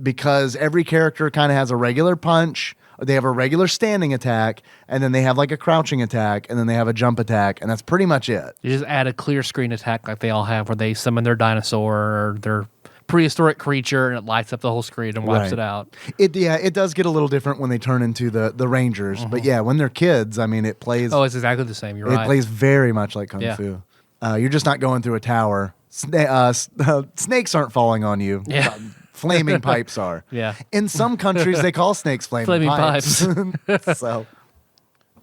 S3: because every character kind of has a regular punch. They have a regular standing attack, and then they have like a crouching attack, and then they have a jump attack, and that's pretty much it.
S2: You just add a clear screen attack like they all have, where they summon their dinosaur or their prehistoric creature, and it lights up the whole screen and wipes it out.
S3: It does get a little different when they turn into the Rangers, but when they're kids, I mean, it plays.
S2: Oh, it's exactly the same. You're right.
S3: It plays very much like Kung Fu. You're just not going through a tower. Snakes aren't falling on you.
S2: Yeah.
S3: Flaming pipes are.
S2: Yeah.
S3: In some countries, they call snakes flaming pipes. So.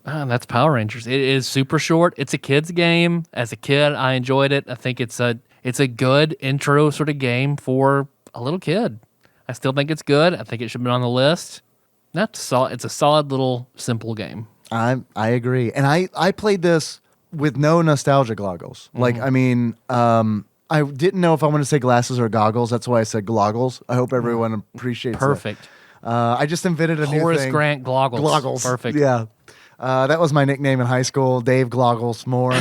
S2: That's Power Rangers. It is super short. It's a kid's game. As a kid, I enjoyed it. I think it's a good intro sort of game for a little kid. I still think it's good. I think it should be on the list. It's a solid little simple game.
S3: I agree. And I played this with no nostalgia goggles. Like, I mean, I didn't know if I wanted to say glasses or goggles. That's why I said gloggles. I hope everyone appreciates it.
S2: Perfect.
S3: I just invented a new thing.
S2: Horace Grant gloggles.
S3: Gloggles.
S2: Perfect.
S3: Yeah. That was my nickname in high school, Dave Gloggles More.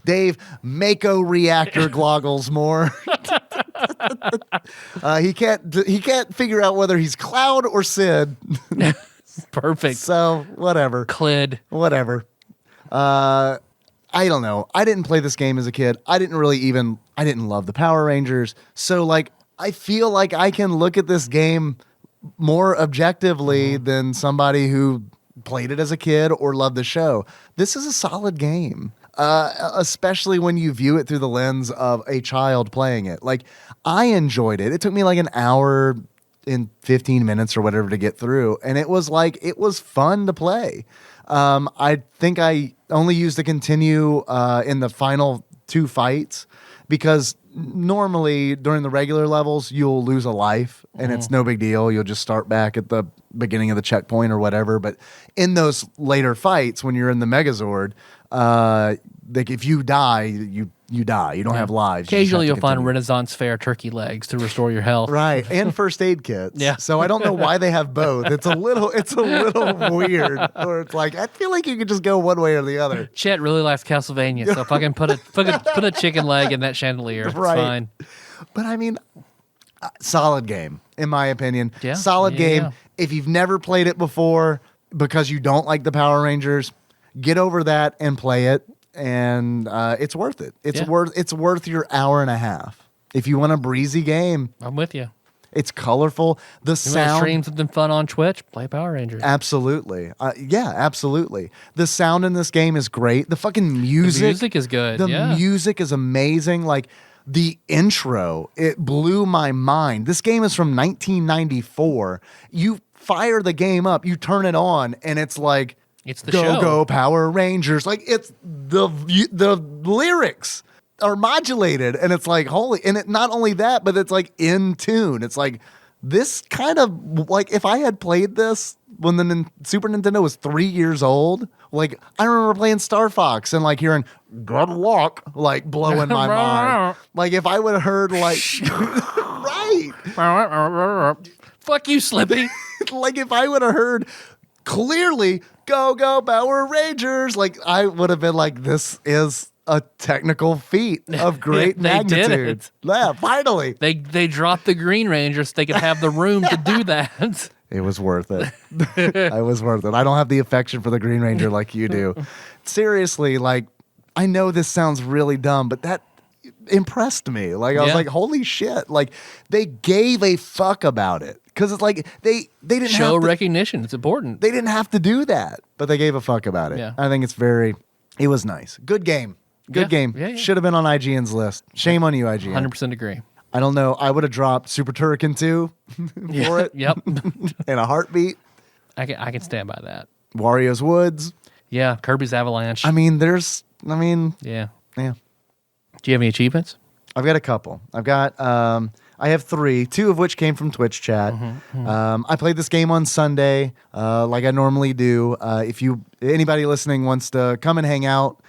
S3: Dave Mako Reactor Gloggles More. He can't figure out whether he's Cloud or Sid.
S2: Perfect.
S3: So whatever.
S2: Clid.
S3: Whatever. I don't know. I didn't play this game as a kid. I didn't love the Power Rangers. So like, I feel like I can look at this game more objectively than somebody who played it as a kid or loved the show. This is a solid game. Especially when you view it through the lens of a child playing it. Like, I enjoyed it. It took me like an hour and 15 minutes or whatever to get through. And it was fun to play. I think I only used to continue in the final 2 fights because normally during the regular levels, you'll lose a life and it's no big deal. You'll just start back at the beginning of the checkpoint or whatever. But in those later fights, when you're in the Megazord, like if you die, you die. You don't have lives.
S2: Occasionally you'll find Renaissance Fair turkey legs to restore your health.
S3: Right. And first aid kits.
S2: Yeah.
S3: So I don't know why they have both. It's a little weird. Or it's like, I feel like you could just go one way or the other.
S2: Chet really likes Castlevania, so if I can put a chicken leg in that chandelier, it's fine.
S3: But I mean, solid game, in my opinion.
S2: Yeah.
S3: Solid game.
S2: Yeah.
S3: If you've never played it before because you don't like the Power Rangers, get over that and play it. And it's worth it. It's worth your hour and a half. If you want a breezy game,
S2: I'm with you.
S3: It's colorful. The sound.
S2: Stream something fun on Twitch. Play Power Rangers.
S3: Absolutely. Yeah, absolutely. The sound in this game is great. The fucking music.
S2: The music is good.
S3: The music is amazing. Like the intro, it blew my mind. This game is from 1994. You fire the game up, you turn it on, and it's like,
S2: it's the
S3: go,
S2: show.
S3: Go Power Rangers. Like it's the lyrics are modulated and it's like holy. And it not only that, but it's like in tune. It's like this kind of like if I had played this when the Super Nintendo was 3 years old, like I remember playing Star Fox and like hearing "Good luck" like blowing my mind. Like if I would have heard like right,
S2: fuck you, Slippy.
S3: Like if I would have heard clearly go Power Rangers, like I would have been like, this is a technical feat of great magnitude.
S2: Did it.
S3: Yeah, finally.
S2: They dropped the Green Rangers so they could have the room to do that.
S3: It was worth it. It was worth it. I don't have the affection for the Green Ranger like you do. Seriously, like I know this sounds really dumb, but that impressed me. Like I was like, holy shit. Like they gave a fuck about it. Because it's like they didn't
S2: show
S3: have to,
S2: recognition. It's important.
S3: They didn't have to do that, but they gave a fuck about it.
S2: Yeah.
S3: I think it was nice. Good game. Good game.
S2: Yeah.
S3: Should have been on IGN's list. Shame on you, IGN.
S2: 100% agree.
S3: I don't know. I would have dropped Super Turrican 2 for it.
S2: Yep.
S3: In a heartbeat.
S2: I can stand by that.
S3: Wario's Woods.
S2: Yeah. Kirby's Avalanche.
S3: Yeah.
S2: Yeah.
S3: Yeah.
S2: Do you have any achievements?
S3: I've got a couple. I have 3, 2 of which came from Twitch chat. I played this game on Sunday, like I normally do. If anybody listening wants to come and hang out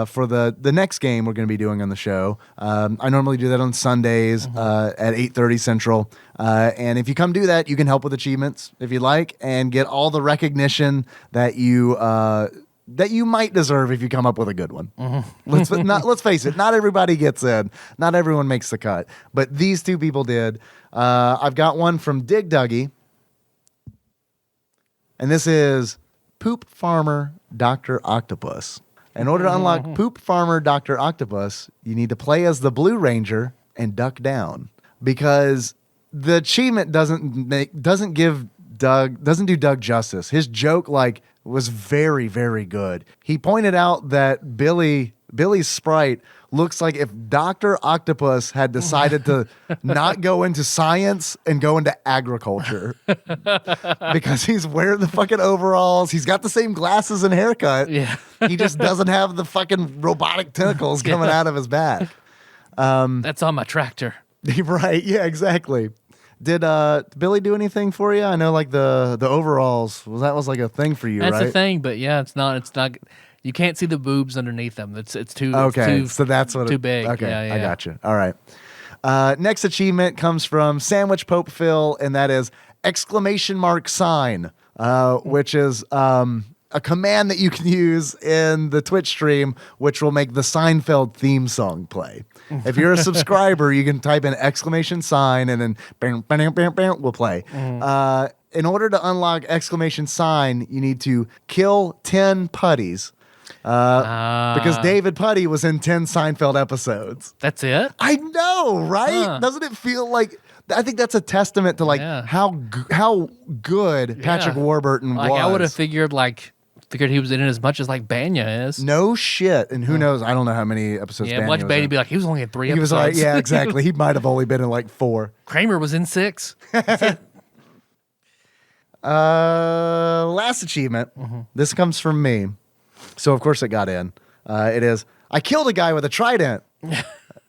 S3: for the next game we're going to be doing on the show, I normally do that on Sundays at 8:30 Central. And if you come do that, you can help with achievements if you like and get all the recognition that you might deserve if you come up with a good one. Let's face it, not everybody gets in. Not everyone makes the cut. But these 2 people did. I've got one from Dig Dougie. And this is Poop Farmer Dr. Octopus. In order to unlock Poop Farmer Dr. Octopus, you need to play as the Blue Ranger and duck down. Because the achievement doesn't do Doug justice. His joke was very, very good. He pointed out that Billy's sprite looks like if Dr. Octopus had decided to not go into science and go into agriculture. Because he's wearing the fucking overalls. He's got the same glasses and haircut.
S2: Yeah.
S3: He just doesn't have the fucking robotic tentacles coming out of his back.
S2: That's on my tractor.
S3: Right. Yeah, exactly. Did Billy do anything for you? I know, like the overalls was like a thing for you,
S2: That's
S3: right?
S2: a thing, but yeah, it's not. You can't see the boobs underneath them. It's too
S3: okay.
S2: It's
S3: so that's what
S2: too big.
S3: Okay,
S2: Yeah.
S3: I got you. All right. Next achievement comes from Sandwich Pope Phil, and that is ! which is a command that you can use in the Twitch stream, which will make the Seinfeld theme song play. If you're a subscriber, you can type in exclamation sign and then bam, bam, bam, bam, will play. In order to unlock exclamation sign, you need to kill 10 putties. Because David Putty was in 10 Seinfeld episodes.
S2: That's it?
S3: I know, right? Doesn't it feel like... I think that's a testament to how good Patrick Warburton was.
S2: I would have figured he was in it as much as Banya is.
S3: No shit. And who knows? I don't know how many episodes.
S2: Yeah, watch Banya be like, he was only in 3 episodes.
S3: He was like, yeah, exactly. He might have only been in 4.
S2: Kramer was in 6.
S3: Last achievement. This comes from me. So of course it got in. It is, I killed a guy with a trident.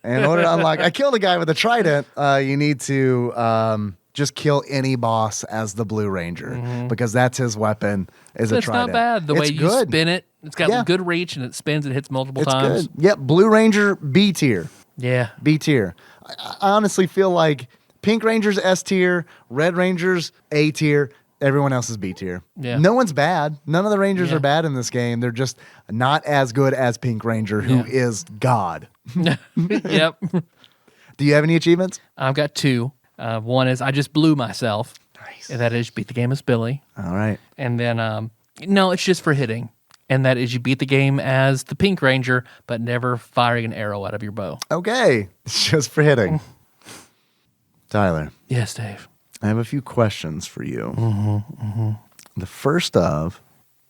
S3: In order to unlock, I killed a guy with a trident, you need to just kill any boss as the Blue Ranger because that's his weapon is a trident.
S2: It's not bad. The way you spin it, it's got good reach and it spins and hits multiple times.
S3: Good. Yep, Blue Ranger B tier.
S2: Yeah.
S3: B tier. I honestly feel like Pink Ranger's S tier, Red Ranger's A tier, everyone else is B tier.
S2: Yeah.
S3: No one's bad. None of the Rangers are bad in this game. They're just not as good as Pink Ranger, who is God.
S2: Yep.
S3: Do you have any achievements?
S2: I've got 2. One is I just blew myself.
S3: Nice.
S2: And that is beat the game as Billy.
S3: All right.
S2: And then, no, it's just for hitting. And that is you beat the game as the Pink Ranger, but never firing an arrow out of your bow.
S3: Okay. It's just for hitting. Tyler.
S2: Yes, Dave.
S3: I have a few questions for you. The first of,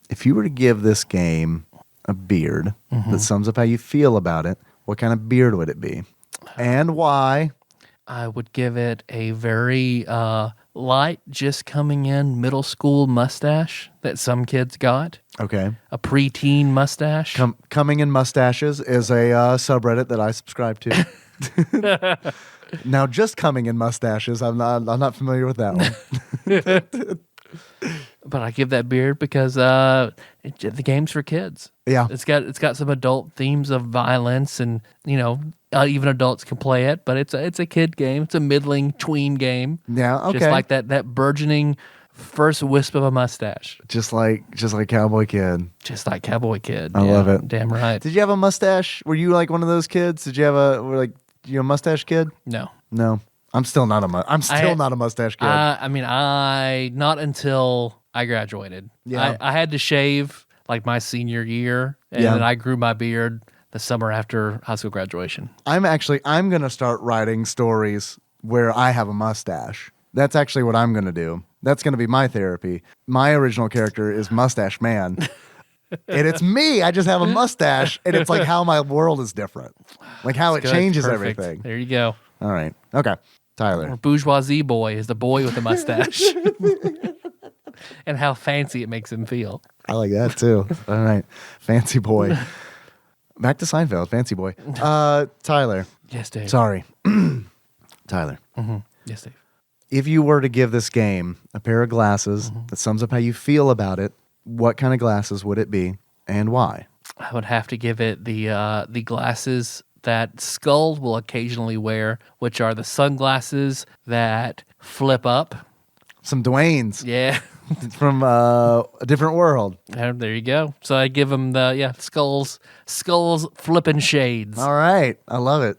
S3: if you were to give this game a beard that sums up how you feel about it, what kind of beard would it be? And why?
S2: I would give it a very light, just coming in middle school mustache that some kids got.
S3: Okay.
S2: A preteen mustache.
S3: Coming in mustaches is a subreddit that I subscribe to. Now, just coming in mustaches, I'm not familiar with that one.
S2: But I give that beard because the game's for kids.
S3: Yeah,
S2: it's got some adult themes of violence, and even adults can play it. But it's a kid game. It's a middling tween game.
S3: Yeah, okay.
S2: Just like that burgeoning first wisp of a mustache.
S3: Just like Cowboy Kid.
S2: Just like Cowboy Kid.
S3: I love it.
S2: Damn right.
S3: Did you have a mustache? Were you like one of those kids? Did you have a mustache kid?
S2: No.
S3: I'm still not a mustache kid.
S2: I not until I graduated.
S3: Yeah.
S2: I had to shave my senior year, and then I grew my beard the summer after high school graduation. I'm
S3: going to start writing stories where I have a mustache. That's actually what I'm going to do. That's going to be my therapy. My original character is Mustache Man. And it's me. I just have a mustache, and it's like how my world is different. Like how it changes everything.
S2: There you go.
S3: All right. Okay. Tyler.
S2: Or bourgeoisie boy is the boy with the mustache. And how fancy it makes him feel.
S3: I like that too. All right. Fancy boy. Back to Seinfeld. Fancy boy. Tyler.
S2: Yes, Dave.
S3: Sorry. Tyler.
S2: Yes, Dave.
S3: If you were to give this game a pair of glasses that sums up how you feel about it, what kind of glasses would it be and why?
S2: I would have to give it the glasses that Skull will occasionally wear, which are the sunglasses that flip up.
S3: Some Dwayne's.
S2: Yeah.
S3: From a different world.
S2: There you go. So I give them the Skull's flipping shades.
S3: All right. I love it.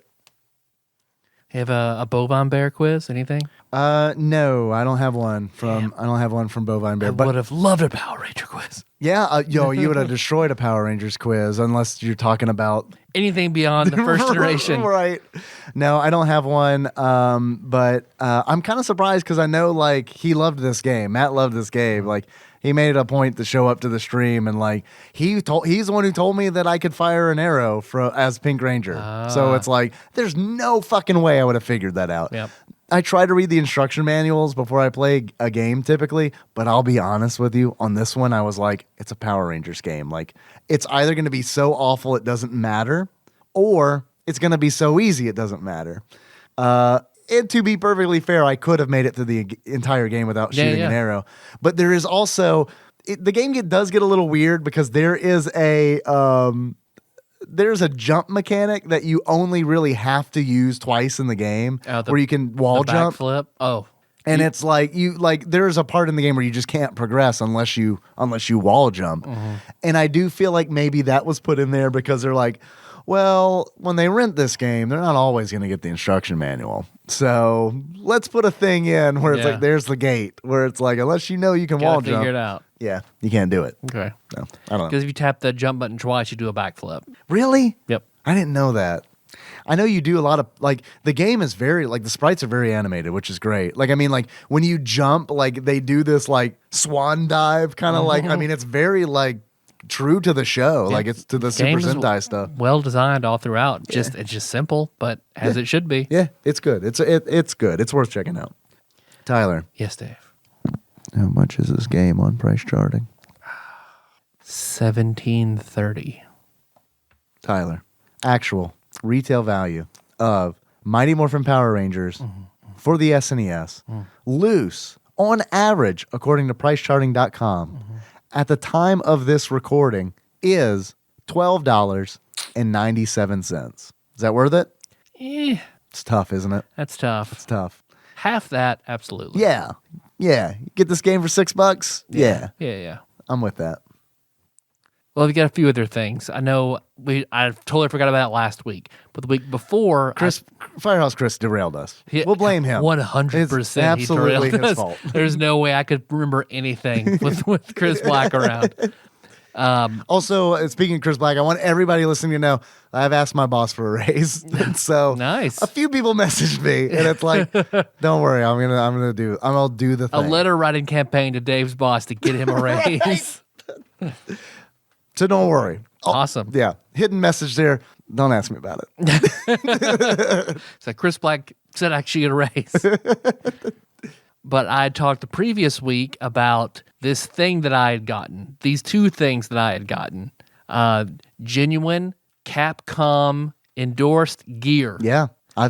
S2: You have a bovine bear quiz? Anything?
S3: No, I don't have one from. I don't have one from bovine bear.
S2: But would have loved a Power Ranger quiz.
S3: Yeah, you would have destroyed a Power Rangers quiz unless you're talking about
S2: anything beyond the first generation.
S3: Right. No, I don't have one. But I'm kind of surprised because I know he loved this game. Matt loved this game. He made it a point to show up to the stream, and he's the one who told me that I could fire an arrow as Pink Ranger. So it's there's no fucking way I would have figured that out.
S2: Yep.
S3: I try to read the instruction manuals before I play a game typically, but I'll be honest with you, on this one I was like, it's a Power Rangers game. It's either going to be so awful it doesn't matter, or it's going to be so easy it doesn't matter. And to be perfectly fair, I could have made it through the entire game without shooting an arrow. But there is also the game does get a little weird because there is there's a jump mechanic that you only really have to use twice in the game, where you can wall jump.
S2: Flip. Oh,
S3: And it's like there's a part in the game where you just can't progress unless you wall jump. And I do feel like maybe that was put in there because they're like, well, when they rent this game, they're not always going to get the instruction manual. So let's put a thing in where it's like, there's the gate, where it's like, unless you know you can wall jump.
S2: Figure it out.
S3: Yeah, you can't do it.
S2: Okay.
S3: No, I don't know.
S2: Because if you tap the jump button twice, you do a backflip.
S3: Really?
S2: Yep.
S3: I didn't know that. I know you do a lot of, like, the game is very, like, the sprites are very animated, which is great. Like, I mean, like, when you jump, like, they do this, like, swan dive kind of like, I mean, it's very, like, true to the show. Yeah. Like, it's to the Super Sentai stuff.
S2: Well designed all throughout. It's just simple, but as it should be.
S3: Yeah, it's good. It's good. It's worth checking out. Tyler.
S2: Yes, Dave.
S3: How much is this game on price charting?
S2: $17.30.
S3: Tyler. Actual retail value of Mighty Morphin Power Rangers for the SNES, loose, on average, according to pricecharting.com, at the time of this recording, is $12.97. Is that worth it? It's tough, isn't it?
S2: That's tough.
S3: It's tough.
S2: Half that, absolutely.
S3: Yeah. Yeah. Get this game for $6? Yeah.
S2: Yeah.
S3: I'm with that.
S2: Well, we got a few other things. I know I totally forgot about it last week, but the week before,
S3: Firehouse Chris derailed us. We'll blame him.
S2: 100%.
S3: It's absolutely his fault.
S2: There's no way I could remember anything with Chris Black around.
S3: Also, speaking of Chris Black, I want everybody listening to know I've asked my boss for a raise. And so
S2: nice.
S3: A few people messaged me, and it's like, don't worry, I'll do the thing.
S2: A letter writing campaign to Dave's boss to get him a raise.
S3: So don't worry.
S2: Awesome.
S3: Yeah. Hidden message there. Don't ask me about it.
S2: It's like Chris Black said I should get a raise. But I talked the previous week about this thing that I had gotten. These two things that I had gotten. Genuine Capcom endorsed gear.
S3: Yeah. I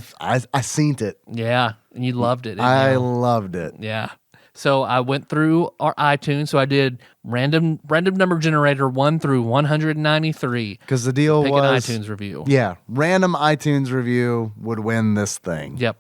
S3: seen it.
S2: Yeah. And you loved it.
S3: I loved it.
S2: Yeah. So I went through our iTunes. So I did random number generator 1 through 193.
S3: Because the deal
S2: was
S3: was
S2: an iTunes review.
S3: Yeah, random iTunes review would win this thing.
S2: Yep.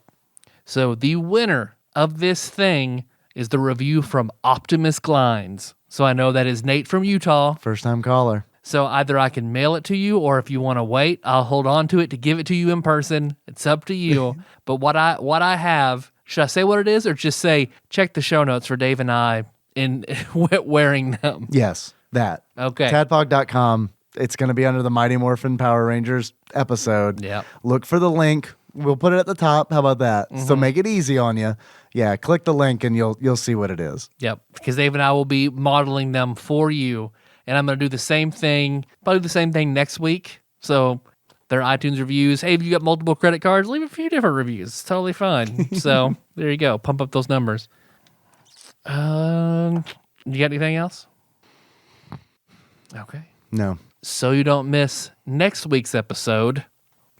S2: So the winner of this thing is the review from Optimus Glines. So I know that is Nate from Utah.
S3: First time caller.
S2: So either I can mail it to you, or if you want to wait, I'll hold on to it to give it to you in person. It's up to you. But what I have. Should I say what it is, or just say, check the show notes for Dave and I in wearing them?
S3: Yes, that.
S2: Okay.
S3: TADPOG.com. It's going to be under the Mighty Morphin Power Rangers episode.
S2: Yeah.
S3: Look for the link. We'll put it at the top. How about that? So make it easy on you. Yeah, click the link and you'll see what it is.
S2: Yep, because Dave and I will be modeling them for you, and I'm going to do the same thing, probably the same thing next week. So their iTunes reviews. Hey, if you got multiple credit cards, leave a few different reviews. It's totally fine. So there you go. Pump up those numbers. You got anything else? Okay.
S3: No.
S2: So you don't miss next week's episode,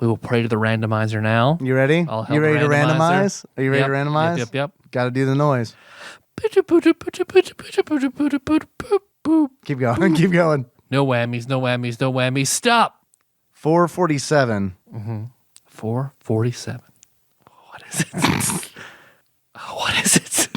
S2: we will pray to the randomizer now.
S3: You ready?
S2: You ready to randomize?
S3: Are you ready to randomize?
S2: Yep.
S3: Got to do the noise. Keep going. Keep going.
S2: No whammies. Stop.
S3: 447.
S2: 447. What is it? What is it?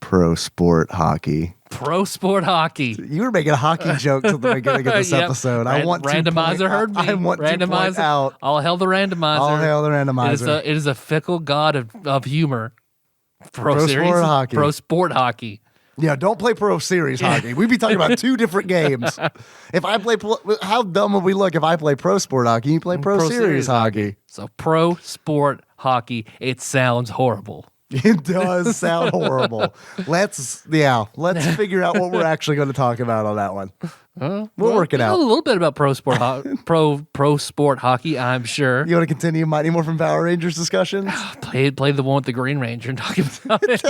S3: Pro sport hockey.
S2: Pro sport hockey.
S3: You were making hockey jokes at the beginning of this episode. I want
S2: randomizer heard me.
S3: I want randomizer to point out.
S2: All hail the randomizer.
S3: All hail the randomizer.
S2: It is a fickle god of humor. Pro
S3: sport hockey.
S2: Pro sport hockey.
S3: Yeah, don't play Pro Series hockey. We'd be talking about two different games. If I play, how dumb would we look if I play Pro Sport hockey and you play Pro Series hockey?
S2: So Pro Sport hockey, it sounds horrible.
S3: It does sound horrible. Let's figure out what we're actually going to talk about on that one. We'll work it out.
S2: A little bit about pro sport hockey, I'm sure.
S3: You want to continue Mighty Morphin Power Rangers discussions?
S2: Play the one with the Green Ranger and talk about it.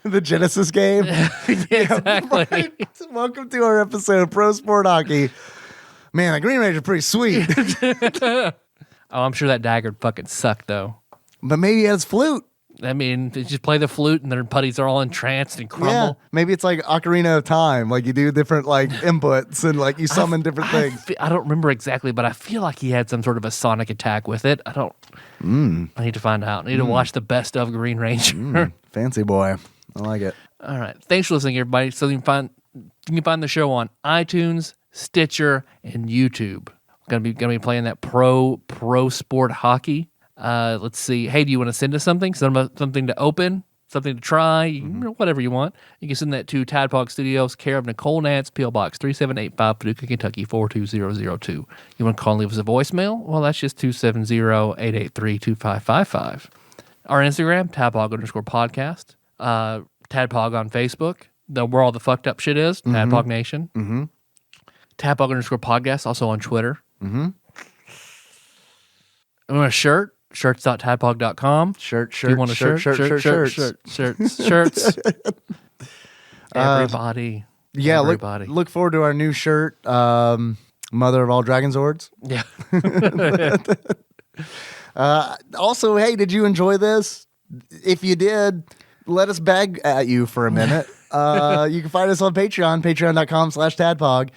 S3: The Genesis game?
S2: Exactly.
S3: Right. Welcome to our episode of Pro Sport Hockey. Man, the Green Ranger's pretty sweet.
S2: Oh, I'm sure that dagger fucking sucked, though.
S3: But maybe he has flute.
S2: I mean, they just play the flute and their putties are all entranced and crumble.
S3: Yeah, maybe it's like Ocarina of Time. Like you do different like inputs and like you summon different things.
S2: I don't remember exactly, but I feel like he had some sort of a sonic attack with it. I need to find out. I need to watch the best of Green Ranger.
S3: Fancy boy. I like it.
S2: All right. Thanks for listening, everybody. So you can find the show on iTunes, Stitcher, and YouTube. Gonna be playing that pro sport hockey. Let's see. Hey, do you want to send us something? Something to open, something to try, whatever you want. You can send that to TADPOG Studios, care of Nicole Nance, P.O. Box 3785, Paducah, Kentucky 42002. You want to call and leave us a voicemail? Well, that's just 270-883-2555. Our Instagram, TADPOG_podcast. TADPOG on Facebook, where all the fucked up shit is, TADPOG Nation. TADPOG_podcast, also on Twitter. I want a shirt. Shirts.tadpog.com.
S3: Shirts.
S2: You want a shirt? Shirts. Everybody.
S3: Yeah,
S2: everybody.
S3: Look forward to our new shirt, Mother of All Dragon Zords.
S2: Yeah.
S3: Also, hey, did you enjoy this? If you did, let us beg at you for a minute. You can find us on Patreon, patreon.com/tadpog.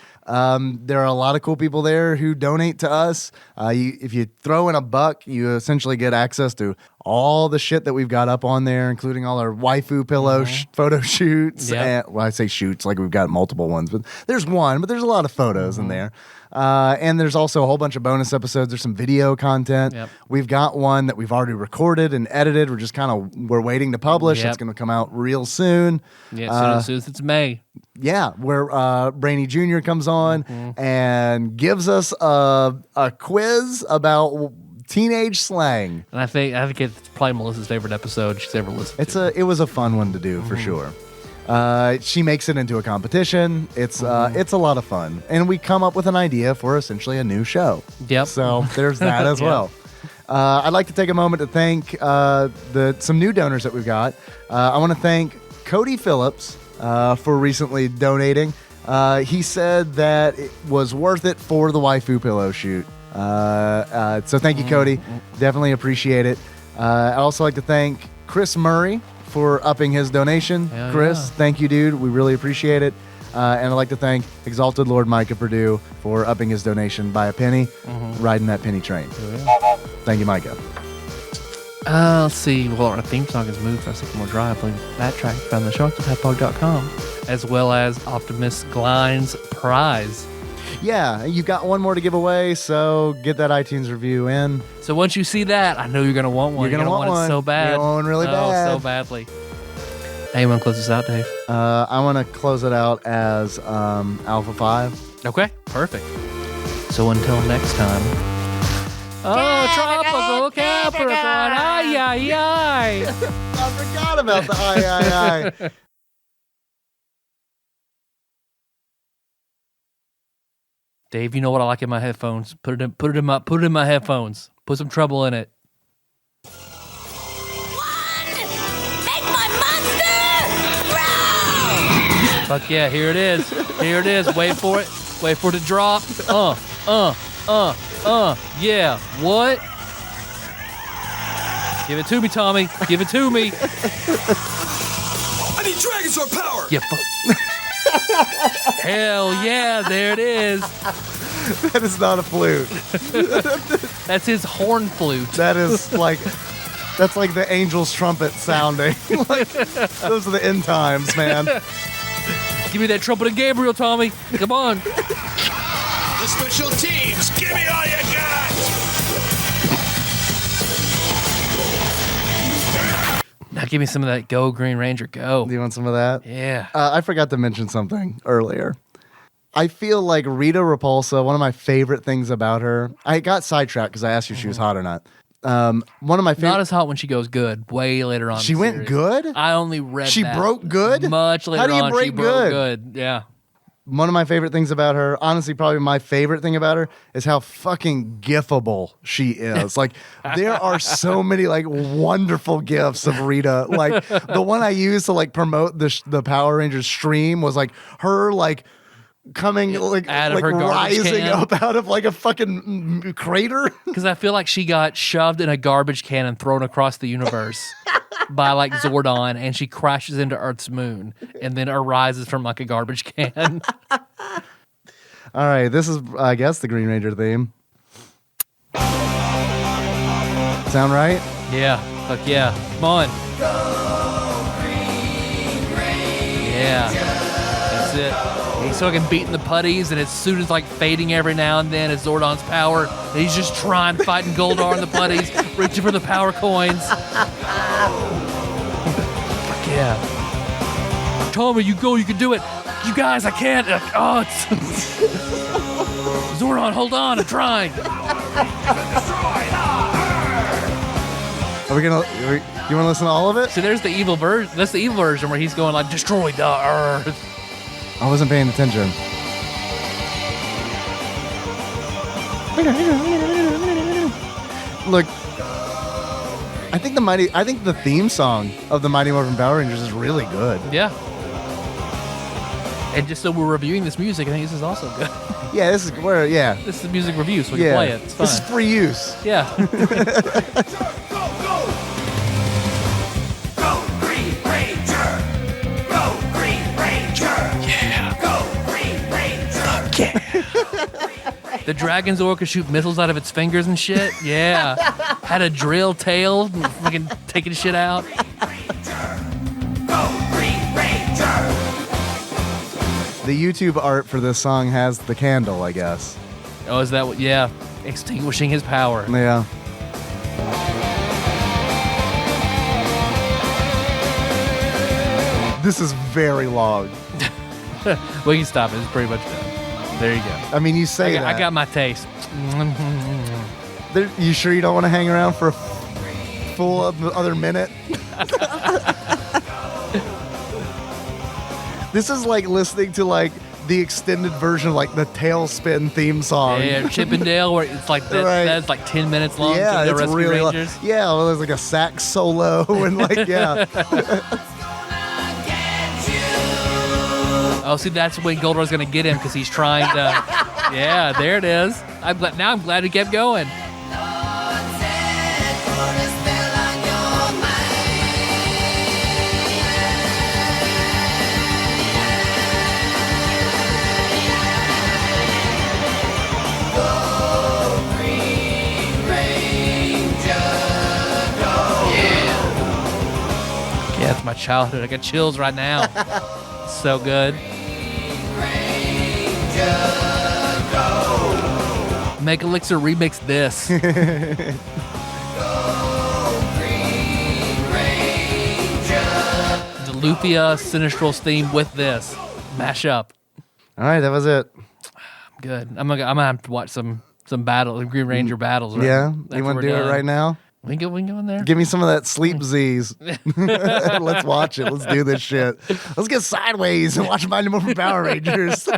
S3: There are a lot of cool people there who donate to us. If you throw in $1, you essentially get access to all the shit that we've got up on there, including all our waifu pillow photo shoots.
S2: Yep.
S3: And, well, I say shoots like we've got multiple ones, but there's one, but there's a lot of photos in there. And there's also a whole bunch of bonus episodes. There's some video content.
S2: Yep.
S3: We've got one that we've already recorded and edited. We're waiting to publish.
S2: Yep.
S3: It's going to come out real soon.
S2: Yeah, as soon as it's May.
S3: Yeah, where Brainy Jr. comes on and gives us a quiz about teenage slang.
S2: And I think it's probably Melissa's favorite episode she's ever listened to.
S3: It was a fun one to do for sure. She makes it into a competition. It's a lot of fun, and we come up with an idea for essentially a new show.
S2: Yep.
S3: So there's that as well. I'd like to take a moment to thank some new donors that we've got. I want to thank Cody Phillips for recently donating. He said that it was worth it for the waifu pillow shoot. So thank you, Cody. Definitely appreciate it. I'd also like to thank Chris Murray for upping his donation.
S2: Hell
S3: Chris,
S2: yeah.
S3: thank you, dude. We really appreciate it. And I'd like to thank Exalted Lord Micah Purdue for upping his donation by a penny, riding that penny train.
S2: Yeah.
S3: Thank you, Micah.
S2: Let's see. Well, our theme song is moved for a Sycamore Drive. Playing that track found the show at TADPOG.com, as well as Optimus Glein's prize.
S3: Yeah, you got one more to give away, so get that iTunes review in.
S2: So once you see that, I know you're going to want one.
S3: You're gonna want
S2: it
S3: one.
S2: so bad.
S3: You're going really bad.
S2: so badly. Hey, you want to close this out, Dave?
S3: I want to close it out as Alpha 5.
S2: Okay, perfect. So until next time. Oh, Tropical Capricorn. Ay, ay, ay.
S3: I forgot about the I.
S2: Dave, you know what I like in my headphones? Put it in my headphones. Put some trouble in it.
S4: Make my monster grow!
S2: Fuck yeah, here it is. Here it is. Wait for it. Wait for it to drop. Yeah. What? Give it to me, Tommy. Give it to me.
S5: I need Dragon Sword power!
S2: Yeah, fuck. Hell yeah, there it is.
S3: That is not a flute.
S2: That's his horn flute.
S3: That's like the angel's trumpet sounding. Like, those are the end times, man.
S2: Give me that trumpet of Gabriel, Tommy. Come on.
S5: The special teams, give me all you got!
S2: Now give me some of that Go Green Ranger, go.
S3: Do you want some of that?
S2: Yeah.
S3: I forgot to mention something earlier. I feel like Rita Repulsa, one of my favorite things about her, I got sidetracked because I asked you if she was hot or not. One of my favorite.
S2: Not as hot when she goes good. Way later on. in
S3: She
S2: the
S3: went
S2: series.
S3: good?
S2: I only read
S3: She
S2: that.
S3: broke good?
S2: Much later
S3: How do you
S2: on,
S3: break
S2: she broke
S3: good?
S2: good. Yeah.
S3: One of my favorite things about her, honestly, probably my favorite thing about her, is how fucking gifable she is. Like, there are so many like wonderful gifs of Rita. Like the one I used to like promote the Power Rangers stream was like her like coming like
S2: Out of her garbage
S3: rising
S2: can.
S3: up out of like a fucking crater.
S2: Because I feel like she got shoved in a garbage can and thrown across the universe. by like Zordon, and she crashes into Earth's moon, and then arises from like a garbage can.
S3: All right, this is, I guess, the Green Ranger theme. Sound right?
S2: Yeah, fuck yeah. Come on. Yeah, that's it. He's fucking beating the putties, and his suit is like fading every now and then as Zordon's power. And he's just fighting Goldar in the putties, reaching for the power coins. Fuck yeah. Tommy, you go, you can do it. You guys, I can't. Oh, it's Zordon, hold on, I'm trying.
S3: Are we gonna? You want to listen to all of it?
S2: So there's the evil version. That's the evil version where he's going like, destroy the Earth.
S3: I wasn't paying attention. Look, I think the theme song of the Mighty Morphin Power Rangers is really good.
S2: Yeah. And just so we're reviewing this music, I think this is also good.
S3: Yeah, this is where. Yeah,
S2: This is a music review, so we
S3: yeah.
S2: can play it. It's fine.
S3: This is free use.
S2: Yeah.
S5: Go Green Ranger! Go Green Ranger! Yeah! Go Green Ranger!
S2: The Dragon's Zord could shoot missiles out of its fingers and shit. Yeah. Had a drill tail, fucking taking shit out.
S5: Go Green Ranger!
S3: The YouTube art for this song has the candle, I guess.
S2: Oh, is that what? Yeah. Extinguishing his power.
S3: Yeah. This is very long.
S2: We can stop it. It's pretty much done. There you go.
S3: I mean, you say that.
S2: I got my taste.
S3: You sure you don't want to hang around for a full other minute? This is like listening to like the extended version of like the Tailspin theme song.
S2: Yeah, Chippendale, where it's like that,
S3: Right.
S2: that's like 10 minutes long.
S3: Yeah,
S2: the
S3: it's
S2: Rescue
S3: really long.
S2: Rangers.
S3: Yeah, well, there's like a sax solo and like yeah.
S2: Oh, see, that's when Goldar's gonna get him because he's trying to. Yeah, there it is. I'm glad he kept going. Yeah, it's my childhood. I got chills right now. So good. Make Elixir remix this. The Lufia Sinistral's theme with this. Mash up.
S3: All right, that was it.
S2: Good. I'm gonna have to watch some battle, Green Ranger battles. Right?
S3: Yeah,
S2: After
S3: you want
S2: we're
S3: to do
S2: done.
S3: it right now?
S2: We can go in there.
S3: Give me some of that sleep Z's. Let's watch it. Let's do this shit. Let's get sideways and watch Mighty Morphin Power Rangers.